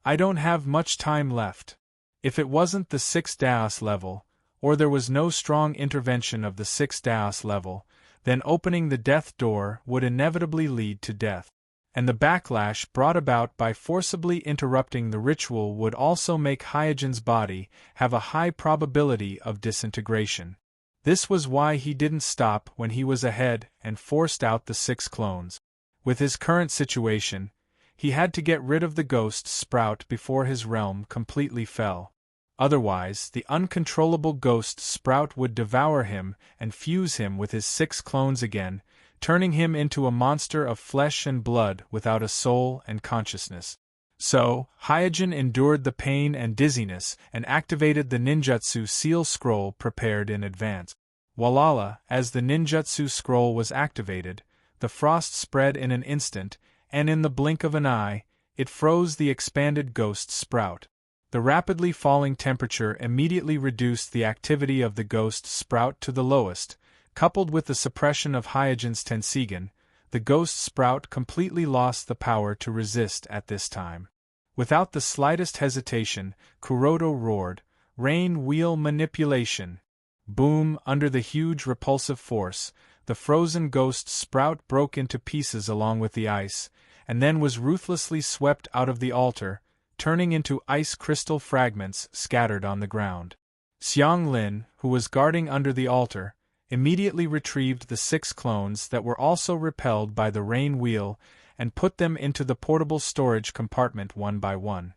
I don't have much time left. If it wasn't the 6 Daos level, or there was no strong intervention of the 6 Daos level, then opening the death door would inevitably lead to death. And the backlash brought about by forcibly interrupting the ritual would also make Hyojin's body have a high probability of disintegration. This was why he didn't stop when he was ahead and forced out the 6 clones. With his current situation, he had to get rid of the Ghost Sprout before his realm completely fell. Otherwise, the uncontrollable Ghost Sprout would devour him and fuse him with his 6 clones again, turning him into a monster of flesh and blood without a soul and consciousness. So, Hyojin endured the pain and dizziness and activated the ninjutsu seal scroll prepared in advance. Walala, as the ninjutsu scroll was activated, the frost spread in an instant, and in the blink of an eye, it froze the expanded Ghost Sprout. The rapidly falling temperature immediately reduced the activity of the Ghost Sprout to the lowest. Coupled with the suppression of Hyojin's Tenseigan, the Ghost Sprout completely lost the power to resist at this time. Without the slightest hesitation, Kuroto roared, "Rain wheel manipulation!" Boom! Under the huge repulsive force, the frozen Ghost Sprout broke into pieces along with the ice, and then was ruthlessly swept out of the altar, turning into ice crystal fragments scattered on the ground. Xiang Lin, who was guarding under the altar, immediately retrieved the 6 clones that were also repelled by the rain wheel and put them into the portable storage compartment one by one.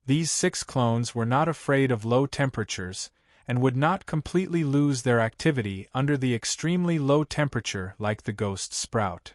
These 6 clones were not afraid of low temperatures and would not completely lose their activity under the extremely low temperature like the Ghost Sprout.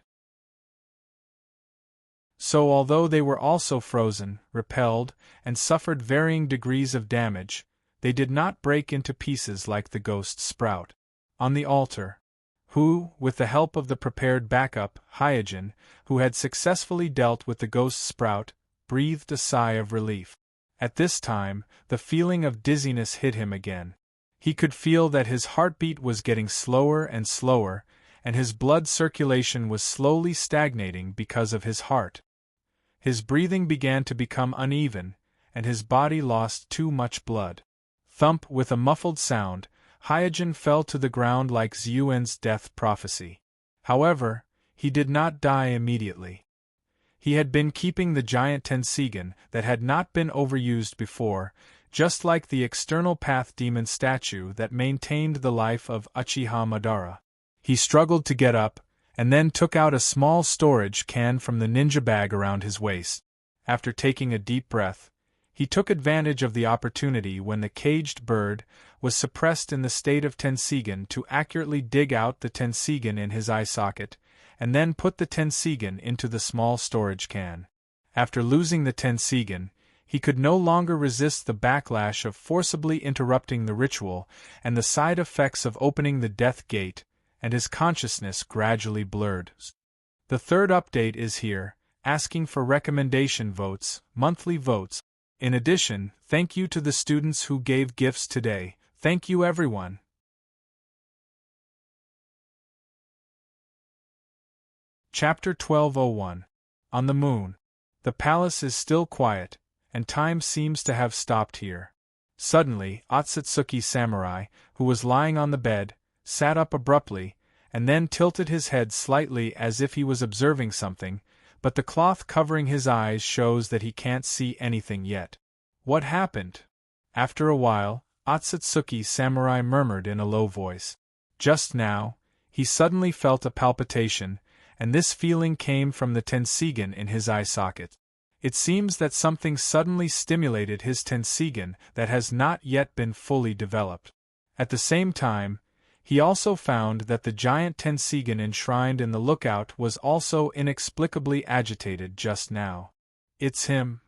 So although they were also frozen, repelled, and suffered varying degrees of damage, they did not break into pieces like the Ghost Sprout. On the altar, who, with the help of the prepared backup, Hyojin, who had successfully dealt with the Ghost Sprout, breathed a sigh of relief. At this time, the feeling of dizziness hit him again. He could feel that his heartbeat was getting slower and slower, and his blood circulation was slowly stagnating because of his heart. His breathing began to become uneven, and his body lost too much blood. Thump! With a muffled sound, Hyojin fell to the ground like Ziyuan's death prophecy. However, he did not die immediately. He had been keeping the giant Tenseigan that had not been overused before, just like the external path demon statue that maintained the life of Uchiha Madara. He struggled to get up, and then took out a small storage can from the ninja bag around his waist. After taking a deep breath, he took advantage of the opportunity when the caged bird was suppressed in the state of Tenseigan to accurately dig out the Tenseigan in his eye socket, and then put the Tenseigan into the small storage can. After losing the Tenseigan, he could no longer resist the backlash of forcibly interrupting the ritual and the side effects of opening the death gate, and his consciousness gradually blurred. The third update is here, asking for recommendation votes, monthly votes. In addition, thank you to the students who gave gifts today. Thank you everyone. Chapter 1201. On the Moon. The palace is still quiet, and time seems to have stopped here. Suddenly, Otsutsuki Samurai, who was lying on the bed, sat up abruptly, and then tilted his head slightly as if he was observing something, but the cloth covering his eyes shows that he can't see anything yet. What happened? After a while, Otsutsuki Samurai murmured in a low voice. Just now, he suddenly felt a palpitation, and this feeling came from the Tenseigan in his eye socket. It seems that something suddenly stimulated his Tenseigan that has not yet been fully developed. At the same time, he also found that the giant Tenseigan enshrined in the lookout was also inexplicably agitated just now. It's him.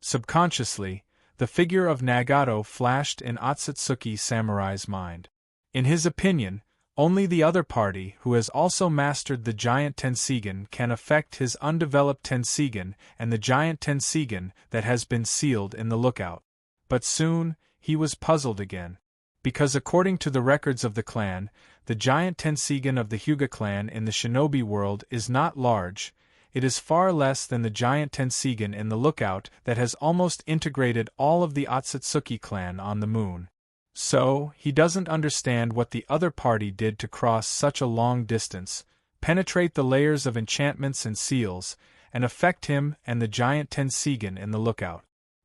Subconsciously, the figure of Nagato flashed in Otsutsuki Samurai's mind. In his opinion, only the other party who has also mastered the giant Tenseigan can affect his undeveloped Tenseigan and the giant Tenseigan that has been sealed in the lookout. But soon, he was puzzled again. Because according to the records of the clan, the giant Tenseigan of the Hyuga clan in the shinobi world is not large. It is far less than the giant Tenseigan in the lookout that has almost integrated all of the Otsutsuki clan on the moon. So, he doesn't understand what the other party did to cross such a long distance, penetrate the layers of enchantments and seals, and affect him and the giant Tenseigan in the lookout.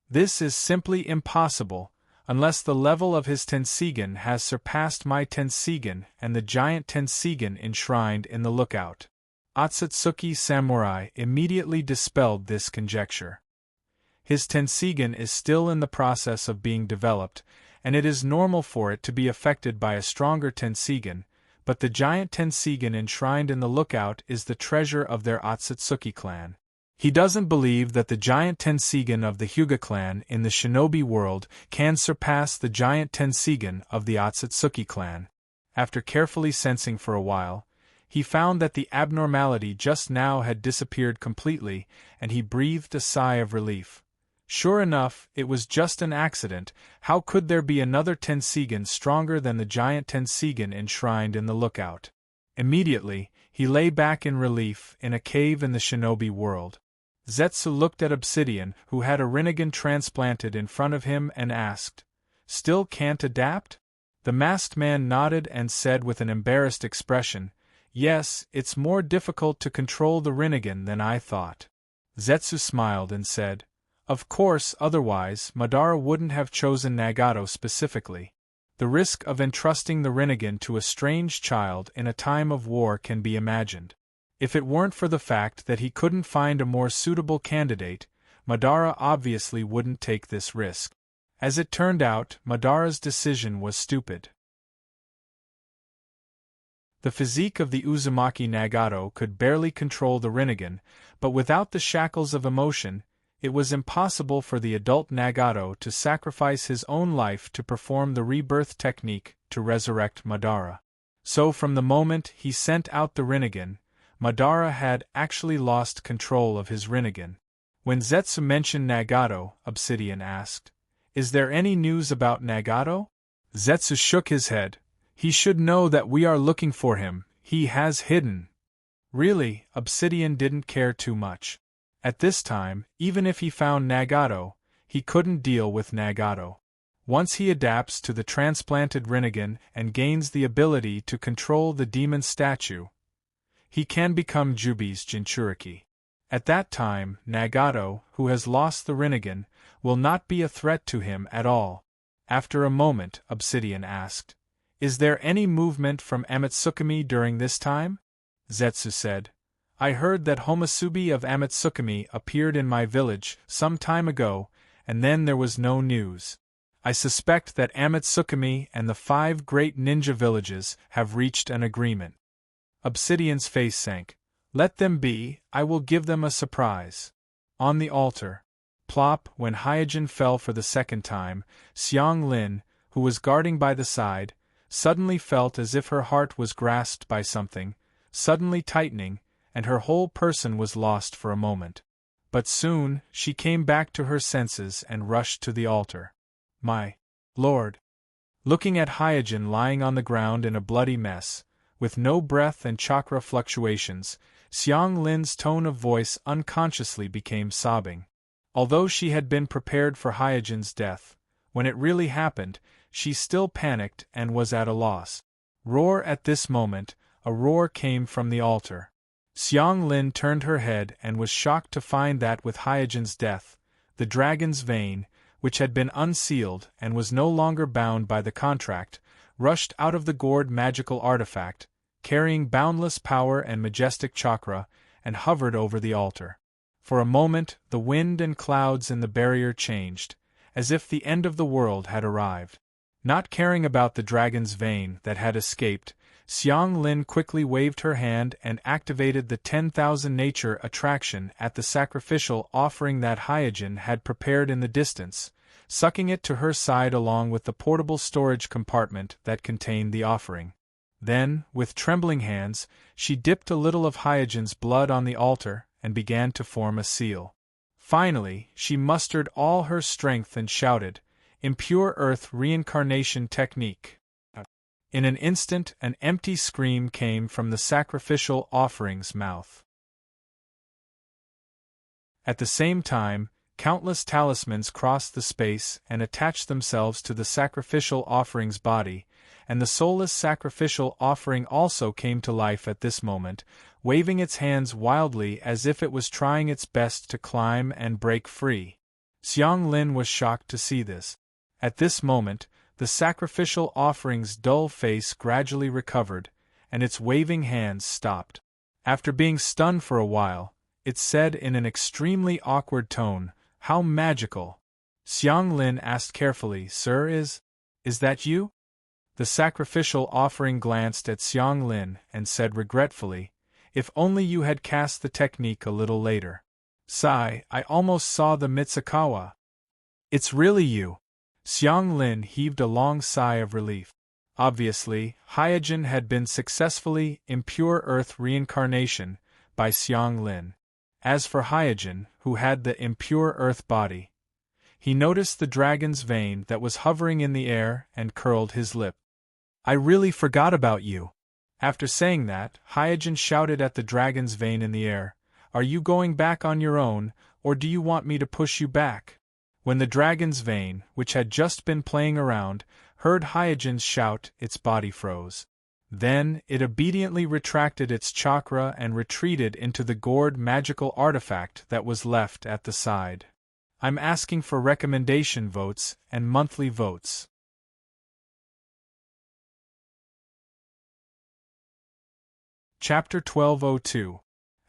This is simply impossible, unless the level of his Tenseigan has surpassed my Tenseigan and the giant Tenseigan enshrined in the lookout. Otsutsuki Samurai immediately dispelled this conjecture. His Tenseigan is still in the process of being developed, and it is normal for it to be affected by a stronger Tenseigan, but the giant Tenseigan enshrined in the lookout is the treasure of their Otsutsuki clan. He doesn't believe that the giant Tenseigan of the Hyuga clan in the shinobi world can surpass the giant Tenseigan of the Otsutsuki clan. After carefully sensing for a while, he found that the abnormality just now had disappeared completely, and he breathed a sigh of relief. Sure enough, it was just an accident. How could there be another Tenseigan stronger than the giant Tenseigan enshrined in the lookout? Immediately, he lay back in relief in a cave in the shinobi world. Zetsu looked at Obsidian, who had a Rinnegan transplanted in front of him, and asked, "Still can't adapt?" The masked man nodded and said with an embarrassed expression, "Yes, it's more difficult to control the Rinnegan than I thought." Zetsu smiled and said, "Of course, otherwise, Madara wouldn't have chosen Nagato specifically. The risk of entrusting the Rinnegan to a strange child in a time of war can be imagined. If it weren't for the fact that he couldn't find a more suitable candidate, Madara obviously wouldn't take this risk. As it turned out, Madara's decision was stupid. The physique of the Uzumaki Nagato could barely control the Rinnegan, but without the shackles of emotion, it was impossible for the adult Nagato to sacrifice his own life to perform the rebirth technique to resurrect Madara. So from the moment he sent out the Rinnegan, Madara had actually lost control of his Rinnegan. When Zetsu mentioned Nagato, Obsidian asked, "Is there any news about Nagato?" Zetsu shook his head. "He should know that we are looking for him. He has hidden." Really, Obsidian didn't care too much. At this time, even if he found Nagato, he couldn't deal with Nagato. Once he adapts to the transplanted Rinnegan and gains the ability to control the demon statue, he can become Jubi's Jinchuriki. At that time, Nagato, who has lost the Rinnegan, will not be a threat to him at all. After a moment, Obsidian asked, "Is there any movement from Amatsukami during this time?" Zetsu said, "I heard that Homusubi of Amatsukami appeared in my village some time ago, and then there was no news. I suspect that Amatsukami and the 5 great ninja villages have reached an agreement." Obsidian's face sank. "Let them be, I will give them a surprise." On the altar. Plop, when Hyojin fell for the second time, Xiang Lin, who was guarding by the side, suddenly felt as if her heart was grasped by something, suddenly tightening, and her whole person was lost for a moment. But soon, she came back to her senses and rushed to the altar. "My lord!" Looking at Hyojin lying on the ground in a bloody mess, with no breath and chakra fluctuations, Xiang Lin's tone of voice unconsciously became sobbing. Although she had been prepared for Hyojin's death, when it really happened, she still panicked and was at a loss. Roar! At this moment, a roar came from the altar. Xiang Lin turned her head and was shocked to find that with Hyojin's death, the dragon's vein, which had been unsealed and was no longer bound by the contract, rushed out of the gourd magical artifact, carrying boundless power and majestic chakra, and hovered over the altar. For a moment, the wind and clouds in the barrier changed, as if the end of the world had arrived. Not caring about the dragon's vein that had escaped, Xiang Lin quickly waved her hand and activated the 10,000 nature attraction at the sacrificial offering that Hyojin had prepared in the distance, sucking it to her side along with the portable storage compartment that contained the offering. Then, with trembling hands, she dipped a little of Hyojin's blood on the altar and began to form a seal. Finally, she mustered all her strength and shouted, "Impure Earth Reincarnation Technique." In an instant, an empty scream came from the sacrificial offering's mouth. At the same time, countless talismans crossed the space and attached themselves to the sacrificial offering's body, and the soulless sacrificial offering also came to life at this moment, waving its hands wildly as if it was trying its best to climb and break free. Xiang Lin was shocked to see this. At this moment, the sacrificial offering's dull face gradually recovered, and its waving hands stopped. After being stunned for a while, it said in an extremely awkward tone, "How magical!" Xiang Lin asked carefully, "Sir, is that you?" The sacrificial offering glanced at Xiang Lin and said regretfully, "If only you had cast the technique a little later. Sigh, I almost saw the Mitsukawa." "It's really you." Xiang Lin heaved a long sigh of relief. Obviously, Hyojin had been successfully impure earth reincarnation by Xiang Lin. As for Hyojin, who had the impure earth body, he noticed the dragon's vein that was hovering in the air and curled his lip. "I really forgot about you." After saying that, Hyojin shouted at the dragon's vein in the air, "Are you going back on your own, or do you want me to push you back?" When the dragon's vein, which had just been playing around, heard Hyojin's shout, its body froze. Then, it obediently retracted its chakra and retreated into the gourd magical artifact that was left at the side. I'm asking for recommendation votes and monthly votes. Chapter 1202.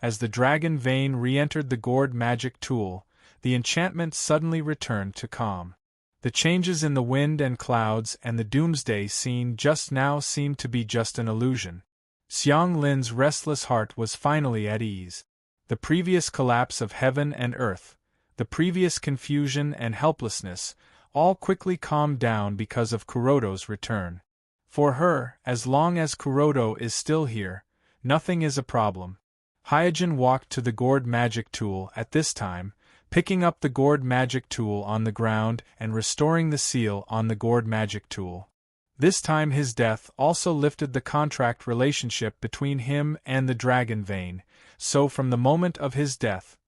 As the dragon vein re-entered the gourd magic tool, the enchantment suddenly returned to calm. The changes in the wind and clouds and the doomsday scene just now seemed to be just an illusion. Xiang Lin's restless heart was finally at ease. The previous collapse of heaven and earth, the previous confusion and helplessness, all quickly calmed down because of Kuroto's return. For her, as long as Kuroto is still here, nothing is a problem. Hyojin walked to the gourd magic tool at this time, picking up the gourd magic tool on the ground and restoring the seal on the gourd magic tool. This time his death also lifted the contract relationship between him and the dragon vein, so from the moment of his death,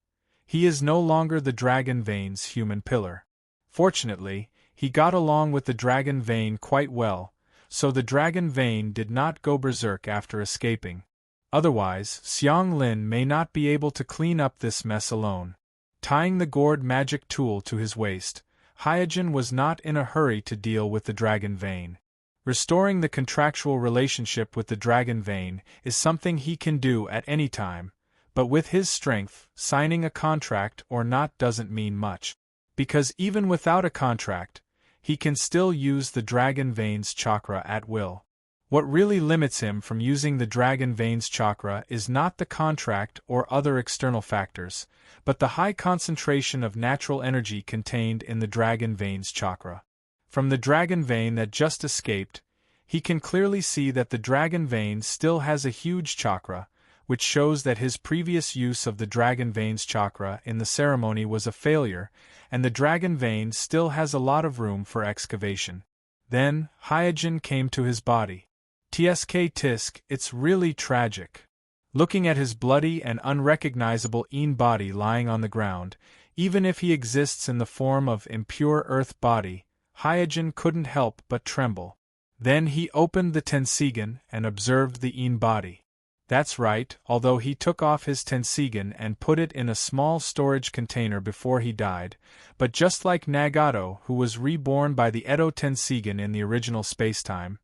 he is no longer the dragon vein's human pillar. Fortunately, he got along with the dragon vein quite well, so the dragon vein did not go berserk after escaping. Otherwise, Xiang Lin may not be able to clean up this mess alone. Tying the gourd magic tool to his waist, Hyojin was not in a hurry to deal with the dragon vein. Restoring the contractual relationship with the dragon vein is something he can do at any time, but with his strength, signing a contract or not doesn't mean much. Because even without a contract, he can still use the dragon vein's chakra at will. What really limits him from using the dragon vein's chakra is not the contract or other external factors, but the high concentration of natural energy contained in the dragon vein's chakra. From the dragon vein that just escaped, he can clearly see that the dragon vein still has a huge chakra, which shows that his previous use of the Dragon Veins chakra in the ceremony was a failure, and the Dragon Vein still has a lot of room for excavation. Then, Hyojin came to his body. Tsk tisk, it's really tragic. Looking at his bloody and unrecognizable body lying on the ground, even if he exists in the form of impure earth body, Hyojin couldn't help but tremble. Then he opened the Tenseigan and observed the body. That's right, although he took off his Tenseigan and put it in a small storage container before he died, but just like Nagato, who was reborn by the Edo Tenseigan in the original spacetime,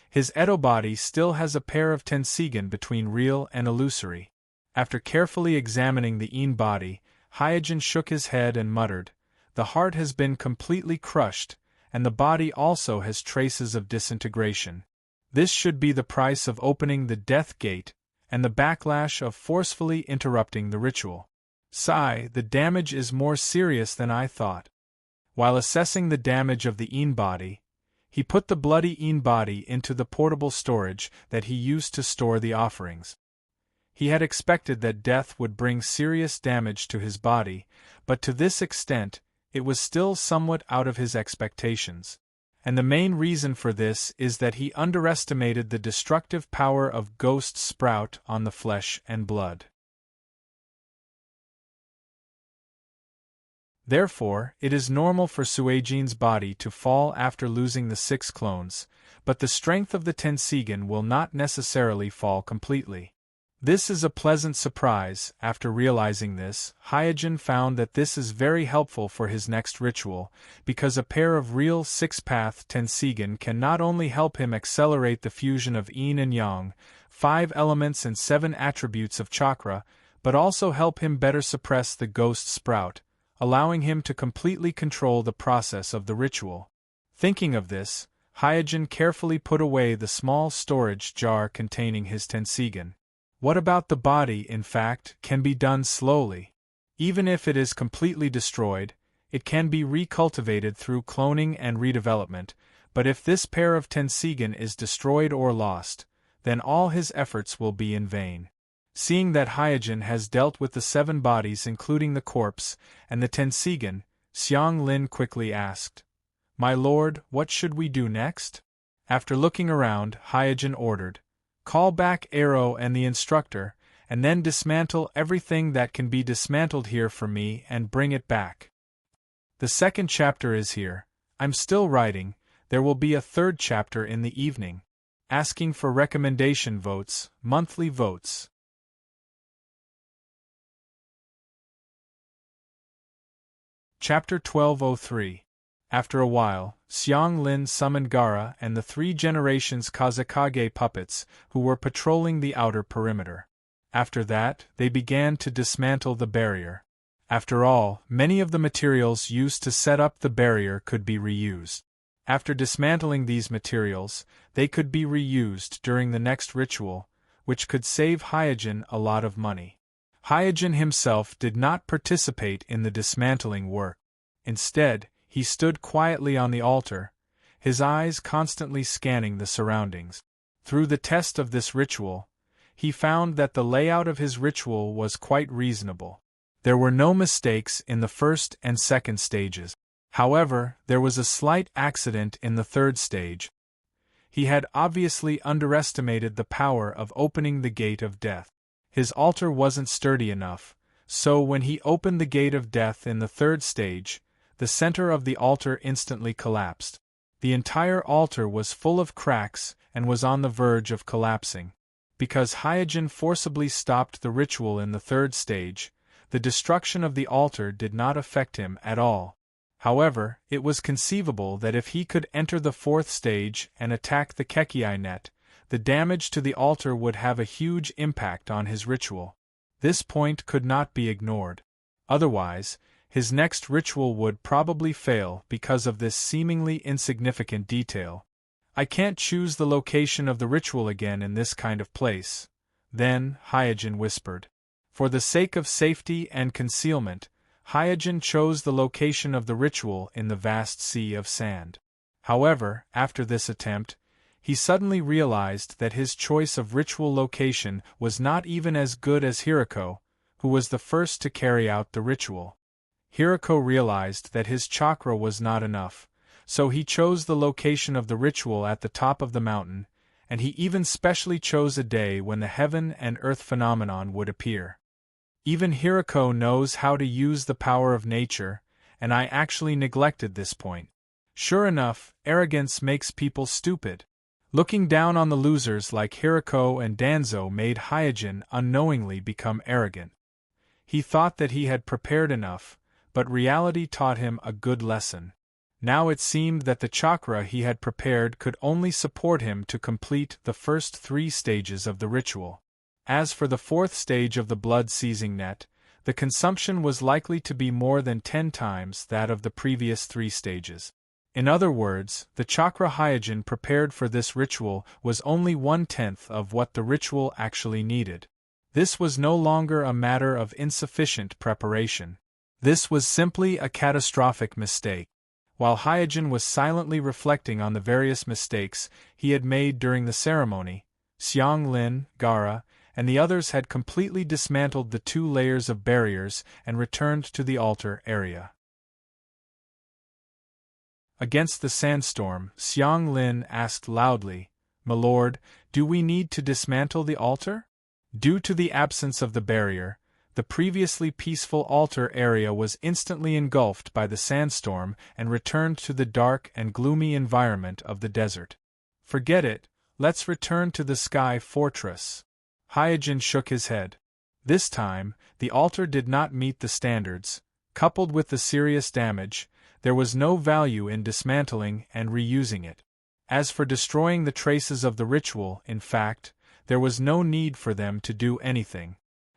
his Edo body still has a pair of Tenseigan between real and illusory. After carefully examining the body, Hyojin shook his head and muttered, "The heart has been completely crushed, and the body also has traces of disintegration. This should be the price of opening the death gate, and the backlash of forcefully interrupting the ritual. Sigh, the damage is more serious than I thought." While assessing the damage of the body, he put the bloody body into the portable storage that he used to store the offerings. He had expected that death would bring serious damage to his body, but to this extent, it was still somewhat out of his expectations. And the main reason for this is that he underestimated the destructive power of Ghost Sprout on the flesh and blood. Therefore, it is normal for Suijin's body to fall after losing the 6 clones, but the strength of the Tenseigan will not necessarily fall completely. This is a pleasant surprise. After realizing this, Hyojin found that this is very helpful for his next ritual, because a pair of real 6-path Tenseigan can not only help him accelerate the fusion of yin and yang, 5 elements and 7 attributes of chakra, but also help him better suppress the Ghost Sprout, allowing him to completely control the process of the ritual. Thinking of this, Hyojin carefully put away the small storage jar containing his Tenseigan. What about the body, in fact, can be done slowly. Even if it is completely destroyed, it can be recultivated through cloning and redevelopment, but if this pair of Tenseigan is destroyed or lost, then all his efforts will be in vain. Seeing that Hyojin has dealt with the 7 bodies including the corpse and the Tenseigan, Xiang Lin quickly asked, "My lord, what should we do next?" After looking around, Hyojin ordered, "Call back Arrow and the instructor, and then dismantle everything that can be dismantled here for me and bring it back. The 2nd chapter is here. I'm still writing. There will be a 3rd chapter in the evening. Asking for recommendation votes, monthly votes." Chapter 1203. After a while, Xiang Lin summoned Gaara and the 3 generations Kazekage puppets, who were patrolling the outer perimeter. After that, they began to dismantle the barrier. After all, many of the materials used to set up the barrier could be reused. After dismantling these materials, they could be reused during the next ritual, which could save Hyojin a lot of money. Hyojin himself did not participate in the dismantling work. Instead, he stood quietly on the altar, his eyes constantly scanning the surroundings. Through the test of this ritual, he found that the layout of his ritual was quite reasonable. There were no mistakes in the 1st and 2nd stages. However, there was a slight accident in the 3rd stage. He had obviously underestimated the power of opening the gate of death. His altar wasn't sturdy enough, so when he opened the gate of death in the 3rd stage, the center of the altar instantly collapsed. The entire altar was full of cracks and was on the verge of collapsing. Because Hyojin forcibly stopped the ritual in the 3rd stage, the destruction of the altar did not affect him at all. However, it was conceivable that if he could enter the 4th stage and attack the Kekii net, the damage to the altar would have a huge impact on his ritual. This point could not be ignored. Otherwise, his next ritual would probably fail because of this seemingly insignificant detail. "I can't choose the location of the ritual again in this kind of place," then Hyojin whispered. For the sake of safety and concealment, Hyojin chose the location of the ritual in the vast sea of sand. However, after this attempt, he suddenly realized that his choice of ritual location was not even as good as Hirako, who was the first to carry out the ritual. Hirako realized that his chakra was not enough, so he chose the location of the ritual at the top of the mountain, and he even specially chose a day when the heaven and earth phenomenon would appear. Even Hirako knows how to use the power of nature, and I actually neglected this point. Sure enough, arrogance makes people stupid. Looking down on the losers like Hirako and Danzo made Hyojin unknowingly become arrogant. He thought that he had prepared enough, but reality taught him a good lesson. Now it seemed that the chakra he had prepared could only support him to complete the first 3 stages of the ritual. As for the 4th stage of the blood-seizing net, the consumption was likely to be more than 10 times that of the previous 3 stages. In other words, the chakra Hyojin prepared for this ritual was only 1/10 of what the ritual actually needed. This was no longer a matter of insufficient preparation. This was simply a catastrophic mistake. While Hyojin was silently reflecting on the various mistakes he had made during the ceremony, Xianglin, Gaara, and the others had completely dismantled the 2 layers of barriers and returned to the altar area. Against the sandstorm, Xianglin asked loudly, "My lord, do we need to dismantle the altar?" Due to the absence of the barrier, the previously peaceful altar area was instantly engulfed by the sandstorm and returned to the dark and gloomy environment of the desert. "Forget it, let's return to the Sky Fortress." Hyojin shook his head. This time, the altar did not meet the standards. Coupled with the serious damage, there was no value in dismantling and reusing it. As for destroying the traces of the ritual, in fact, there was no need for them to do anything.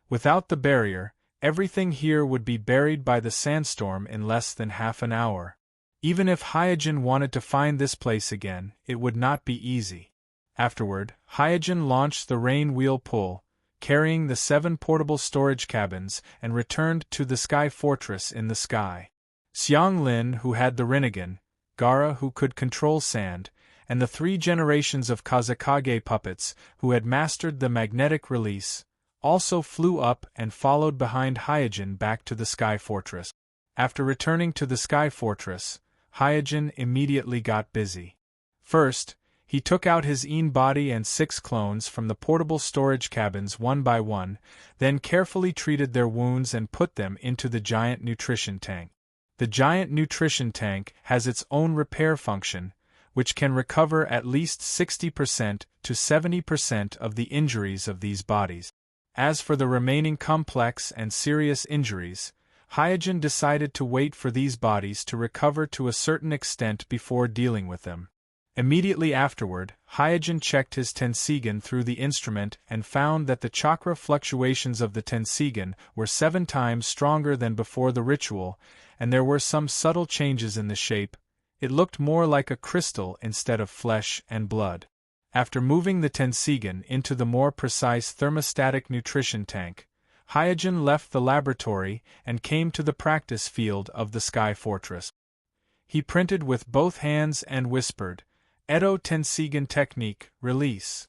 Without the barrier, everything here would be buried by the sandstorm in less than half an hour. Even if Hyojin wanted to find this place again, it would not be easy. Afterward, Hyojin launched the rain wheel pull, carrying the 7 portable storage cabins, and returned to the Sky Fortress in the sky. Xianglin, who had the Rinnegan, Gaara, who could control sand, and the 3 generations of Kazekage puppets, who had mastered the magnetic release, also flew up and followed behind Hyojin back to the Sky Fortress. After returning to the Sky Fortress, Hyojin immediately got busy. First, he took out his Een body and 6 clones from the portable storage cabins one by one, then carefully treated their wounds and put them into the giant nutrition tank. The giant nutrition tank has its own repair function, which can recover at least 60% to 70% of the injuries of these bodies. As for the remaining complex and serious injuries, Hyojin decided to wait for these bodies to recover to a certain extent before dealing with them. Immediately afterward, Hyojin checked his Tenseigan through the instrument and found that the chakra fluctuations of the Tenseigan were 7 times stronger than before the ritual, and there were some subtle changes in the shape. It looked more like a crystal instead of flesh and blood. After moving the Tenseigan into the more precise thermostatic nutrition tank, Hyojin left the laboratory and came to the practice field of the Sky Fortress. He printed with both hands and whispered, "Edo Tenseigan technique, release."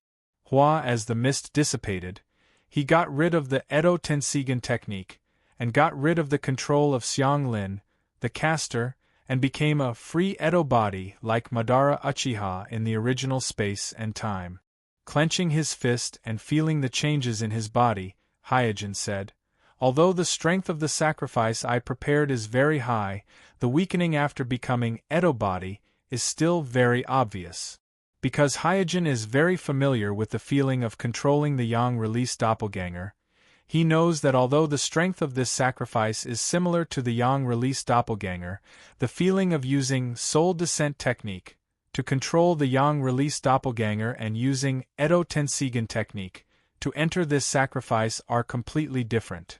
Hua, as the mist dissipated, he got rid of the Edo Tenseigan technique, and got rid of the control of Xianglin, the caster, and became a free Edo body like Madara Uchiha in the original space and time. Clenching his fist and feeling the changes in his body, Hyojin said, "Although the strength of the sacrifice I prepared is very high, the weakening after becoming Edo body is still very obvious." Because Hyojin is very familiar with the feeling of controlling the yang-release doppelganger, he knows that although the strength of this sacrifice is similar to the yang-release doppelganger, the feeling of using soul descent technique to control the yang-release doppelganger and using Edo Tenseigan technique to enter this sacrifice are completely different.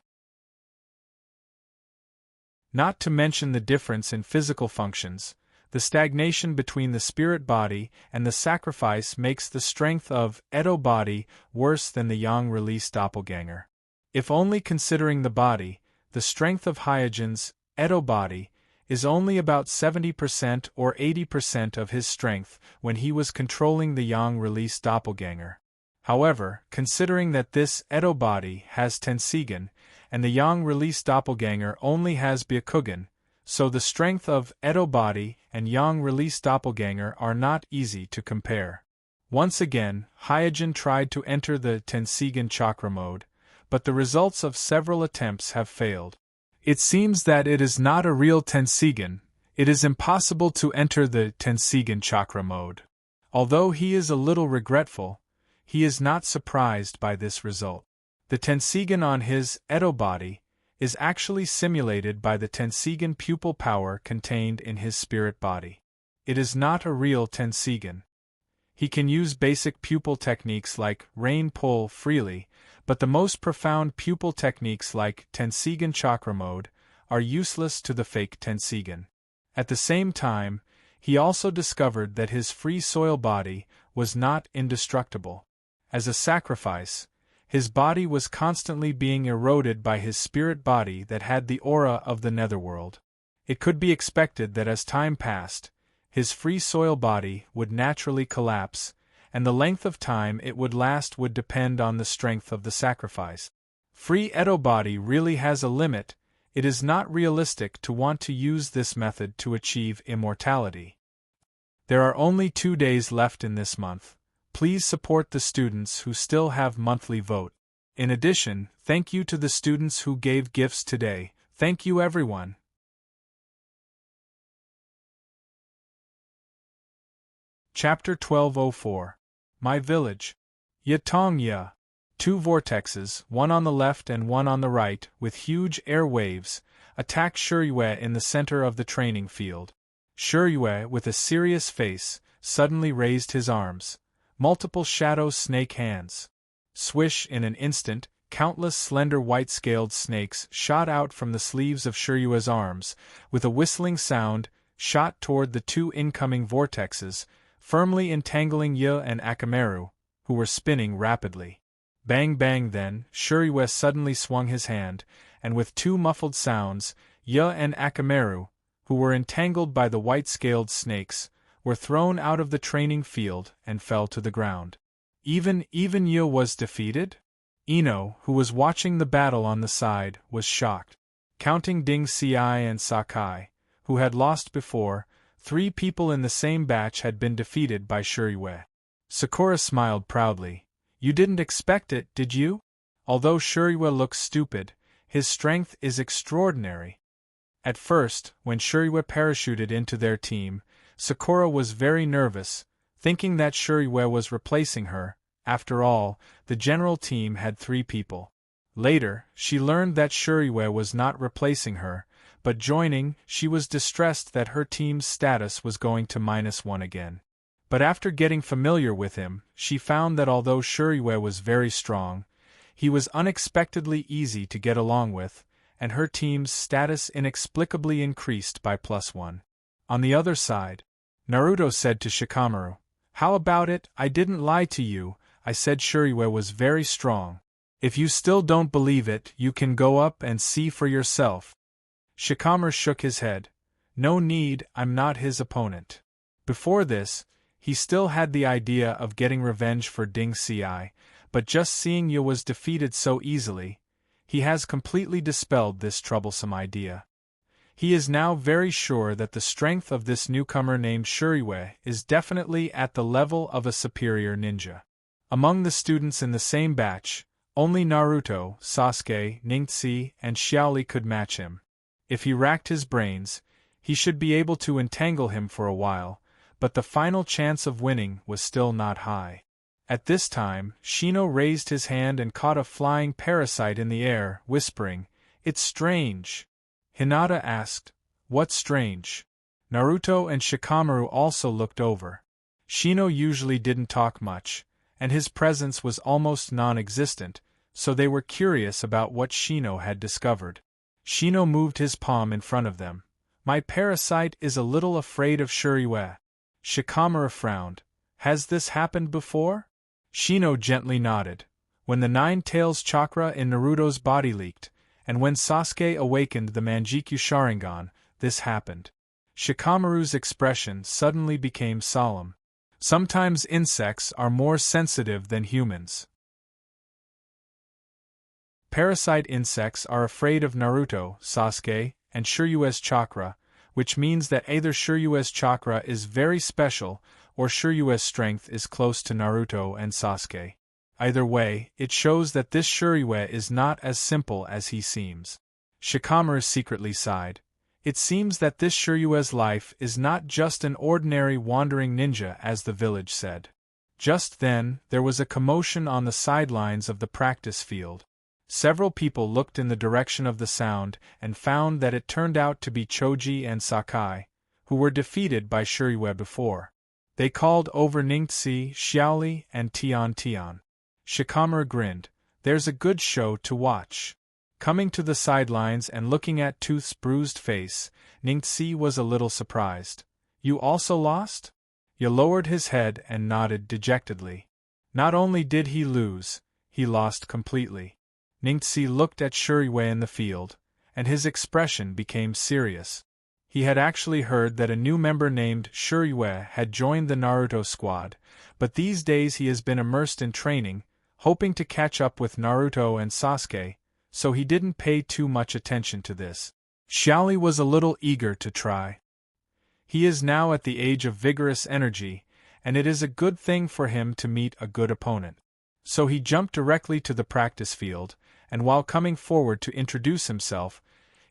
Not to mention the difference in physical functions, the stagnation between the spirit body and the sacrifice makes the strength of Edo body worse than the yang-release doppelganger. If only considering the body, the strength of Hyojin's Edo body is only about 70% or 80% of his strength when he was controlling the yang-release doppelganger. However, considering that this Edo body has Tenseigan, and the yang-release doppelganger only has Byakugan, so the strength of Edo body and yang-release doppelganger are not easy to compare. Once again, Hyojin tried to enter the Tenseigan chakra mode, but the results of several attempts have failed. It seems that it is not a real Tenseigan. It is impossible to enter the Tenseigan chakra mode. Although he is a little regretful, he is not surprised by this result. The Tenseigan on his Edo body is actually simulated by the Tenseigan pupil power contained in his spirit body. It is not a real Tenseigan. He can use basic pupil techniques like rain pull freely, but the most profound pupil techniques like Tenseigan chakra mode are useless to the fake Tenseigan. At the same time, he also discovered that his free soil body was not indestructible. As a sacrifice, his body was constantly being eroded by his spirit body that had the aura of the netherworld. It could be expected that as time passed, his free soil body would naturally collapse, and the length of time it would last would depend on the strength of the sacrifice. Free Edo body really has a limit. It is not realistic to want to use this method to achieve immortality. There are only 2 days left in this month. Please support the students who still have monthly vote. In addition, thank you to the students who gave gifts today. Thank you everyone. Chapter 1204. My Village. Yatong Ya. 2 vortexes, one on the left and one on the right, with huge air waves, attack Shiryu in the center of the training field. Shiryu, with a serious face, suddenly raised his arms. Multiple shadow snake hands. Swish, in an instant, countless slender white-scaled snakes shot out from the sleeves of Shiryu's arms, with a whistling sound, shot toward the 2 incoming vortexes, firmly entangling Yi and Akamaru, who were spinning rapidly. Bang bang then, Shiryu suddenly swung his hand, and with 2 muffled sounds, Yi and Akamaru, who were entangled by the white-scaled snakes, were thrown out of the training field and fell to the ground. Even Yi was defeated? Ino, who was watching the battle on the side, was shocked. Counting Ding Xiai and Sakai, who had lost before, 3 people in the same batch had been defeated by Shiryu. Sakura smiled proudly. You didn't expect it, did you? Although Shiryu looks stupid, his strength is extraordinary. At first, when Shiryu parachuted into their team, Sakura was very nervous, thinking that Shiryu was replacing her. After all, the general team had 3 people. Later, she learned that Shiryu was not replacing her, but joining. She was distressed that her team's status was going to -1 again. But after getting familiar with him, she found that although Shiryu was very strong, he was unexpectedly easy to get along with, and her team's status inexplicably increased by +1. On the other side, Naruto said to Shikamaru, "How about it? I didn't lie to you, I said Shiryu was very strong. If you still don't believe it, you can go up and see for yourself." Shikamaru shook his head. "No need, I'm not his opponent." Before this, he still had the idea of getting revenge for Ding Xiai, but just seeing Yi was defeated so easily, he has completely dispelled this troublesome idea. He is now very sure that the strength of this newcomer named Shiryu is definitely at the level of a superior ninja. Among the students in the same batch, only Naruto, Sasuke, Ningxi, and Xiaoli could match him. If he racked his brains, he should be able to entangle him for a while, but the final chance of winning was still not high. At this time, Shino raised his hand and caught a flying parasite in the air, whispering, "It's strange." Hinata asked, "What's strange?" Naruto and Shikamaru also looked over. Shino usually didn't talk much, and his presence was almost non-existent, so they were curious about what Shino had discovered. Shino moved his palm in front of them. "My parasite is a little afraid of Shiryu." Shikamaru frowned. "Has this happened before?" Shino gently nodded. When the 9 tails chakra in Naruto's body leaked, and when Sasuke awakened the Manjikyu Sharingan, this happened. Shikamaru's expression suddenly became solemn. Sometimes insects are more sensitive than humans. Parasite insects are afraid of Naruto, Sasuke, and Shiryue's chakra, which means that either Shiryue's chakra is very special or Shiryue's strength is close to Naruto and Sasuke. Either way, it shows that this Shiryue is not as simple as he seems. Shikamaru secretly sighed. It seems that this Shiryue's life is not just an ordinary wandering ninja as the village said. Just then, there was a commotion on the sidelines of the practice field. Several people looked in the direction of the sound and found that it turned out to be Choji and Sakai, who were defeated by Shiryue before. They called over Ningxi, Xiaoli, and Tian. Shikamaru grinned. There's a good show to watch. Coming to the sidelines and looking at Tooth's bruised face, Ningxi was a little surprised. You also lost? He lowered his head and nodded dejectedly. Not only did he lose, he lost completely. Ningxi looked at Shiryue in the field, and his expression became serious. He had actually heard that a new member named Shiryue had joined the Naruto squad, but these days he has been immersed in training, hoping to catch up with Naruto and Sasuke, so he didn't pay too much attention to this. Xiaoli was a little eager to try. He is now at the age of vigorous energy, and it is a good thing for him to meet a good opponent. So he jumped directly to the practice field, and while coming forward to introduce himself,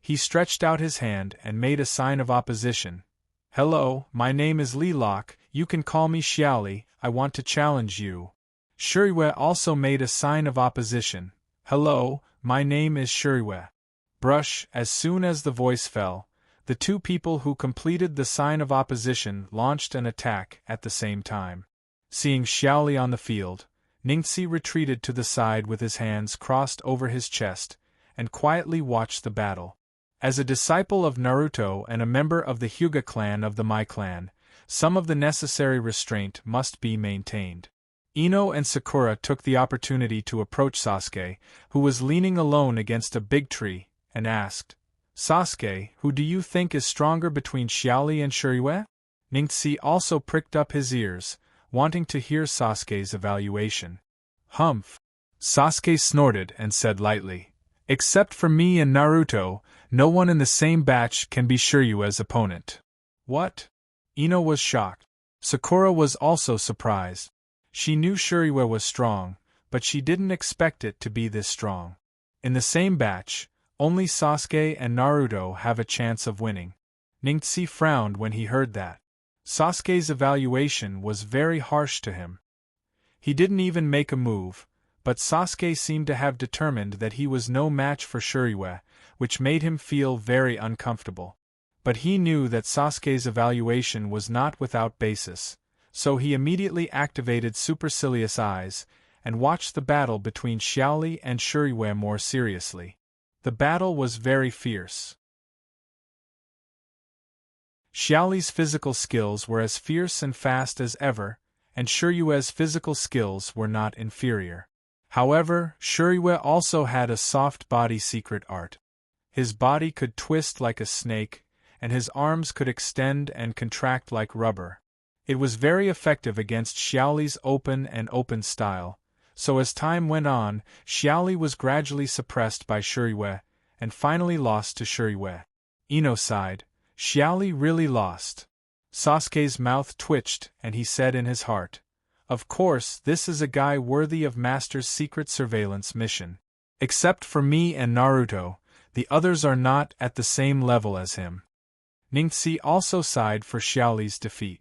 he stretched out his hand and made a sign of opposition. Hello, my name is Lilac, you can call me Xiaoli, I want to challenge you. Shiryue also made a sign of opposition. Hello, my name is Shiryue. Brush, as soon as the voice fell, the two people who completed the sign of opposition launched an attack at the same time. Seeing Xiaoli on the field, Ningxi retreated to the side with his hands crossed over his chest, and quietly watched the battle. As a disciple of Naruto and a member of the Hyuga clan of the Mai clan, some of the necessary restraint must be maintained. Ino and Sakura took the opportunity to approach Sasuke, who was leaning alone against a big tree, and asked, Sasuke, who do you think is stronger between Xiaoli and Shiryue? Ningxi also pricked up his ears, wanting to hear Sasuke's evaluation. Humph! Sasuke snorted and said lightly, except for me and Naruto, no one in the same batch can be Shiryue's opponent. What? Ino was shocked. Sakura was also surprised. She knew Shiryue was strong, but she didn't expect it to be this strong. In the same batch, only Sasuke and Naruto have a chance of winning. Ningxi frowned when he heard that. Sasuke's evaluation was very harsh to him. He didn't even make a move, but Sasuke seemed to have determined that he was no match for Shiryue, which made him feel very uncomfortable. But he knew that Sasuke's evaluation was not without basis, so he immediately activated supercilious eyes, and watched the battle between Xiaoli and Shiryue more seriously. The battle was very fierce. Xiaoli's physical skills were as fierce and fast as ever, and Shiryue's physical skills were not inferior. However, Shiryue also had a soft body secret art. His body could twist like a snake, and his arms could extend and contract like rubber. It was very effective against Xiaoli's open style, so as time went on, Xiaoli was gradually suppressed by Shiryue, and finally lost to Shiryue. Ino sighed. Xiaoli really lost. Sasuke's mouth twitched, and he said in his heart, of course, this is a guy worthy of Master's secret surveillance mission. Except for me and Naruto, the others are not at the same level as him. Ningxi also sighed for Xiaoli's defeat.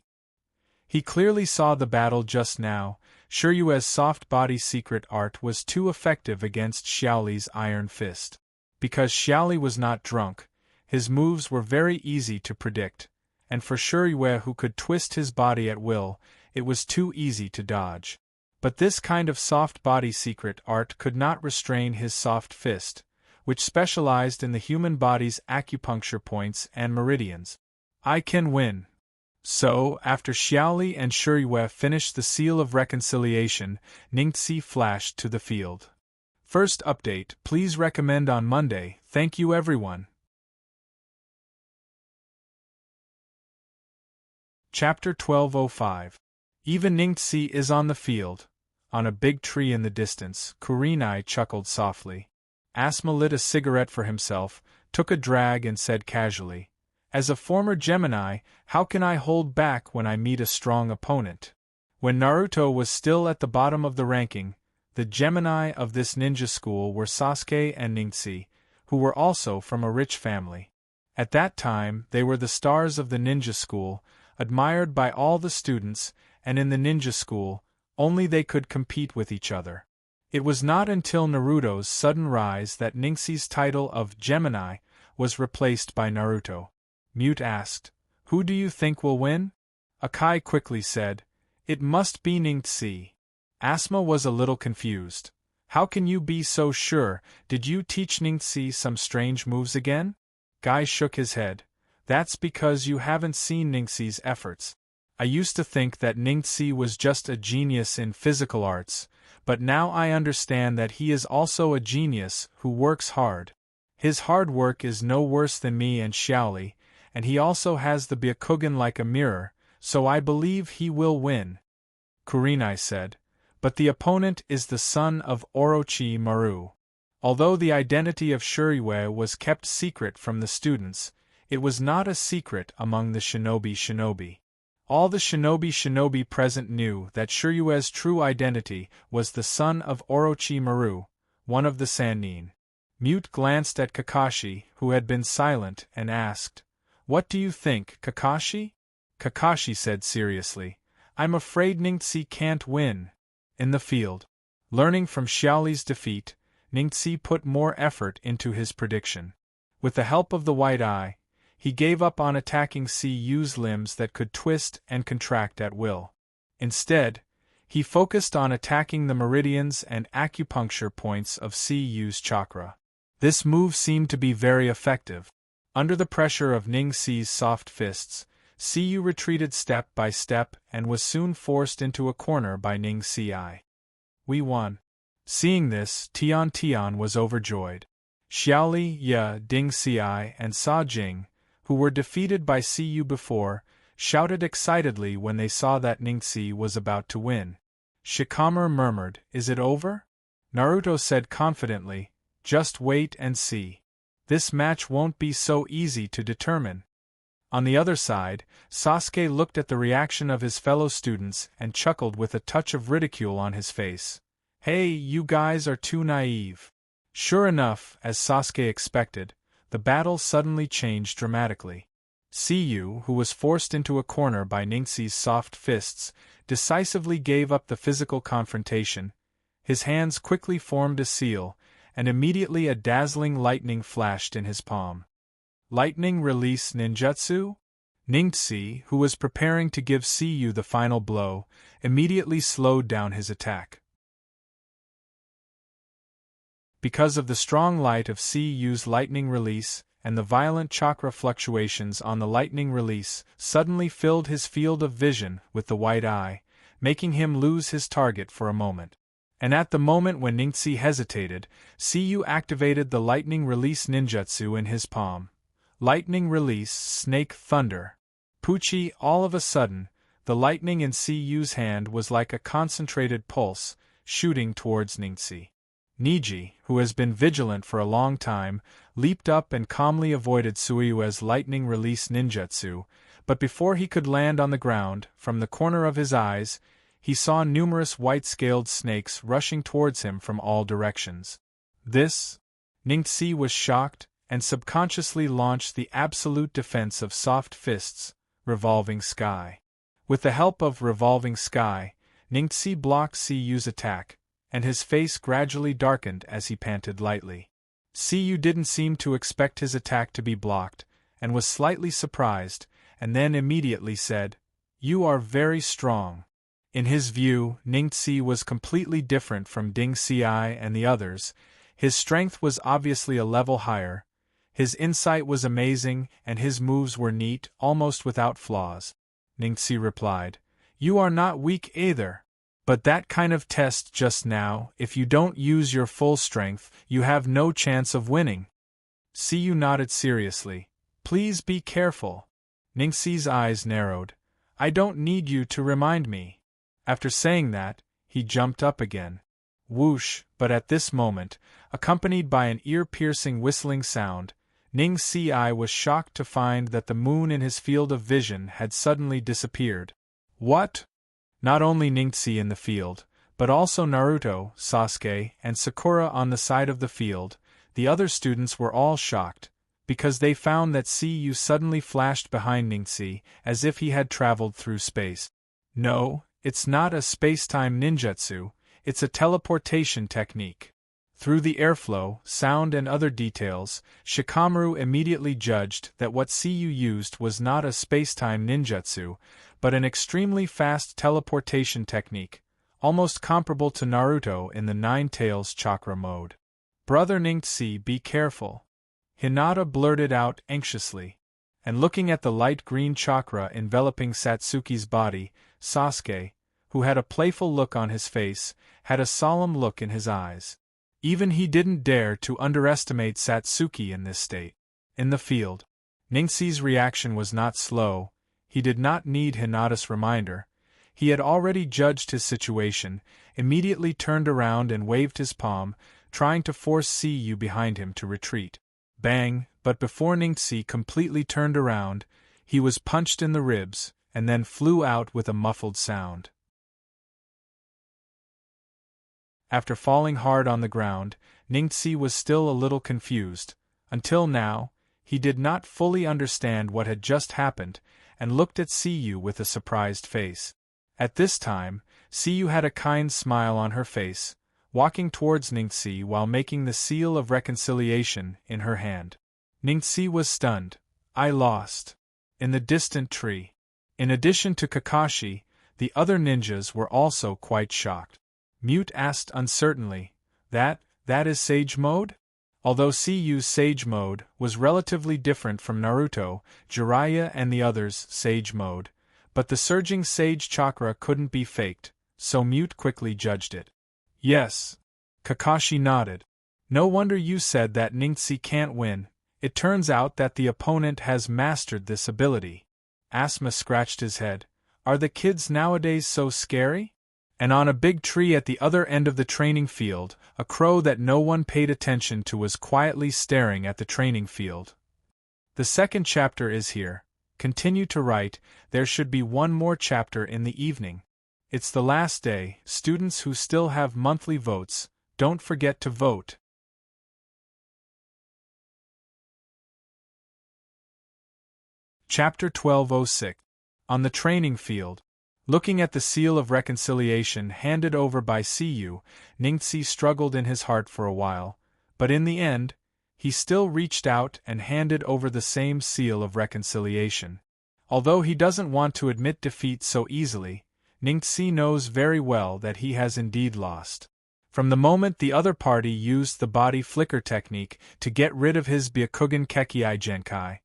He clearly saw the battle just now. Shiryue's soft body secret art was too effective against Xiaoli's iron fist. Because Xiaoli was not drunk, his moves were very easy to predict, and for Shiryue, who could twist his body at will, it was too easy to dodge. But this kind of soft body secret art could not restrain his soft fist, which specialized in the human body's acupuncture points and meridians. I can win. So, after Xiaoli and Shiryue finished the seal of reconciliation, Ningxi flashed to the field. First update, please recommend on Monday. Thank you everyone. Chapter 1205. Even Ningxi is on the field. On a big tree in the distance, Kurenai chuckled softly. Asma lit a cigarette for himself, took a drag and said casually, "As a former Gemini, how can I hold back when I meet a strong opponent?" When Naruto was still at the bottom of the ranking, the Gemini of this ninja school were Sasuke and Ningxi, who were also from a rich family. At that time, they were the stars of the ninja school, admired by all the students, and in the ninja school, only they could compete with each other. It was not until Naruto's sudden rise that Ningxi's title of Gemini was replaced by Naruto. Mute asked, "Who do you think will win?" Akai quickly said, "It must be Ningxi." Asma was a little confused. "How can you be so sure? Did you teach Ningxi some strange moves again?" Guy shook his head. "That's because you haven't seen Ningxi's efforts. I used to think that Ningxi was just a genius in physical arts, but now I understand that he is also a genius who works hard. His hard work is no worse than me and Xiaoli, and he also has the Byakugan like a mirror, so I believe he will win." Kurenai said, "But the opponent is the son of Orochimaru." Although the identity of Shuriue was kept secret from the students, it was not a secret among the shinobi. All the shinobi present knew that Shuryue's true identity was the son of Orochimaru, one of the Sannin. Mute glanced at Kakashi, who had been silent, and asked, "What do you think, Kakashi?" Kakashi said seriously, "I'm afraid Ningxi can't win." In the field, learning from Xiaoli's defeat, Ningxi put more effort into his prediction. With the help of the white eye, he gave up on attacking Cuy's limbs that could twist and contract at will. Instead, he focused on attacking the meridians and acupuncture points of Cuy's chakra. This move seemed to be very effective. Under the pressure of Ningxi's soft fists, Cuyu retreated step by step and was soon forced into a corner by Ningxi. "We won." Seeing this, Tian was overjoyed. Xiaoli, Ye, Dingxi, and Sa Jing, who were defeated by Cuyu before, shouted excitedly when they saw that Ningxi was about to win. Shikamaru murmured, "Is it over?" Naruto said confidently, "Just wait and see. This match won't be so easy to determine." On the other side, Sasuke looked at the reaction of his fellow students and chuckled with a touch of ridicule on his face. "Hey, you guys are too naive." Sure enough, as Sasuke expected, the battle suddenly changed dramatically. Cuyu, who was forced into a corner by Ningxi's soft fists, decisively gave up the physical confrontation. His hands quickly formed a seal, and immediately a dazzling lightning flashed in his palm. Lightning release ninjutsu? Ningxi, who was preparing to give Cuyu the final blow, immediately slowed down his attack. Because of the strong light of Cuyu's lightning release, and the violent chakra fluctuations on the lightning release suddenly filled his field of vision with the white eye, making him lose his target for a moment. And at the moment when Ningxi hesitated, Cuyu activated the lightning release ninjutsu in his palm. Lightning release snake thunder. Pucci, all of a sudden, the lightning in Cuyu's hand was like a concentrated pulse, shooting towards Ningxi. Niji, who has been vigilant for a long time, leaped up and calmly avoided Cuyu's lightning release ninjutsu, but before he could land on the ground, from the corner of his eyes, he saw numerous white-scaled snakes rushing towards him from all directions. Ningxi was shocked, and subconsciously launched the absolute defense of soft fists, Revolving Sky. With the help of Revolving Sky, Ningxi blocked Cuyu's attack, and his face gradually darkened as he panted lightly. Cuyu didn't seem to expect his attack to be blocked, and was slightly surprised, and then immediately said, "You are very strong." In his view, Ningxi was completely different from Dingxi and the others. His strength was obviously a level higher, his insight was amazing, and his moves were neat, almost without flaws. Ningxi replied, "You are not weak either. But that kind of test just now, if you don't use your full strength, you have no chance of winning." Cuyu nodded seriously. "Please be careful." Ningxi's eyes narrowed. I don't need you to remind me. After saying that, he jumped up again. Whoosh, but at this moment, accompanied by an ear-piercing whistling sound, Ningxi was shocked to find that the moon in his field of vision had suddenly disappeared. What? Not only Ningxi in the field, but also Naruto, Sasuke, and Sakura on the side of the field, the other students were all shocked, because they found that Cu suddenly flashed behind Ningxi as if he had traveled through space. No, it's not a space-time ninjutsu, it's a teleportation technique. Through the airflow, sound and other details, Shikamaru immediately judged that what Cu used was not a space-time ninjutsu, but an extremely fast teleportation technique, almost comparable to Naruto in the Nine Tails chakra mode. Brother Ningxi, be careful. Hinata blurted out anxiously. And looking at the light green chakra enveloping Satsuki's body, Sasuke, who had a playful look on his face, had a solemn look in his eyes. Even he didn't dare to underestimate Satsuki in this state. In the field, Ningxi's reaction was not slow. He did not need Hinata's reminder. He had already judged his situation, immediately turned around and waved his palm, trying to force Cu behind him to retreat. Bang, but before Ningxi completely turned around, he was punched in the ribs, and then flew out with a muffled sound. After falling hard on the ground, Ningxi was still a little confused. Until now, he did not fully understand what had just happened, and looked at Cu with a surprised face. At this time, Cu had a kind smile on her face, walking towards Ningxi while making the seal of reconciliation in her hand. Ningxi was stunned. I lost. In the distant tree. In addition to Kakashi, the other ninjas were also quite shocked. Mute asked uncertainly, That is Sage Mode? Although Cu's Sage Mode was relatively different from Naruto, Jiraiya and the others' Sage Mode, but the surging Sage Chakra couldn't be faked, so Mute quickly judged it. Yes. Kakashi nodded. No wonder you said that Ningxi can't win. It turns out that the opponent has mastered this ability. Asuma scratched his head. Are the kids nowadays so scary? And on a big tree at the other end of the training field, a crow that no one paid attention to was quietly staring at the training field. The second chapter is here. Continue to write, there should be one more chapter in the evening. It's the last day. Students who still have monthly votes, don't forget to vote. Chapter 1206. On the training field. Looking at the seal of reconciliation handed over by Cu, Ningxi struggled in his heart for a while, but in the end, he still reached out and handed over the same seal of reconciliation. Although he doesn't want to admit defeat so easily, Ningxi knows very well that he has indeed lost. From the moment the other party used the body flicker technique to get rid of his Byakugan Kekkai Genkai,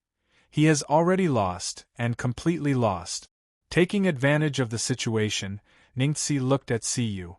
he has already lost, and completely lost. Taking advantage of the situation, Ningxi looked at Cu.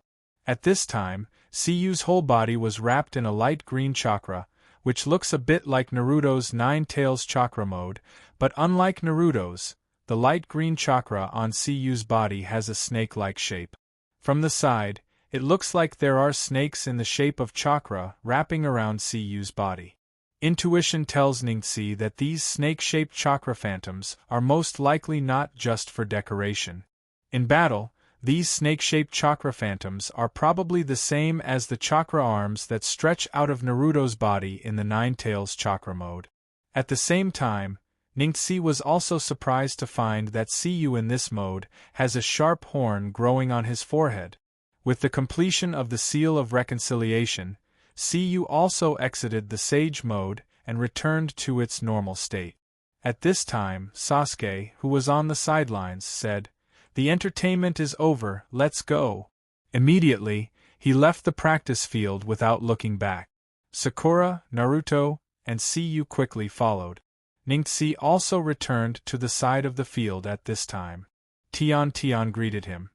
At this time, Cu's whole body was wrapped in a light green chakra, which looks a bit like Naruto's Nine Tails chakra mode, but unlike Naruto's, the light green chakra on Cu's body has a snake-like shape. From the side, it looks like there are snakes in the shape of chakra wrapping around Cu's body. Intuition tells Ningxi that these snake-shaped chakra phantoms are most likely not just for decoration. In battle, these snake-shaped chakra phantoms are probably the same as the chakra arms that stretch out of Naruto's body in the Nine Tails chakra mode. At the same time, Ningxi was also surprised to find that Cu in this mode has a sharp horn growing on his forehead. With the completion of the seal of reconciliation, Cu also exited the Sage Mode and returned to its normal state. At this time, Sasuke, who was on the sidelines, said, The entertainment is over, let's go. Immediately, he left the practice field without looking back. Sakura, Naruto, and Cu quickly followed. Ningxi also returned to the side of the field at this time. Tian greeted him.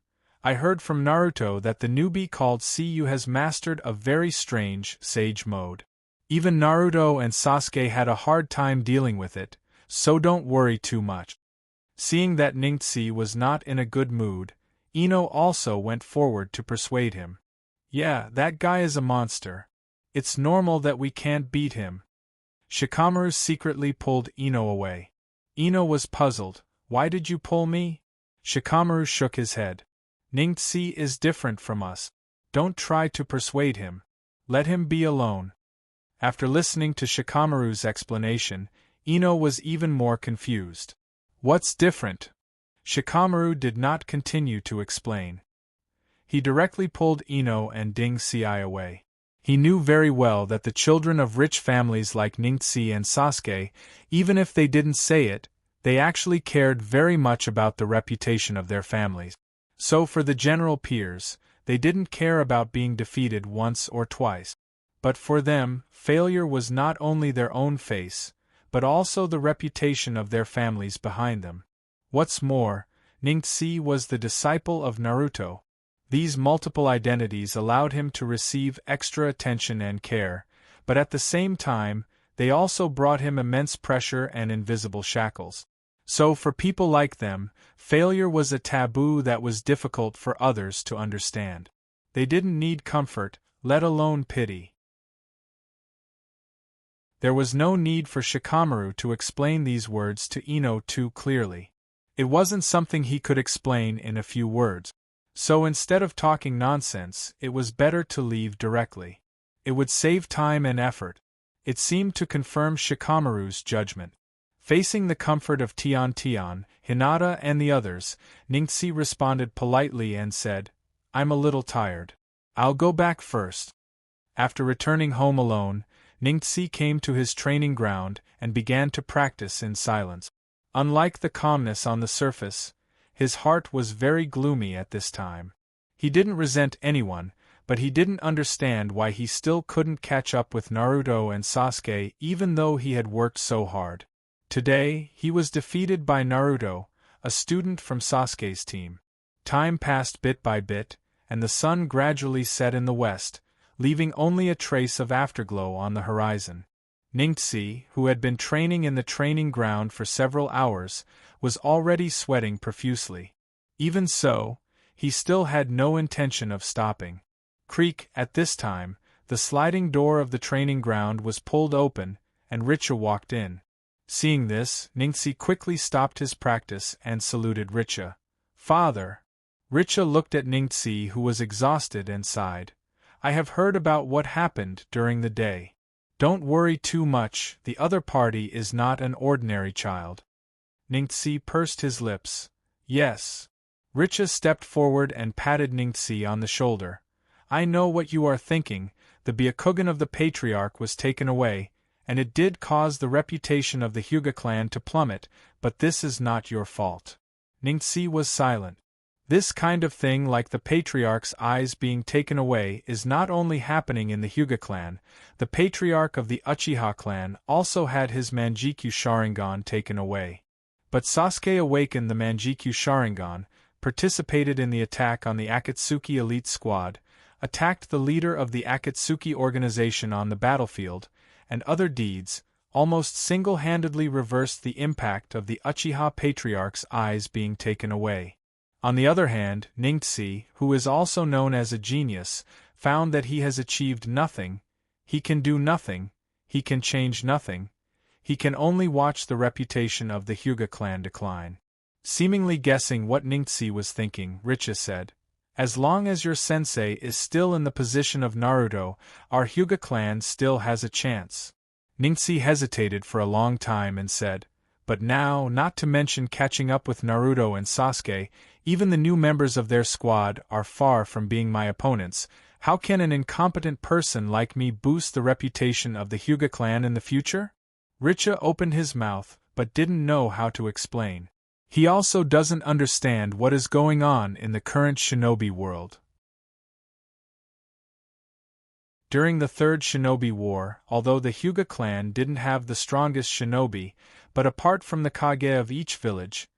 I heard from Naruto that the newbie called Cu has mastered a very strange Sage Mode. Even Naruto and Sasuke had a hard time dealing with it, so don't worry too much. Seeing that Ningxi was not in a good mood, Ino also went forward to persuade him. Yeah, that guy is a monster. It's normal that we can't beat him. Shikamaru secretly pulled Ino away. Ino was puzzled. Why did you pull me? Shikamaru shook his head. Ningxi is different from us. Don't try to persuade him. Let him be alone. After listening to Shikamaru's explanation, Ino was even more confused. What's different? Shikamaru did not continue to explain. He directly pulled Ino and Ningxi away. He knew very well that the children of rich families like Ningxi and Sasuke, even if they didn't say it, they actually cared very much about the reputation of their families. So for the general peers, they didn't care about being defeated once or twice. But for them, failure was not only their own face, but also the reputation of their families behind them. What's more, Ningxi was the disciple of Naruto. These multiple identities allowed him to receive extra attention and care, but at the same time, they also brought him immense pressure and invisible shackles. So for people like them, failure was a taboo that was difficult for others to understand. They didn't need comfort, let alone pity. There was no need for Shikamaru to explain these words to Ino too clearly. It wasn't something he could explain in a few words. So instead of talking nonsense, it was better to leave directly. It would save time and effort. It seemed to confirm Shikamaru's judgment. Facing the comfort of Tian, Hinata and the others, Ningxi responded politely and said, I'm a little tired. I'll go back first. After returning home alone, Ningxi came to his training ground and began to practice in silence. Unlike the calmness on the surface, his heart was very gloomy at this time. He didn't resent anyone, but he didn't understand why he still couldn't catch up with Naruto and Sasuke even though he had worked so hard. Today, he was defeated by Naruto, a student from Sasuke's team. Time passed bit by bit, and the sun gradually set in the west, leaving only a trace of afterglow on the horizon. Ningxi, who had been training in the training ground for several hours, was already sweating profusely. Even so, he still had no intention of stopping. Creak, at this time, the sliding door of the training ground was pulled open, and Richa walked in. Seeing this, Ningxi quickly stopped his practice and saluted Richa. Father! Richa looked at Ningxi, who was exhausted, and sighed. I have heard about what happened during the day. Don't worry too much, the other party is not an ordinary child. Ningxi pursed his lips. Yes. Richa stepped forward and patted Ningxi on the shoulder. I know what you are thinking, the Byakugan of the Patriarch was taken away, and it did cause the reputation of the Hyuga clan to plummet, but this is not your fault. Ningxi was silent. This kind of thing, like the Patriarch's eyes being taken away, is not only happening in the Hyuga clan. The Patriarch of the Uchiha clan also had his Manjikyu Sharingan taken away. But Sasuke awakened the Manjikyu Sharingan, participated in the attack on the Akatsuki elite squad, attacked the leader of the Akatsuki organization on the battlefield, and other deeds, almost single-handedly reversed the impact of the Uchiha Patriarch's eyes being taken away. On the other hand, Ningxi, who is also known as a genius, found that he has achieved nothing, he can do nothing, he can change nothing, he can only watch the reputation of the Hyuga clan decline. Seemingly guessing what Ningxi was thinking, Richa said, As long as your sensei is still in the position of Naruto, our Hyuga clan still has a chance. Ningxi hesitated for a long time and said, But now, not to mention catching up with Naruto and Sasuke, even the new members of their squad are far from being my opponents. How can an incompetent person like me boost the reputation of the Hyuga clan in the future? Richa opened his mouth, but didn't know how to explain. He also doesn't understand what is going on in the current shinobi world. During the Third Shinobi War, although the Hyuga clan didn't have the strongest shinobi, but apart from the Kage of each village,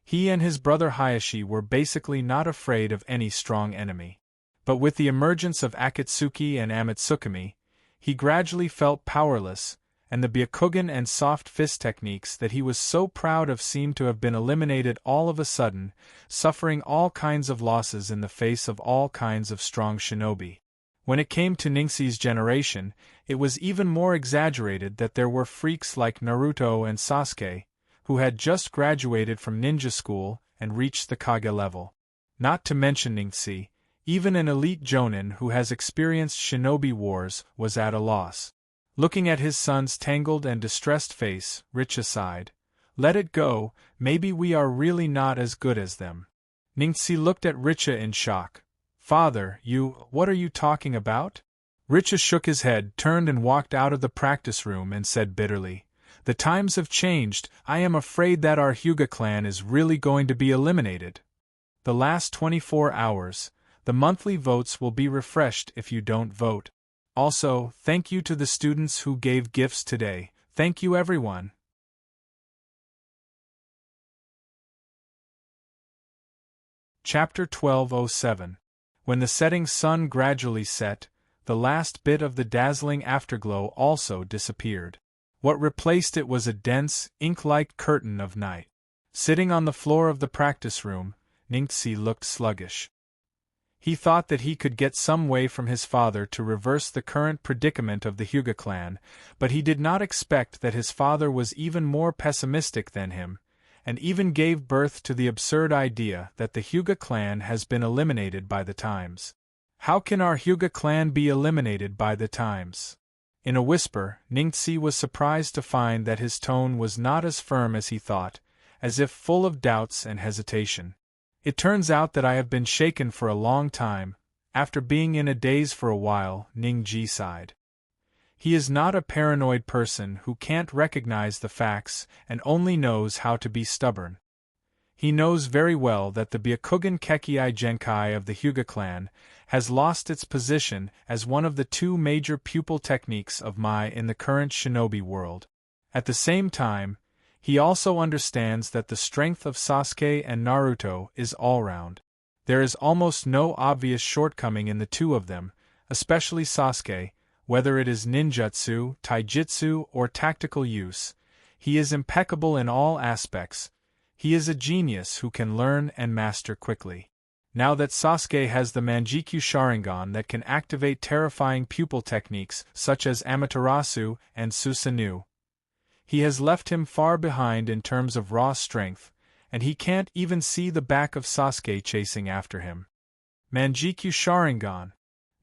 he and his brother Hayashi were basically not afraid of any strong enemy. But with the emergence of Akatsuki and Amatsukami, he gradually felt powerless, and the Byakugan and soft fist techniques that he was so proud of seemed to have been eliminated all of a sudden, suffering all kinds of losses in the face of all kinds of strong shinobi. When it came to Ningxi's generation, it was even more exaggerated that there were freaks like Naruto and Sasuke, who had just graduated from ninja school and reached the Kage level. Not to mention Ningxi, even an elite jonin who has experienced shinobi wars was at a loss. Looking at his son's tangled and distressed face, Richa sighed. Let it go, maybe we are really not as good as them. Ningxi looked at Richa in shock. Father, what are you talking about? Richa shook his head, turned and walked out of the practice room and said bitterly, The times have changed, I am afraid that our Hyuga clan is really going to be eliminated. The last 24 hours, the monthly votes will be refreshed if you don't vote. Also, thank you to the students who gave gifts today. Thank you everyone. Chapter 1207. When the setting sun gradually set, the last bit of the dazzling afterglow also disappeared. What replaced it was a dense, ink-like curtain of night. Sitting on the floor of the practice room, Ningxi looked sluggish. He thought that he could get some way from his father to reverse the current predicament of the Hyuga clan, but he did not expect that his father was even more pessimistic than him, and even gave birth to the absurd idea that the Hyuga clan has been eliminated by the times. How can our Hyuga clan be eliminated by the times? In a whisper, Ningxi was surprised to find that his tone was not as firm as he thought, as if full of doubts and hesitation. It turns out that I have been shaken for a long time. After being in a daze for a while, Ningji sighed. He is not a paranoid person who can't recognize the facts and only knows how to be stubborn. He knows very well that the Byakugan Kekkei Genkai of the Hyuga clan has lost its position as one of the two major pupil techniques of Mai in the current shinobi world. At the same time, he also understands that the strength of Sasuke and Naruto is all-round. There is almost no obvious shortcoming in the two of them, especially Sasuke, whether it is ninjutsu, taijutsu, or tactical use. He is impeccable in all aspects. He is a genius who can learn and master quickly. Now that Sasuke has the Manjikyu Sharingan that can activate terrifying pupil techniques such as Amaterasu and Susanoo, he has left him far behind in terms of raw strength, and he can't even see the back of Sasuke chasing after him. Manjikyu Sharingan.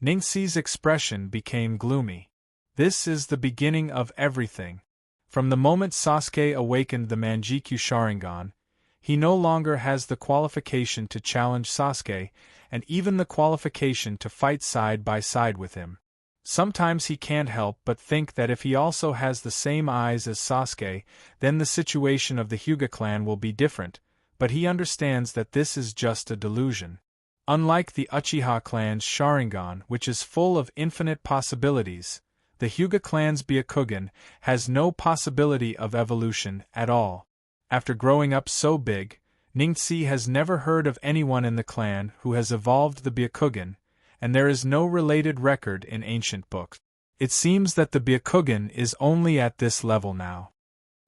Ningxi's expression became gloomy. This is the beginning of everything. From the moment Sasuke awakened the Manjikyu Sharingan, he no longer has the qualification to challenge Sasuke, and even the qualification to fight side by side with him. Sometimes he can't help but think that if he also has the same eyes as Sasuke, then the situation of the Hyuga clan will be different, but he understands that this is just a delusion. Unlike the Uchiha clan's Sharingan, which is full of infinite possibilities, the Hyuga clan's Byakugan has no possibility of evolution at all. After growing up so big, Ningxi has never heard of anyone in the clan who has evolved the Byakugan, and there is no related record in ancient books. It seems that the Byakugan is only at this level now.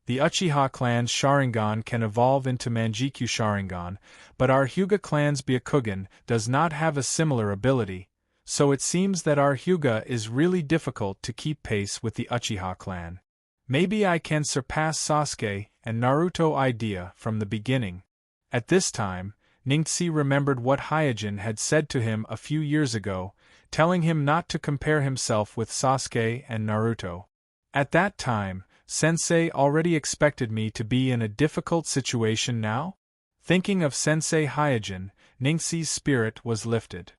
The Uchiha clan's Sharingan can evolve into Manjikyu Sharingan, but our Hyuga clan's Byakugan does not have a similar ability, so it seems that our Hyuga is really difficult to keep pace with the Uchiha clan. Maybe I can surpass Sasuke and Naruto idea from the beginning. At this time, Ningxi remembered what Hyojin had said to him a few years ago, telling him not to compare himself with Sasuke and Naruto. At that time, Sensei already expected me to be in a difficult situation now? Thinking of Sensei Hyojin, Ningxi's spirit was lifted.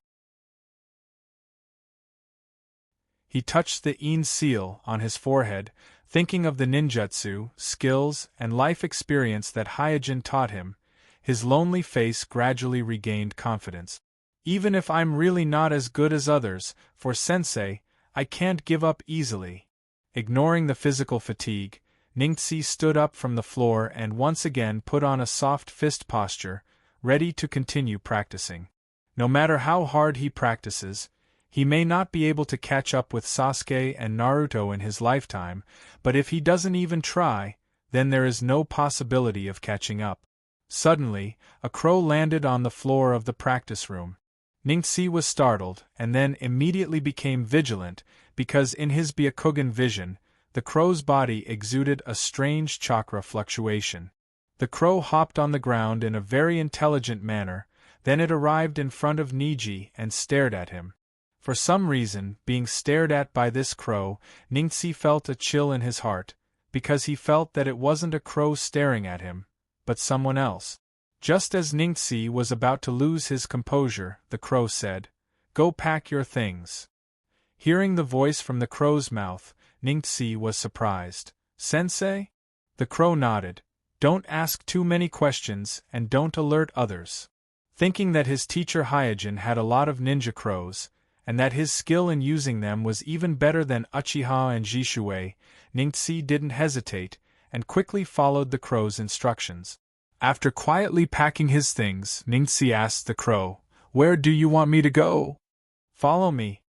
He touched the Yin seal on his forehead, thinking of the ninjutsu, skills, and life experience that Hyojin taught him. His lonely face gradually regained confidence. Even if I'm really not as good as others, for Sensei, I can't give up easily. Ignoring the physical fatigue, Ningxi stood up from the floor and once again put on a soft fist posture, ready to continue practicing. No matter how hard he practices, He may not be able to catch up with Sasuke and Naruto in his lifetime, but if he doesn't even try, then there is no possibility of catching up. Suddenly, a crow landed on the floor of the practice room. Ningxi was startled, and then immediately became vigilant, because in his Byakugan vision, the crow's body exuded a strange chakra fluctuation. The crow hopped on the ground in a very intelligent manner, then it arrived in front of Niji and stared at him. For some reason, being stared at by this crow, Ningxi felt a chill in his heart, because he felt that it wasn't a crow staring at him, but someone else. Just as Ningxi was about to lose his composure, the crow said, "Go pack your things." Hearing the voice from the crow's mouth, Ningxi was surprised. "Sensei?" The crow nodded. "Don't ask too many questions and don't alert others." Thinking that his teacher Hyojin had a lot of ninja crows, and that his skill in using them was even better than Uchiha and Jishuei, Ningxi didn't hesitate, and quickly followed the crow's instructions. After quietly packing his things, Ningxi asked the crow, "Where do you want me to go?" "Follow me,"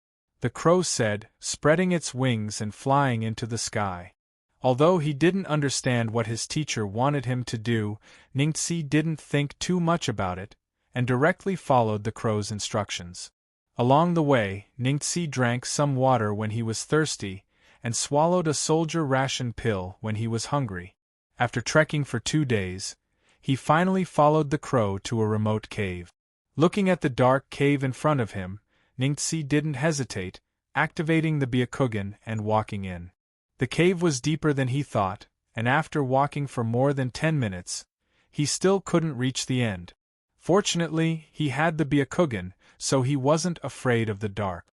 the crow said, spreading its wings and flying into the sky. Although he didn't understand what his teacher wanted him to do, Ningxi didn't think too much about it, and directly followed the crow's instructions. Along the way, Ningxi drank some water when he was thirsty, and swallowed a soldier ration pill when he was hungry. After trekking for 2 days, he finally followed the crow to a remote cave. Looking at the dark cave in front of him, Ningxi didn't hesitate, activating the Byakugan and walking in. The cave was deeper than he thought, and after walking for more than 10 minutes, he still couldn't reach the end. Fortunately, he had the Byakugan, so he wasn't afraid of the dark.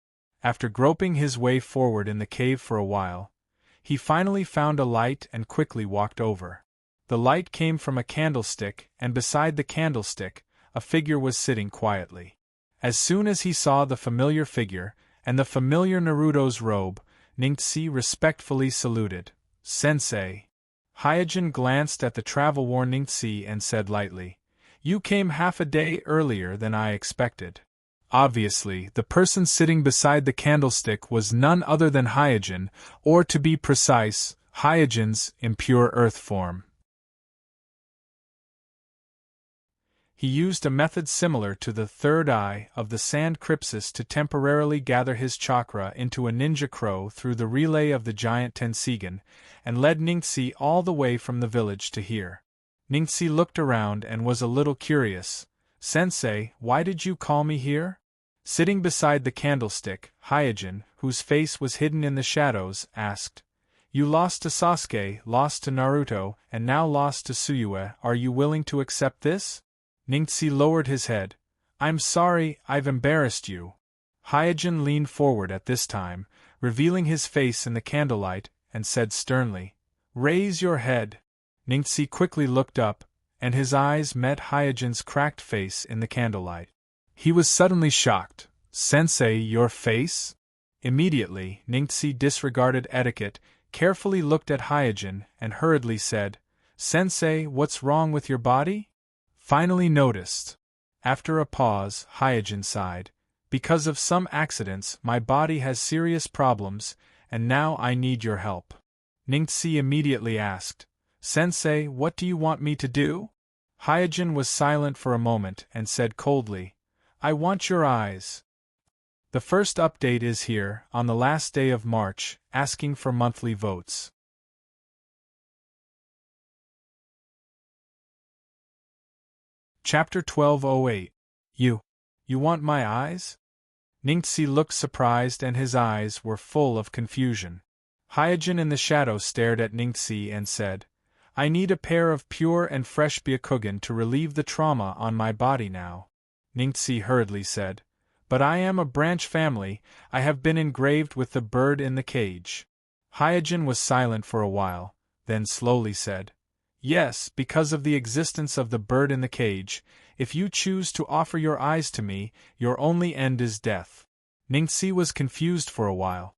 After groping his way forward in the cave for a while, he finally found a light and quickly walked over. The light came from a candlestick, and beside the candlestick, a figure was sitting quietly. As soon as he saw the familiar figure, and the familiar Naruto's robe, Ningxi respectfully saluted. "Sensei." Hyojin glanced at the travel-worn Ningxi and said lightly, "You came half a day earlier than I expected." Obviously, the person sitting beside the candlestick was none other than Hyojin, or to be precise, Hyojin's impure earth form. He used a method similar to the third eye of the sand Crypsis to temporarily gather his chakra into a ninja crow through the relay of the giant Tenseigan, and led Ningxi all the way from the village to here. Ningxi looked around and was a little curious. "Sensei, why did you call me here?" Sitting beside the candlestick, Hyojin, whose face was hidden in the shadows, asked. "You lost to Sasuke, lost to Naruto, and now lost to Suyue. Are you willing to accept this?" Ningxi lowered his head. "I'm sorry, I've embarrassed you." Hyojin leaned forward at this time, revealing his face in the candlelight, and said sternly, "Raise your head." Ningxi quickly looked up, and his eyes met Hyojin's cracked face in the candlelight. He was suddenly shocked. "Sensei, your face?" Immediately, Ningxi disregarded etiquette, carefully looked at Hyojin, and hurriedly said, "Sensei, what's wrong with your body?" Finally noticed. After a pause, Hyojin sighed. "Because of some accidents, my body has serious problems, and now I need your help." Ningxi immediately asked, "Sensei, what do you want me to do?" Hyojin was silent for a moment and said coldly, "I want your eyes." The first update is here, on the last day of March, asking for monthly votes. Chapter 1208. You want my eyes? Ningxi looked surprised and his eyes were full of confusion. Hyojin in the shadow stared at Ningxi and said, "I need a pair of pure and fresh Byakugan to relieve the trauma on my body now." Ningxi hurriedly said, "But I am a branch family, I have been engraved with the bird in the cage." Hyojin was silent for a while, then slowly said, "Yes, because of the existence of the bird in the cage, if you choose to offer your eyes to me, your only end is death." Ningxi was confused for a while.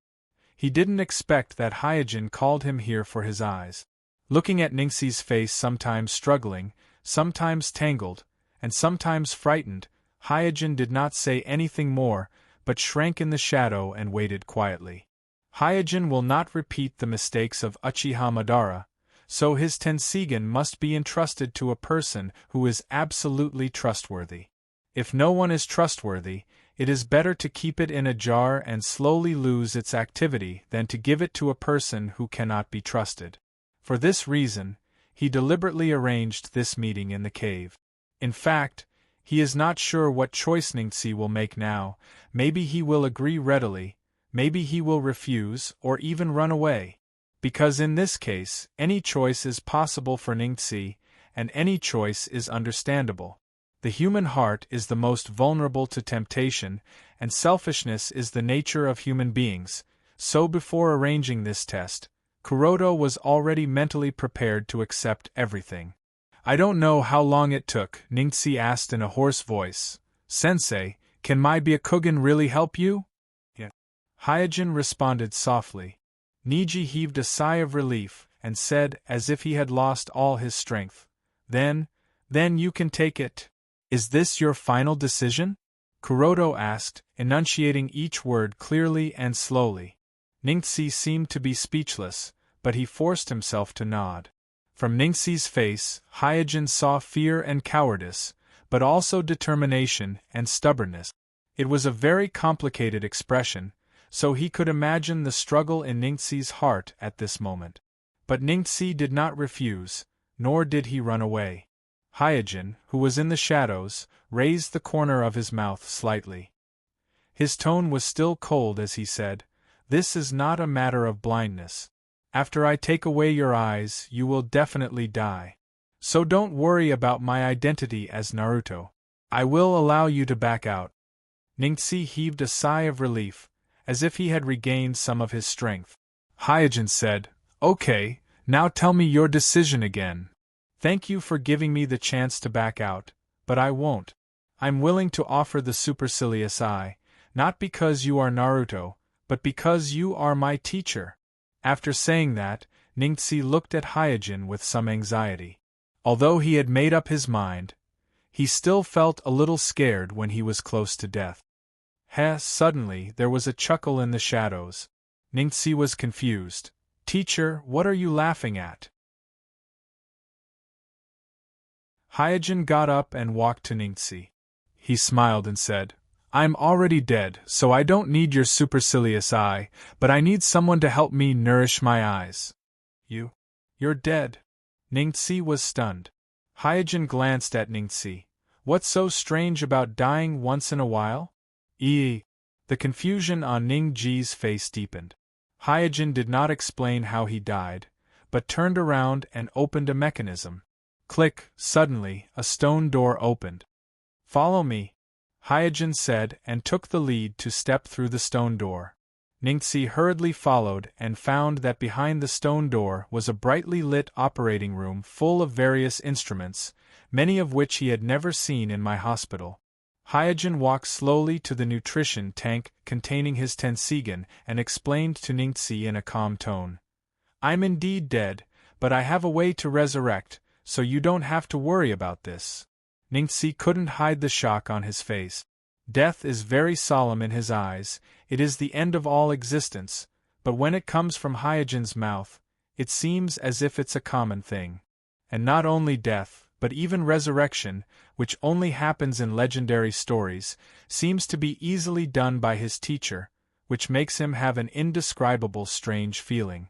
He didn't expect that Hyojin called him here for his eyes. Looking at Ningxi's face, sometimes struggling, sometimes tangled, and sometimes frightened, Hyojin did not say anything more, but shrank in the shadow and waited quietly. Hyojin will not repeat the mistakes of Uchiha Madara, so his Tenseigan must be entrusted to a person who is absolutely trustworthy. If no one is trustworthy, it is better to keep it in a jar and slowly lose its activity than to give it to a person who cannot be trusted. For this reason, he deliberately arranged this meeting in the cave. In fact, he is not sure what choice Ningxi will make now. Maybe he will agree readily, maybe he will refuse or even run away. Because in this case, any choice is possible for Ningxi, and any choice is understandable. The human heart is the most vulnerable to temptation, and selfishness is the nature of human beings, so before arranging this test, Kuroda was already mentally prepared to accept everything. I don't know how long it took, Ningxi asked in a hoarse voice. Sensei, can my Byakugan really help you? Yeah. Hyojin responded softly. Niji heaved a sigh of relief and said, as if he had lost all his strength, Then you can take it. Is this your final decision? Kuroda asked, enunciating each word clearly and slowly. Ningxi seemed to be speechless, but he forced himself to nod. From Ningxi's face, Hyojin saw fear and cowardice, but also determination and stubbornness. It was a very complicated expression, so he could imagine the struggle in Ningxi's heart at this moment. But Ningxi did not refuse, nor did he run away. Hyojin, who was in the shadows, raised the corner of his mouth slightly. His tone was still cold as he said, This is not a matter of blindness. After I take away your eyes, you will definitely die. So don't worry about my identity as Naruto. I will allow you to back out. Ningxi heaved a sigh of relief, as if he had regained some of his strength. Hyojin said, Okay, now tell me your decision again. Thank you for giving me the chance to back out, but I won't. I'm willing to offer the supercilious eye, not because you are Naruto, but because you are my teacher. After saying that, Ningxi looked at Hyojin with some anxiety. Although he had made up his mind, he still felt a little scared when he was close to death. Suddenly there was a chuckle in the shadows. Ningxi was confused. Teacher, what are you laughing at? Hyojin got up and walked to Ningxi. He smiled and said, I'm already dead, so I don't need your supercilious eye, but I need someone to help me nourish my eyes. You're dead. Ningxi was stunned. Hyojin glanced at Ningxi. What's so strange about dying once in a while? The confusion on Ningxi's face deepened. Hyojin did not explain how he died, but turned around and opened a mechanism. Click, suddenly, a stone door opened. Follow me, Hyojin said and took the lead to step through the stone door. Ningxi hurriedly followed and found that behind the stone door was a brightly lit operating room full of various instruments, many of which he had never seen in my hospital. Hyojin walked slowly to the nutrition tank containing his Tenseigan and explained to Ningxi in a calm tone. I'm indeed dead, but I have a way to resurrect, so you don't have to worry about this. Ningxi couldn't hide the shock on his face. Death is very solemn in his eyes, it is the end of all existence, but when it comes from Hyojin's mouth, it seems as if it's a common thing. And not only death, but even resurrection, which only happens in legendary stories, seems to be easily done by his teacher, which makes him have an indescribable strange feeling.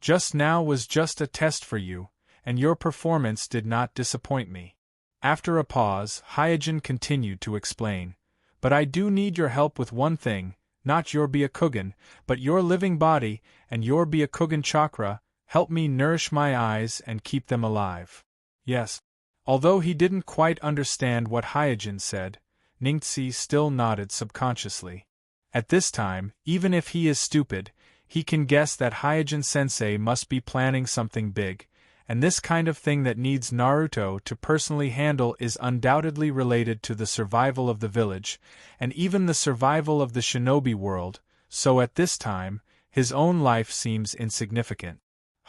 Just now was just a test for you, and your performance did not disappoint me. After a pause, Hyojin continued to explain. But I do need your help with one thing, not your Byakugan, but your living body and your Byakugan chakra. Help me nourish my eyes and keep them alive. Yes. Although he didn't quite understand what Hyojin said, Ningxi still nodded subconsciously. At this time, even if he is stupid, he can guess that Hyojin-sensei must be planning something big, and this kind of thing that needs Naruto to personally handle is undoubtedly related to the survival of the village, and even the survival of the shinobi world, so at this time, his own life seems insignificant.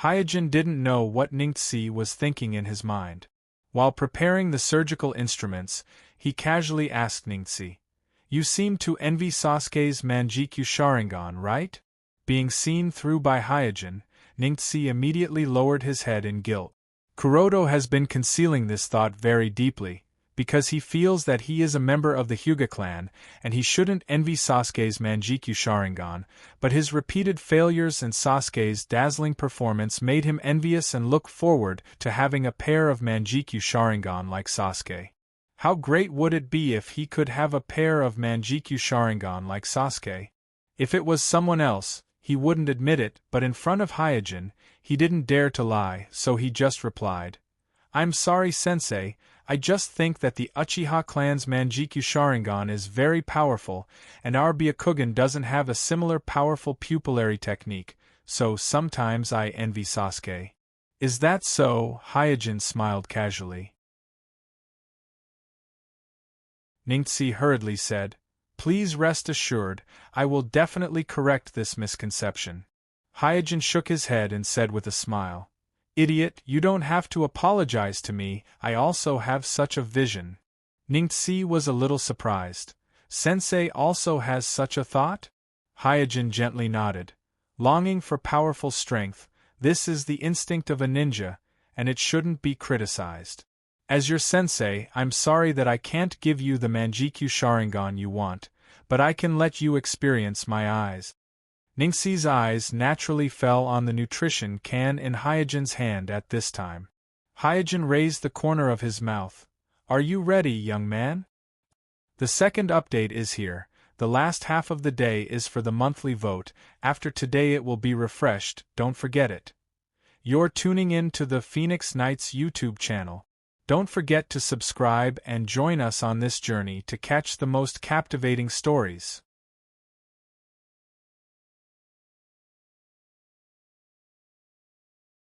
Hyojin didn't know what Ningxi was thinking in his mind. While preparing the surgical instruments, he casually asked Ningxi, You seem to envy Sasuke's Manjikyu Sharingan, right? Being seen through by Hyojin, Ningxi immediately lowered his head in guilt. Kuroto has been concealing this thought very deeply, because he feels that he is a member of the Hyuga clan, and he shouldn't envy Sasuke's Manjikyu Sharingan, but his repeated failures and Sasuke's dazzling performance made him envious and look forward to having a pair of Manjikyu Sharingan like Sasuke. How great would it be if he could have a pair of Manjikyu Sharingan like Sasuke? If it was someone else, he wouldn't admit it, but in front of Hyojin, he didn't dare to lie, so he just replied, "I'm sorry, Sensei, I just think that the Uchiha clan's Manjikyu Sharingan is very powerful, and our Byakugan doesn't have a similar powerful pupillary technique, so sometimes I envy Sasuke." "Is that so?" Hyojin smiled casually. Ningxi hurriedly said, "Please rest assured, I will definitely correct this misconception." Hyojin shook his head and said with a smile, "Idiot, you don't have to apologize to me, I also have such a vision." Ningxi was a little surprised. "Sensei also has such a thought?" Hyojin gently nodded. "Longing for powerful strength, this is the instinct of a ninja, and it shouldn't be criticized. As your sensei, I'm sorry that I can't give you the Manjikyu Sharingan you want, but I can let you experience my eyes." Ningxi's eyes naturally fell on the nutrition can in Hyojin's hand at this time. Hyojin raised the corner of his mouth. "Are you ready, young man?" The second update is here. The last half of the day is for the monthly vote. After today it will be refreshed, don't forget it. You're tuning in to the Phoenix Knights YouTube channel. Don't forget to subscribe and join us on this journey to catch the most captivating stories.